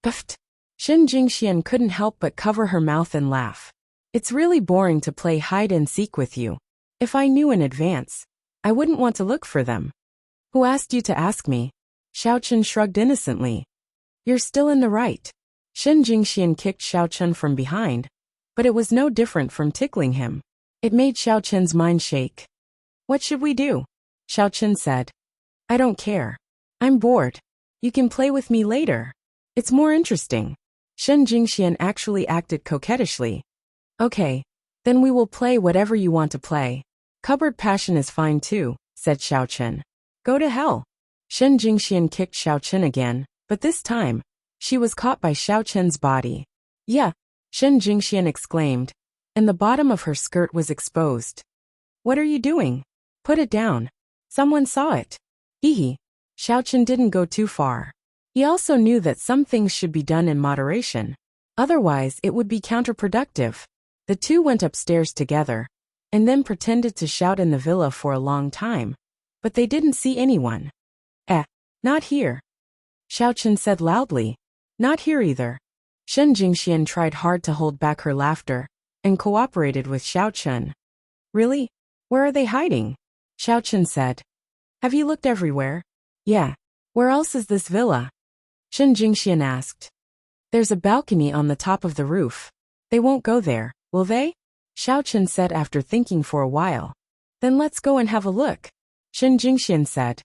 Puffed. Shen Jingxian couldn't help but cover her mouth and laugh. It's really boring to play hide and seek with you. If I knew in advance, I wouldn't want to look for them. Who asked you to ask me? Xiaochun shrugged innocently. You're still in the right. Shen Jingxian kicked Xiaochun from behind, but it was no different from tickling him. It made Xiaochun's mind shake. What should we do? Xiaochun said. I don't care. I'm bored. You can play with me later. It's more interesting. Shen Jingxian actually acted coquettishly. Okay, then we will play whatever you want to play. Cupboard passion is fine too, said Xiaochun. Go to hell. Shen Jingxian kicked Xiaochun again, but this time, she was caught by Xiaochun's body. Yeah, Shen Jingxian exclaimed, and the bottom of her skirt was exposed. What are you doing? Put it down. Someone saw it. Hee. Xiaochun didn't go too far. He also knew that some things should be done in moderation. Otherwise, it would be counterproductive. The two went upstairs together, and then pretended to shout in the villa for a long time. But they didn't see anyone. Not here. Xiaochun said loudly. Not here either. Shen Jingxian tried hard to hold back her laughter, and cooperated with Xiaochun. Really? Where are they hiding? Xiaochun said. Have you looked everywhere? Yeah. Where else is this villa? Shen Jingxian asked. There's a balcony on the top of the roof. They won't go there, will they? Xiaochun said after thinking for a while. Then let's go and have a look. Shen Jingxian said.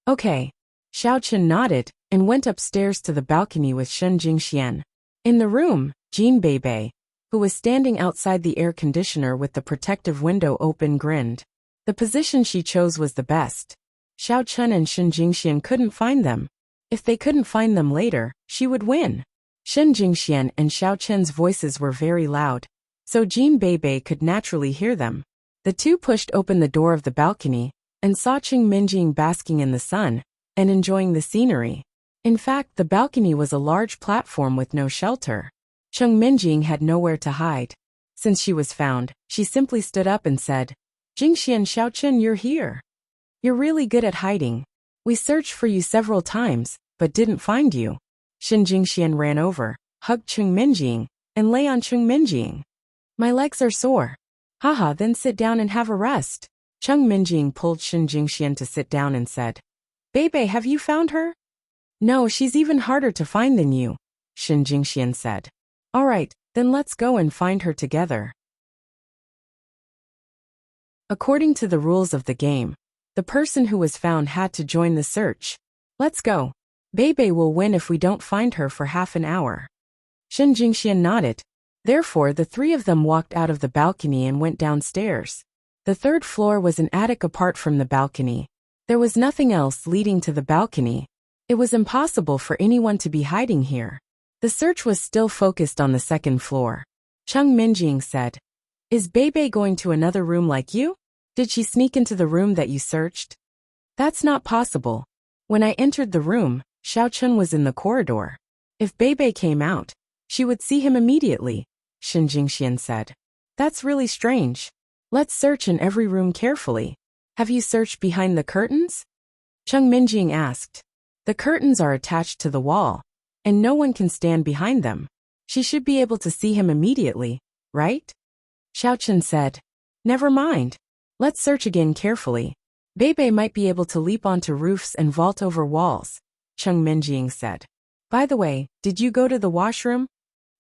Okay. Xiaochun nodded, and went upstairs to the balcony with Shen Jingxian. In the room, Jean Beibei, who was standing outside the air conditioner with the protective window open, grinned. The position she chose was the best. Xiaochun and Shen Jingxian couldn't find them. If they couldn't find them later, she would win. Shen Jingxian and Xiaochun's voices were very loud, so Jean Beibei could naturally hear them. The two pushed open the door of the balcony, and saw Cheng Minjing basking in the sun, and enjoying the scenery. In fact, the balcony was a large platform with no shelter. Cheng Minjing had nowhere to hide. Since she was found, she simply stood up and said, Jingxian Xiaochun, you're here. You're really good at hiding. We searched for you several times, but didn't find you. Shen Jingxian ran over, hugged Cheng Minjing, and lay on Cheng Minjing. My legs are sore. Haha, then sit down and have a rest. Cheng Minjing pulled Shen Jingxian to sit down and said, Beibei, have you found her? No, she's even harder to find than you, Shen Jingxian said. All right, then let's go and find her together. According to the rules of the game, the person who was found had to join the search. Let's go. Beibei will win if we don't find her for half an hour. Shen Jingxian nodded. Therefore, the three of them walked out of the balcony and went downstairs. The third floor was an attic apart from the balcony. There was nothing else leading to the balcony. It was impossible for anyone to be hiding here. The search was still focused on the second floor. Cheng Minjing said, Is Beibei going to another room like you? Did she sneak into the room that you searched? That's not possible. When I entered the room, Xiaochun was in the corridor. If Beibei came out, she would see him immediately, Shen Jingxian said. That's really strange. Let's search in every room carefully. Have you searched behind the curtains? Cheng Minjing asked. The curtains are attached to the wall, and no one can stand behind them. She should be able to see him immediately, right? Xiaochun said. Never mind. Let's search again carefully. Beibei might be able to leap onto roofs and vault over walls, Cheng Minjing said. By the way, did you go to the washroom?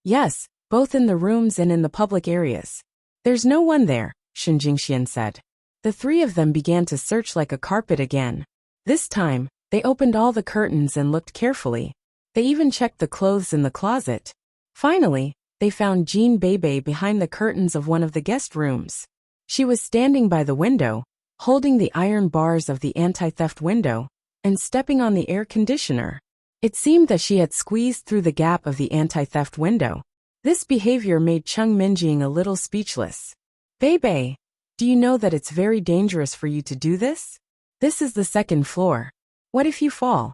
Yes, both in the rooms and in the public areas. There's no one there, Shen Jingxian said. The three of them began to search like a carpet again. This time, they opened all the curtains and looked carefully. They even checked the clothes in the closet. Finally, they found Jean Beibei behind the curtains of one of the guest rooms. She was standing by the window, holding the iron bars of the anti-theft window, and stepping on the air conditioner. It seemed that she had squeezed through the gap of the anti-theft window. This behavior made Cheng Minjing a little speechless. Beibei, do you know that it's very dangerous for you to do this? This is the second floor. What if you fall?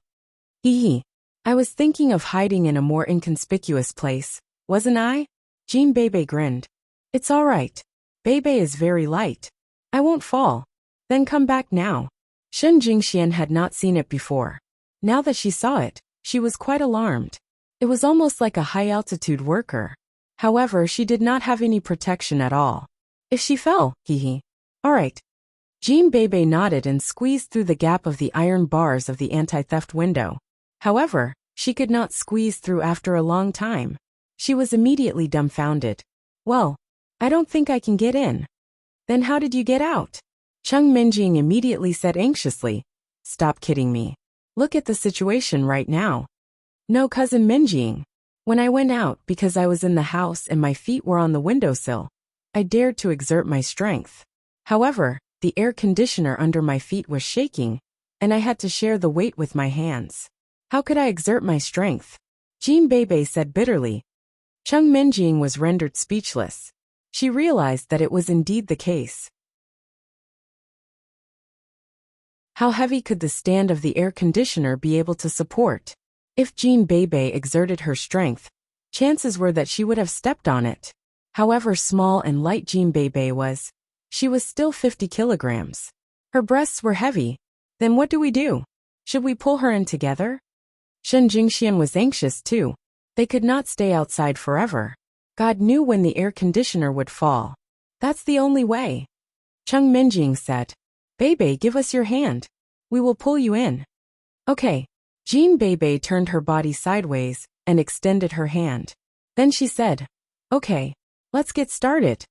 Hee. I was thinking of hiding in a more inconspicuous place, wasn't I? Jean Beibei grinned. It's all right. Beibei is very light. I won't fall. Then come back now. Shen Jingxian had not seen it before. Now that she saw it, she was quite alarmed. It was almost like a high-altitude worker. However, she did not have any protection at all. If she fell, hee. All right. Jean Bebe nodded and squeezed through the gap of the iron bars of the anti-theft window. However, she could not squeeze through after a long time. She was immediately dumbfounded. Well, I don't think I can get in. Then how did you get out? Chung Minjing immediately said anxiously. Stop kidding me. Look at the situation right now. No, cousin Minjing. When I went out because I was in the house and my feet were on the windowsill, I dared to exert my strength. However, the air conditioner under my feet was shaking, and I had to share the weight with my hands. How could I exert my strength? Jean Bebe said bitterly. Chung Minjing was rendered speechless. She realized that it was indeed the case. How heavy could the stand of the air conditioner be able to support? If Jean Bebe exerted her strength, chances were that she would have stepped on it. However small and light Jean Bebe was, she was still 50 kilograms. Her breasts were heavy. Then what do we do? Should we pull her in together? Shen Jingxian was anxious too. They could not stay outside forever. God knew when the air conditioner would fall. That's the only way. Chung Minjing said. Bebe, give us your hand. We will pull you in. Okay. Jean Bebe turned her body sideways and extended her hand. Then she said, okay, let's get started.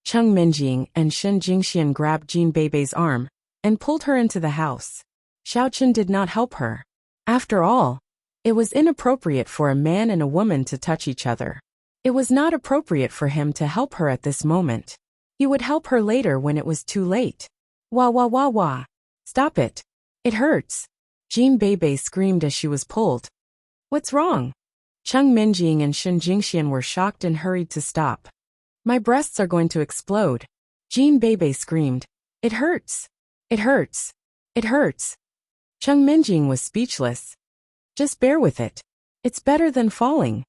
Chung Minjing and Shen Jingxian grabbed Jean Bebe's arm and pulled her into the house. Xiaochen did not help her. After all, it was inappropriate for a man and a woman to touch each other. It was not appropriate for him to help her at this moment. He would help her later when it was too late. Wah wah wah wah. Stop it. It hurts. Jean Bebe screamed as she was pulled. What's wrong? Chung Minjing and Shen Jingxian were shocked and hurried to stop. My breasts are going to explode. Jean Bebe screamed. It hurts. It hurts. It hurts. Chung Minjing was speechless. Just bear with it. It's better than falling.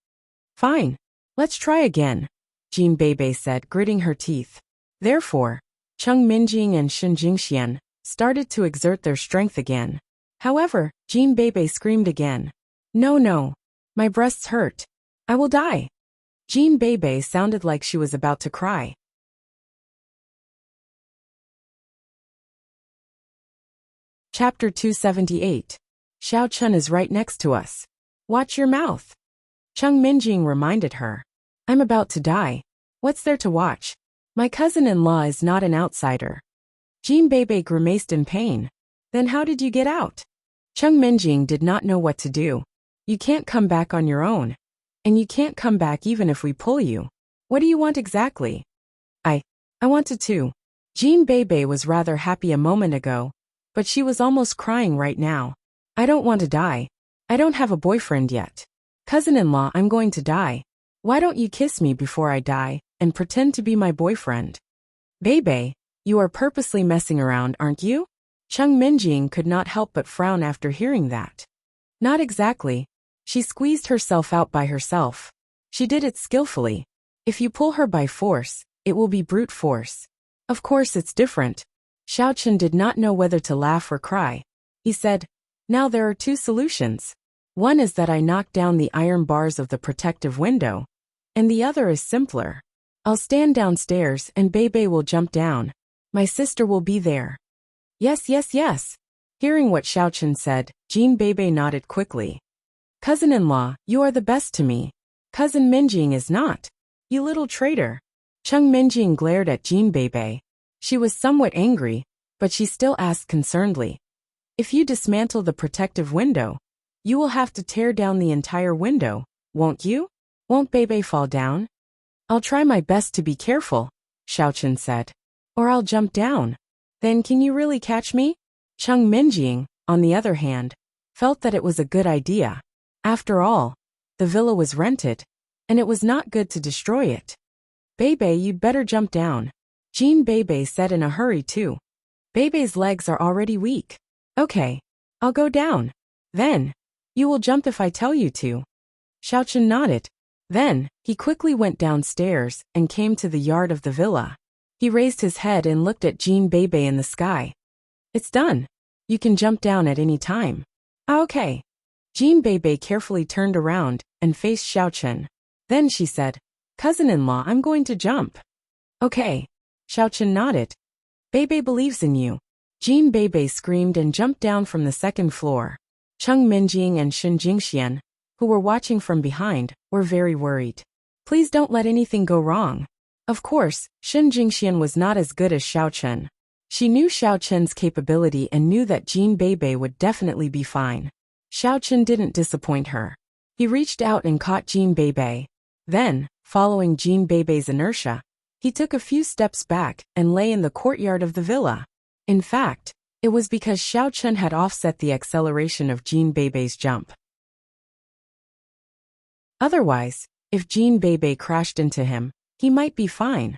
Fine. Let's try again, Jean Bebe said, gritting her teeth. Therefore, Chung Minjing and Shen Jingxian started to exert their strength again. However, Jean Bebe screamed again. No, my breasts hurt. I will die. Jean Bebe sounded like she was about to cry. Chapter 278. Xiao Chun is right next to us. Watch your mouth. Chung Minjing reminded her. I'm about to die. What's there to watch? My cousin-in-law is not an outsider. Jean Bebe grimaced in pain. Then how did you get out? Chung Minjing did not know what to do. You can't come back on your own. And you can't come back even if we pull you. What do you want exactly? I wanted to. Jean Bebe was rather happy a moment ago, but she was almost crying right now. I don't want to die. I don't have a boyfriend yet. Cousin-in-law, I'm going to die. Why don't you kiss me before I die and pretend to be my boyfriend? Bebe, you are purposely messing around, aren't you? Chung Minjing could not help but frown after hearing that. Not exactly. She squeezed herself out by herself. She did it skillfully. If you pull her by force, it will be brute force. Of course it's different. Xiaochen did not know whether to laugh or cry. He said, now there are two solutions. One is that I knock down the iron bars of the protective window, and the other is simpler. I'll stand downstairs and Bebe will jump down. My sister will be there. Yes. Hearing what Xiaochen said, Jean Bebe nodded quickly. Cousin-in-law, you are the best to me. Cousin Minjing is not. You little traitor. Chung Minjing glared at Jean Bebe. She was somewhat angry, but she still asked concernedly. If you dismantle the protective window, you will have to tear down the entire window, won't you? Won't Bebe fall down? I'll try my best to be careful, Xiaochen said. Or I'll jump down. Then can you really catch me? Chung Minjing, on the other hand, felt that it was a good idea. After all, the villa was rented, and it was not good to destroy it. Bebe, you'd better jump down. Jean Bebe said in a hurry too. Bebe's legs are already weak. Okay, I'll go down. Then, you will jump if I tell you to. Xiaochen nodded. Then, he quickly went downstairs and came to the yard of the villa. He raised his head and looked at Jean Bebe in the sky. It's done. You can jump down at any time. Okay. Jean Bebe carefully turned around and faced Xiaochen. Then she said, Cousin-in-law, I'm going to jump. Okay. Xiaochen nodded. Beibei believes in you. Jean Beibei screamed and jumped down from the second floor. Cheng Minjing and Shen Jingxian, who were watching from behind, were very worried. Please don't let anything go wrong. Of course, Shen Jingxian was not as good as Xiaochen. She knew Xiaochen's capability and knew that Jean Beibei would definitely be fine. Xiaochen didn't disappoint her. He reached out and caught Jean Beibei. Then, following Jean Beibei's inertia, he took a few steps back and lay in the courtyard of the villa. In fact, it was because Xiaochen had offset the acceleration of Jean Beibei's jump. Otherwise, if Jean Beibei crashed into him, he might be fine.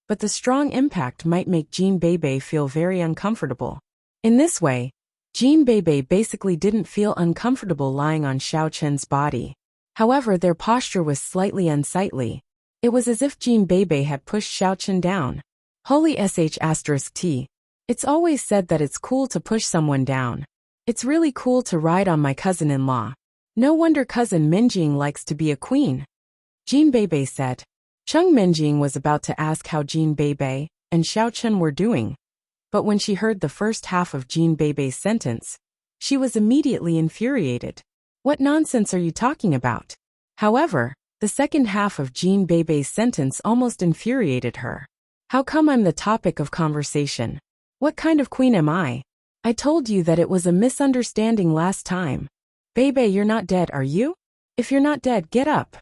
But the strong impact might make Jean Beibei feel very uncomfortable. In this way, Jean Beibei basically didn't feel uncomfortable lying on Xiaochen's body. However, their posture was slightly unsightly. It was as if Jean Beibei had pushed Xiaochen down. Holy *T. It's always said that it's cool to push someone down. It's really cool to ride on my cousin-in-law. No wonder cousin Minjing likes to be a queen. Jean Beibei said. Cheng Minjing was about to ask how Jean Beibei and Xiaochen were doing. But when she heard the first half of Jean Beibei's sentence, she was immediately infuriated. What nonsense are you talking about? However, the second half of Jean Beibei's sentence almost infuriated her. How come I'm the topic of conversation? What kind of queen am I? I told you that it was a misunderstanding last time. Beibei, you're not dead, are you? If you're not dead, get up.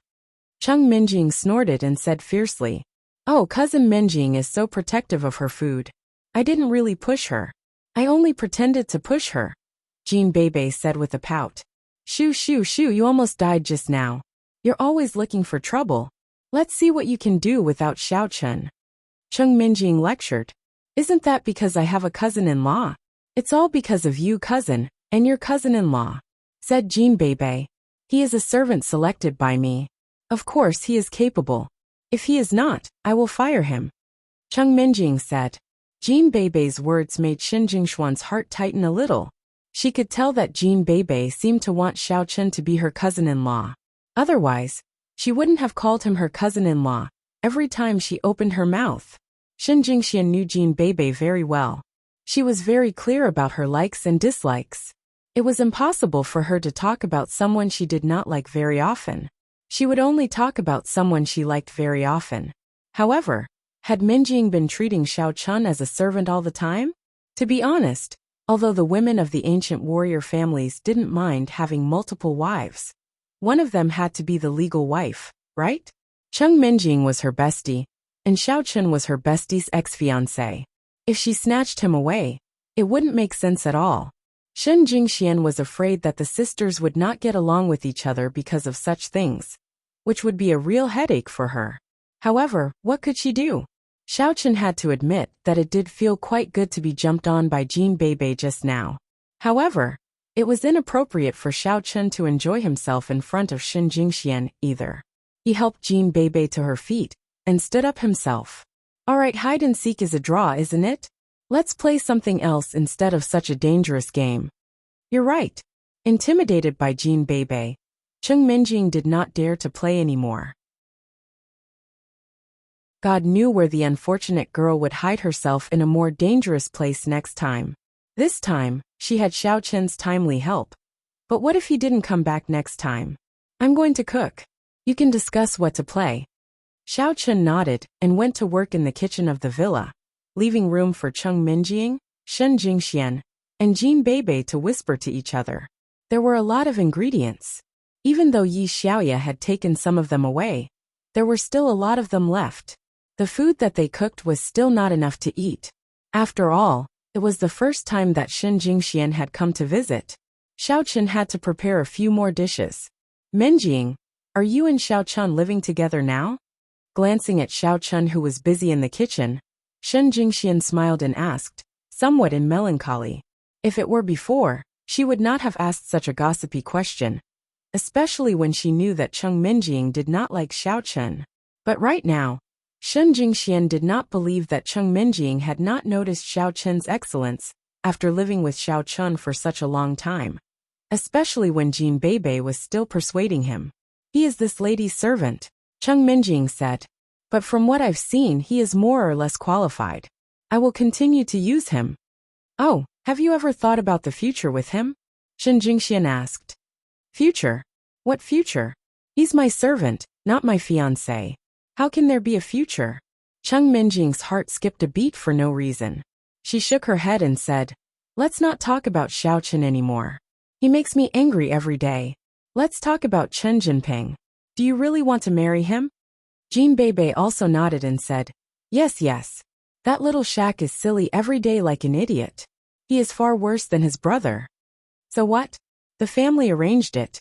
Cheng Minjing snorted and said fiercely. Oh, cousin Minjing is so protective of her food. I didn't really push her. I only pretended to push her. Jean Beibei said with a pout. Shoo, you almost died just now. You're always looking for trouble. Let's see what you can do without Xiaochen. Cheng Minjing lectured. Isn't that because I have a cousin-in-law? It's all because of you, cousin, and your cousin-in-law, said Jean Beibei. He is a servant selected by me. Of course he is capable. If he is not, I will fire him. Cheng Minjing said. Jean Beibei's words made Shen Jingshuan's heart tighten a little. She could tell that Jean Beibei seemed to want Xiaochen to be her cousin-in-law. Otherwise, she wouldn't have called him her cousin-in-law every time she opened her mouth. Shen Jingxian knew Jean Beibei very well. She was very clear about her likes and dislikes. It was impossible for her to talk about someone she did not like very often. She would only talk about someone she liked very often. However, had Minjing been treating Xiaochen as a servant all the time? To be honest, although the women of the ancient warrior families didn't mind having multiple wives, one of them had to be the legal wife, right? Cheng Minjing was her bestie, and Xiaochen was her bestie's ex-fiancé. If she snatched him away, it wouldn't make sense at all. Shen Jingxian was afraid that the sisters would not get along with each other because of such things, which would be a real headache for her. However, what could she do? Xiaochen had to admit that it did feel quite good to be jumped on by Jean Beibei just now. However, it was inappropriate for Xiaochen to enjoy himself in front of Shen Jingxian either. He helped Jean Beibei to her feet and stood up himself. Alright, hide and seek is a draw, isn't it? Let's play something else instead of such a dangerous game. You're right. Intimidated by Jean Beibei, Cheng Minjing did not dare to play anymore. God knew where the unfortunate girl would hide herself in a more dangerous place next time. This time, she had Xiaochen's timely help. But what if he didn't come back next time? I'm going to cook. You can discuss what to play. Xiaochen nodded and went to work in the kitchen of the villa, leaving room for Cheng Minjing, Shen Jingxian, and Jean Beibei to whisper to each other. There were a lot of ingredients. Even though Yi Xiaoya had taken some of them away, there were still a lot of them left. The food that they cooked was still not enough to eat. After all, it was the first time that Shen Jingxian had come to visit. Xiaochen had to prepare a few more dishes. Minjing, are you and Xiaochen living together now? Glancing at Xiaochen, who was busy in the kitchen, Shen Jingxian smiled and asked, somewhat in melancholy. If it were before, she would not have asked such a gossipy question, especially when she knew that Cheng Minjing did not like Xiaochen. But right now, Shen Jingxian did not believe that Cheng Minjing had not noticed Xiaochen's excellence after living with Xiaochen for such a long time, especially when Jean Beibei was still persuading him. He is this lady's servant. Chung Minjing said. But from what I've seen, he is more or less qualified. I will continue to use him. Oh, have you ever thought about the future with him? Shen Jingxian asked. Future? What future? He's my servant, not my fiancé. How can there be a future? Chung Minjing's heart skipped a beat for no reason. She shook her head and said, Let's not talk about Xiao Chen anymore. He makes me angry every day. Let's talk about Chen Jinping. Do you really want to marry him? Jean Bebe also nodded and said, Yes, yes. That little shack is silly every day like an idiot. He is far worse than his brother. So what? The family arranged it.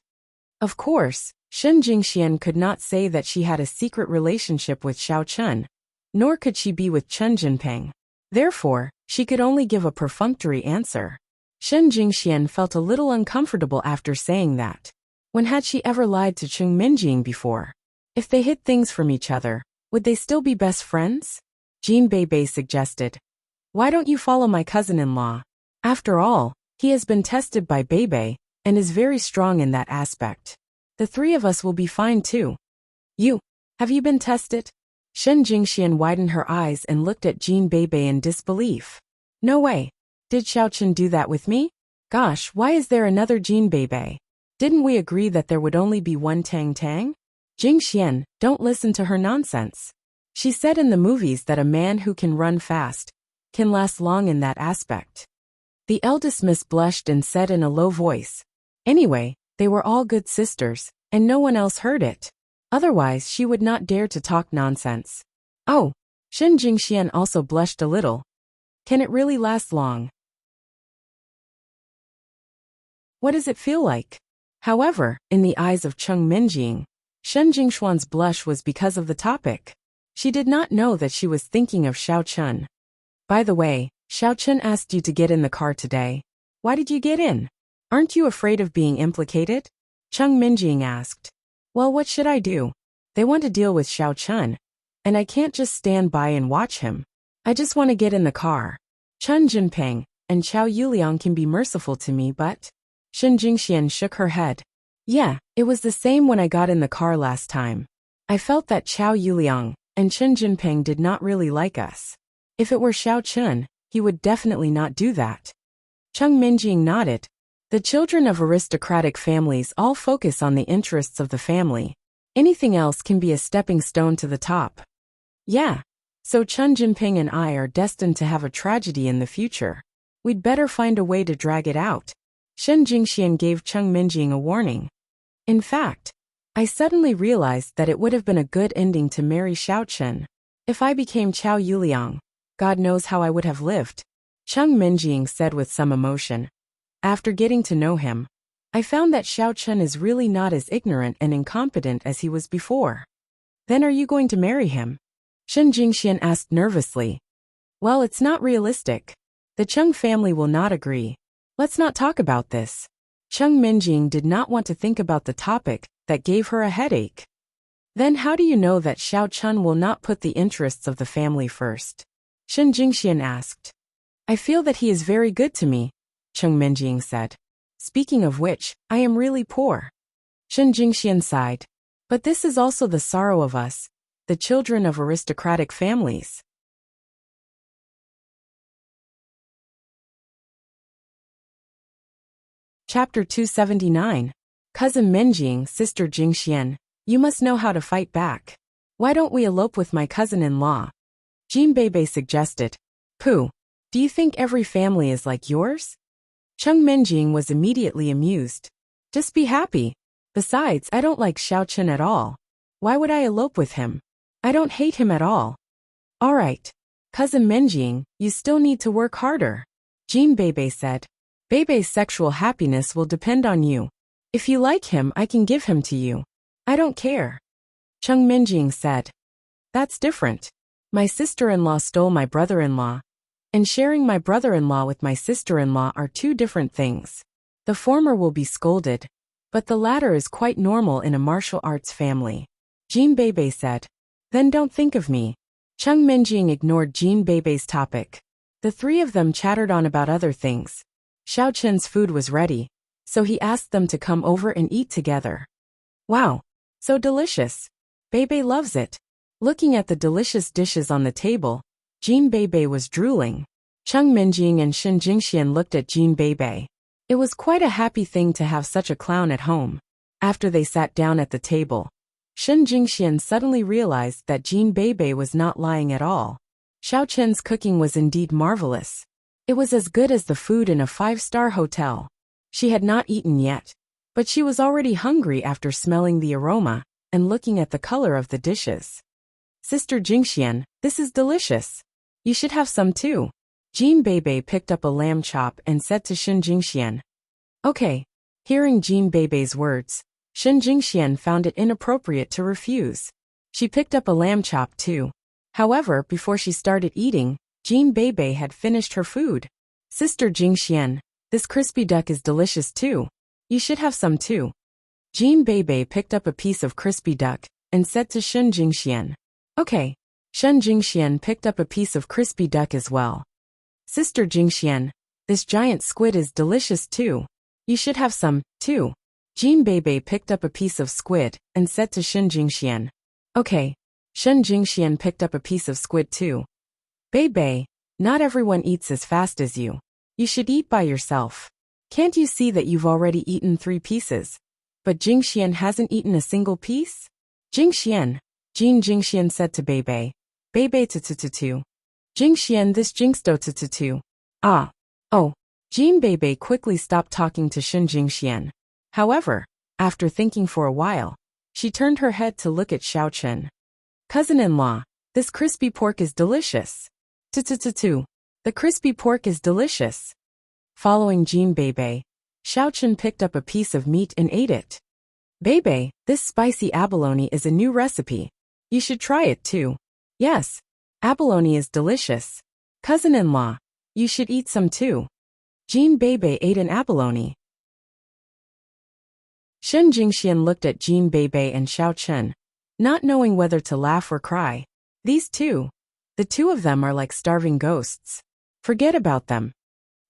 Of course, Shen Jingxian could not say that she had a secret relationship with Xiao Chen, nor could she be with Chen Jinping. Therefore, she could only give a perfunctory answer. Shen Jingxian felt a little uncomfortable after saying that. When had she ever lied to Chung Minjing before? If they hid things from each other, would they still be best friends? Jean Bebe suggested. Why don't you follow my cousin-in-law? After all, he has been tested by Bebe, and is very strong in that aspect. The three of us will be fine too. Have you been tested? Shen Jingxian widened her eyes and looked at Jean Bebe in disbelief. No way. Did Xiao Chen do that with me? Gosh, why is there another Jean Bebe? Didn't we agree that there would only be one Tang Tang? Jingxian, don't listen to her nonsense. She said in the movies that a man who can run fast can last long in that aspect. The eldest miss blushed and said in a low voice. Anyway, they were all good sisters, and no one else heard it. Otherwise, she would not dare to talk nonsense. Oh, Shen Jingxian also blushed a little. Can it really last long? What does it feel like? However, in the eyes of Chung Minjing, Shen Jingshuan's blush was because of the topic. She did not know that she was thinking of Xiao Chen. By the way, Xiao Chen asked you to get in the car today. Why did you get in? Aren't you afraid of being implicated? Chung Minjing asked. Well, what should I do? They want to deal with Xiao Chen, and I can't just stand by and watch him. I just want to get in the car. Chen Jinping and Qiao Yuliang can be merciful to me, but... Shen Jingxian shook her head. Yeah, it was the same when I got in the car last time. I felt that Qiao Yuliang and Chen Jinping did not really like us. If it were Xiao Chen, he would definitely not do that. Chung Minjing nodded. The children of aristocratic families all focus on the interests of the family. Anything else can be a stepping stone to the top. Yeah. So Chen Jinping and I are destined to have a tragedy in the future. We'd better find a way to drag it out. Shen Jingxian gave Chung Minjing a warning. In fact, I suddenly realized that it would have been a good ending to marry Xiao Chen. If I became Qiao Yuliang, God knows how I would have lived. Chung Minjing said with some emotion. After getting to know him, I found that Xiao Chen is really not as ignorant and incompetent as he was before. Then are you going to marry him? Shen Jingxian asked nervously. Well, it's not realistic. The Chung family will not agree. Let's not talk about this. Chung Minjing did not want to think about the topic that gave her a headache. Then how do you know that Xiao Chen will not put the interests of the family first? Shen Jingxian asked. I feel that he is very good to me, Chung Minjing said. Speaking of which, I am really poor. Shen Jingxian sighed. But this is also the sorrow of us, the children of aristocratic families. Chapter 279. Cousin Minjing, Sister Jingxian, you must know how to fight back. Why don't we elope with my cousin-in-law? Jean Bebe suggested. Pooh, do you think every family is like yours? Chung Minjing was immediately amused. Just be happy. Besides, I don't like Xiao Chen at all. Why would I elope with him? I don't hate him at all. All right. Cousin Minjing, you still need to work harder. Jean Bebe said. Bebe's sexual happiness will depend on you. If you like him, I can give him to you. I don't care. Chung Minjing said. That's different. My sister-in-law stole my brother-in-law. And sharing my brother-in-law with my sister-in-law are two different things. The former will be scolded, but the latter is quite normal in a martial arts family. Jean Bebe said. Then don't think of me. Chung Minjing ignored Jean Bebe's topic. The three of them chattered on about other things. Xiao Chen's food was ready, so he asked them to come over and eat together. Wow, so delicious. Bebe loves it. Looking at the delicious dishes on the table, Jean Bebe was drooling. Cheng Minjing and Shen Jingxian looked at Jean Bebe. It was quite a happy thing to have such a clown at home. After they sat down at the table, Shen Jingxian suddenly realized that Jean Bebe was not lying at all. Xiao Chen's cooking was indeed marvelous. It was as good as the food in a 5-star hotel. She had not eaten yet, but she was already hungry after smelling the aroma and looking at the color of the dishes. Sister Jingxian, this is delicious. You should have some too. Jean Bebe picked up a lamb chop and said to Shen Jingxian. Okay. Hearing Jean Bebe's words, Shen Jingxian found it inappropriate to refuse. She picked up a lamb chop too. However, before she started eating, Jean Bebe had finished her food. Sister Jingxian, this crispy duck is delicious too. You should have some too. Jean Bebe picked up a piece of crispy duck and said to Shen Jingxian. Okay. Shen Jingxian picked up a piece of crispy duck as well. Sister Jingxian, this giant squid is delicious too. You should have some, too. Jean Bebe picked up a piece of squid and said to Shen Jingxian. Okay. Shen Jingxian picked up a piece of squid too. Bebe, not everyone eats as fast as you. You should eat by yourself. Can't you see that you've already eaten 3 pieces? But Jingxian hasn't eaten a single piece? Jingxian, Jean Jingxian said to Bebe. Bebe tu. Jingxian this Jingsto tu. Ah. Oh. Jean Bebe quickly stopped talking to Shen Jingxian. However, after thinking for a while, she turned her head to look at Xiao Chen. Cousin-in-law, this crispy pork is delicious. Tu. The crispy pork is delicious. Following Jean Bebe, Xiao Chen picked up a piece of meat and ate it. Bebe, this spicy abalone is a new recipe. You should try it too. Yes, abalone is delicious. Cousin-in-law, you should eat some too. Jean Bebe ate an abalone. Shen Jingxian looked at Jean Bebe and Xiao Chen, not knowing whether to laugh or cry. These two, the two of them are like starving ghosts. Forget about them.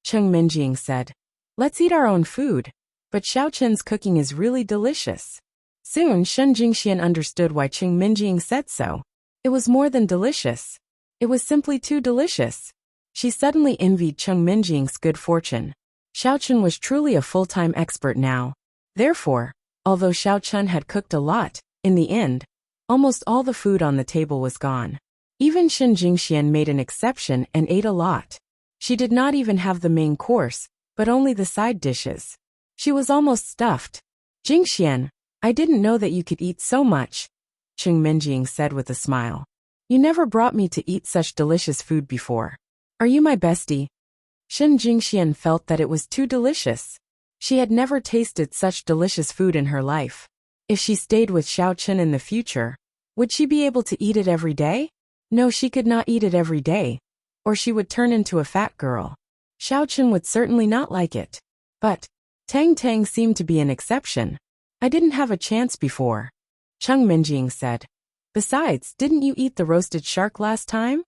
Cheng Minjing said. Let's eat our own food. But Xiao Chen's cooking is really delicious. Soon Shen Jingxian understood why Cheng Minjing said so. It was more than delicious. It was simply too delicious. She suddenly envied Cheng Minjing's good fortune. Xiao Chen was truly a full-time expert now. Therefore, although Xiao Chen had cooked a lot, in the end, almost all the food on the table was gone. Even Shen Jingxian made an exception and ate a lot. She did not even have the main course, but only the side dishes. She was almost stuffed. Jingxian, I didn't know that you could eat so much, Cheng Minjing said with a smile. You never brought me to eat such delicious food before. Are you my bestie? Shen Jingxian felt that it was too delicious. She had never tasted such delicious food in her life. If she stayed with Xiao Chen in the future, would she be able to eat it every day? No, she could not eat it every day, or she would turn into a fat girl. Xiao Chen would certainly not like it. But Tang Tang seemed to be an exception. I didn't have a chance before, Cheng Minjing said. Besides, didn't you eat the roasted shark last time?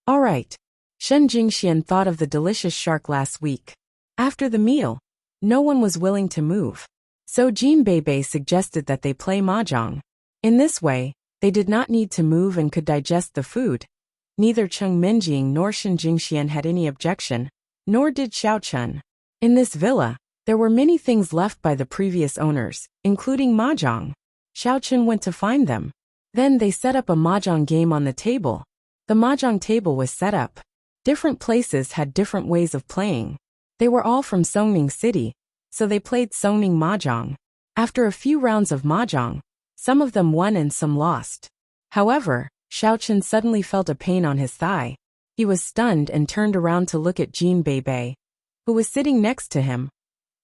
All right. Shen Jingxian thought of the delicious shark last week. After the meal, no one was willing to move. So Jean Bebe suggested that they play mahjong. In this way, they did not need to move and could digest the food. Neither Cheng Minjing nor Shen Jingxian had any objection, nor did Xiao Chen. In this villa, there were many things left by the previous owners, including mahjong. Xiao Chen went to find them. Then they set up a mahjong game on the table. The mahjong table was set up. Different places had different ways of playing. They were all from Songning City, so they played Songning mahjong. After a few rounds of mahjong, some of them won and some lost. However, Xiao Chen suddenly felt a pain on his thigh. He was stunned and turned around to look at Jean Bebe, who was sitting next to him,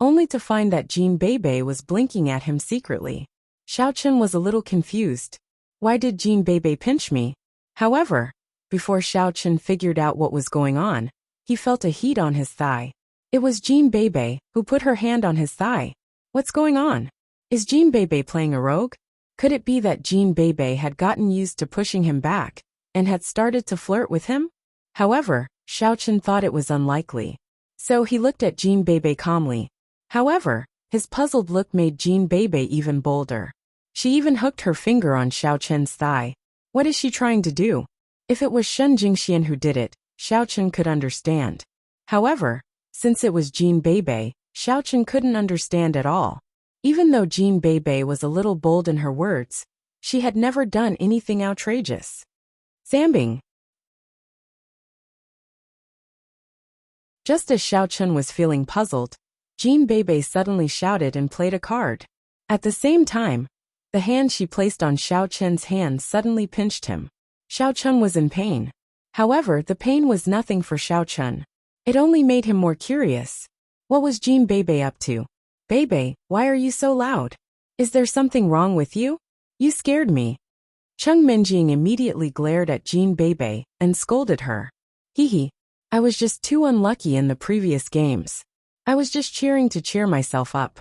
only to find that Jean Bebe was blinking at him secretly. Xiao Chen was a little confused. Why did Jean Bebe pinch me? However, before Xiao Chen figured out what was going on, he felt a heat on his thigh. It was Jean Bebe who put her hand on his thigh. What's going on? Is Jean Bebe playing a rogue? Could it be that Jean Bebe had gotten used to pushing him back and had started to flirt with him? However, Xiao Chen thought it was unlikely. So he looked at Jean Bebe calmly. However, his puzzled look made Jean Bebe even bolder. She even hooked her finger on Xiao Chen's thigh. What is she trying to do? If it was Shen Jingxian who did it, Xiao Chen could understand. However, since it was Jean Beibei, Xiao Chen couldn't understand at all. Even though Jean Beibei was a little bold in her words, she had never done anything outrageous. Zambing. Just as Xiao Chen was feeling puzzled, Jean Beibei suddenly shouted and played a card. At the same time, the hand she placed on Xiao Chen's hand suddenly pinched him. Xiao Chen was in pain. However, the pain was nothing for Xiao Chen. It only made him more curious. What was Jean Beibei up to? Beibei, why are you so loud? Is there something wrong with you? You scared me. Cheng Minjing immediately glared at Jean Beibei and scolded her. Hee. I was just too unlucky in the previous games. I was just cheering to cheer myself up.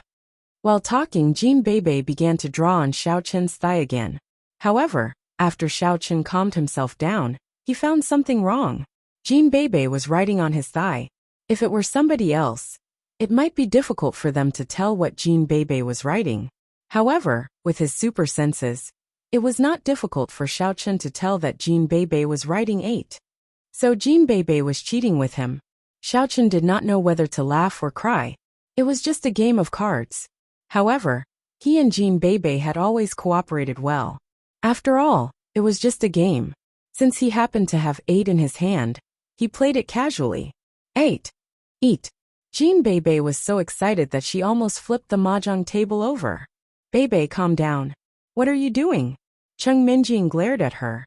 While talking, Jean Beibei began to draw on Xiao Chen's thigh again. However, after Xiao Chen calmed himself down, he found something wrong. Jean Beibei was writing on his thigh. If it were somebody else, it might be difficult for them to tell what Jean Beibei was writing. However, with his super senses, it was not difficult for Xiao Chen to tell that Jean Beibei was writing 8. So Jean Beibei was cheating with him. Xiao Chen did not know whether to laugh or cry. It was just a game of cards. However, he and Jean Beibei had always cooperated well. After all, it was just a game. Since he happened to have 8 in his hand, he played it casually. 8. Eat. Jean Beibei was so excited that she almost flipped the mahjong table over. Beibei, calm down. What are you doing? Cheng Minjing glared at her.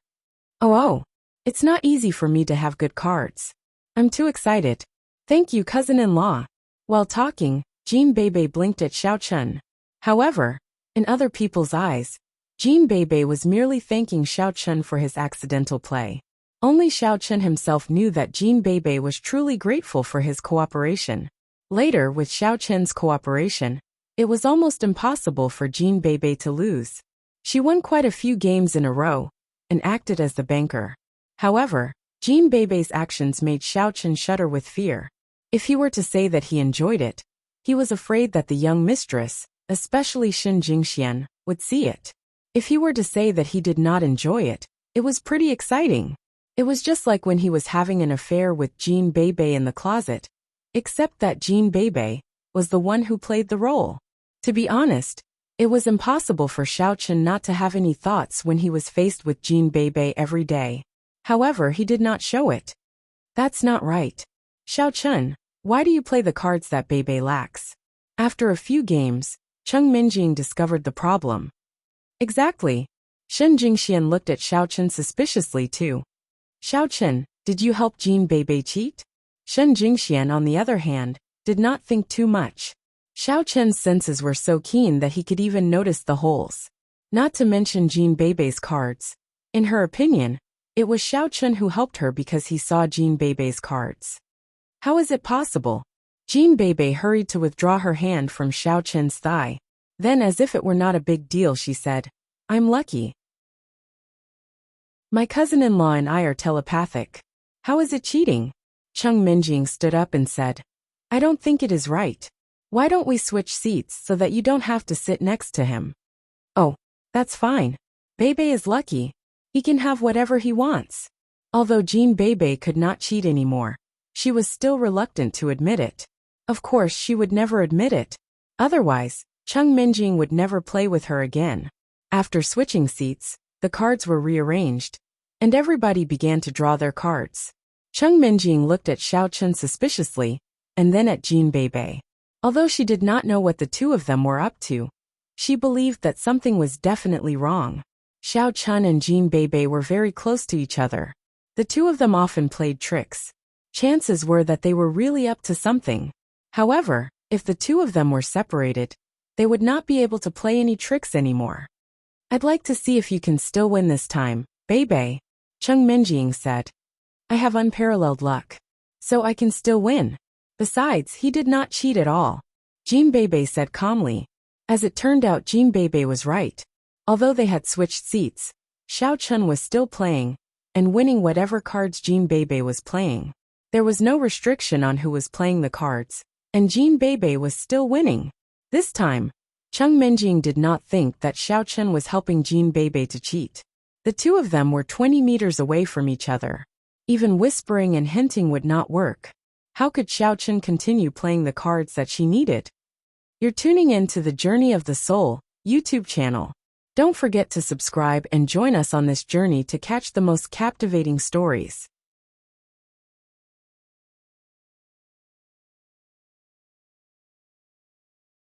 Oh. It's not easy for me to have good cards. I'm too excited. Thank you, cousin-in-law. While talking, Jean Beibei blinked at Xiao Chen. However, in other people's eyes, Jean Beibei was merely thanking Xiao Chen for his accidental play. Only Xiao Chen himself knew that Jean Beibei was truly grateful for his cooperation. Later, with Xiao Chen's cooperation, it was almost impossible for Jean Beibei to lose. She won quite a few games in a row and acted as the banker. However, Jean Beibei's actions made Xiao Chen shudder with fear. If he were to say that he enjoyed it, he was afraid that the young mistress, especially Shen Jingxian, would see it. If he were to say that he did not enjoy it, it was pretty exciting. It was just like when he was having an affair with Jean Beibei in the closet, except that Jean Beibei was the one who played the role. To be honest, it was impossible for Xiao Chen not to have any thoughts when he was faced with Jean Beibei every day. However, he did not show it. That's not right. Xiao Chen, why do you play the cards that Beibei lacks? After a few games, Cheng Minjing discovered the problem. Exactly. Shen Jingxian looked at Xiao Chen suspiciously too. Xiao Chen, did you help Jean Beibei cheat? Shen Jingxian, on the other hand, did not think too much. Xiao Chen's senses were so keen that he could even notice the holes. Not to mention Jean Beibei's cards. In her opinion, it was Xiao Chen who helped her because he saw Jean Beibei's cards. How is it possible? Jean Beibei hurried to withdraw her hand from Xiao Chen's thigh. Then, as if it were not a big deal, she said, I'm lucky. My cousin-in-law and I are telepathic. How is it cheating? Cheng Minjing stood up and said, I don't think it is right. Why don't we switch seats so that you don't have to sit next to him? Oh, that's fine. Beibei is lucky. He can have whatever he wants. Although Jean Beibei could not cheat anymore, she was still reluctant to admit it. Of course, she would never admit it. Otherwise, Cheng Minjing would never play with her again. After switching seats, the cards were rearranged, and everybody began to draw their cards. Cheng Minjing looked at Xiao Chen suspiciously, and then at Jean Beibei. Although she did not know what the two of them were up to, she believed that something was definitely wrong. Xiao Chen and Jean Beibei were very close to each other. The two of them often played tricks. Chances were that they were really up to something. However, if the two of them were separated, they would not be able to play any tricks anymore. I'd like to see if you can still win this time, Beibei, Cheng Minjing said. I have unparalleled luck. So I can still win. Besides, he did not cheat at all. Jean Beibei said calmly. As it turned out, Jean Beibei was right. Although they had switched seats, Xiao Chen was still playing, and winning whatever cards Jean Beibei was playing. There was no restriction on who was playing the cards, and Jean Beibei was still winning. This time, Chung Menjing did not think that Xiao Chen was helping Jean Bebe to cheat. The two of them were 20 meters away from each other. Even whispering and hinting would not work. How could Xiao Chen continue playing the cards that she needed? You're tuning in to the Journey of the Soul YouTube channel. Don't forget to subscribe and join us on this journey to catch the most captivating stories.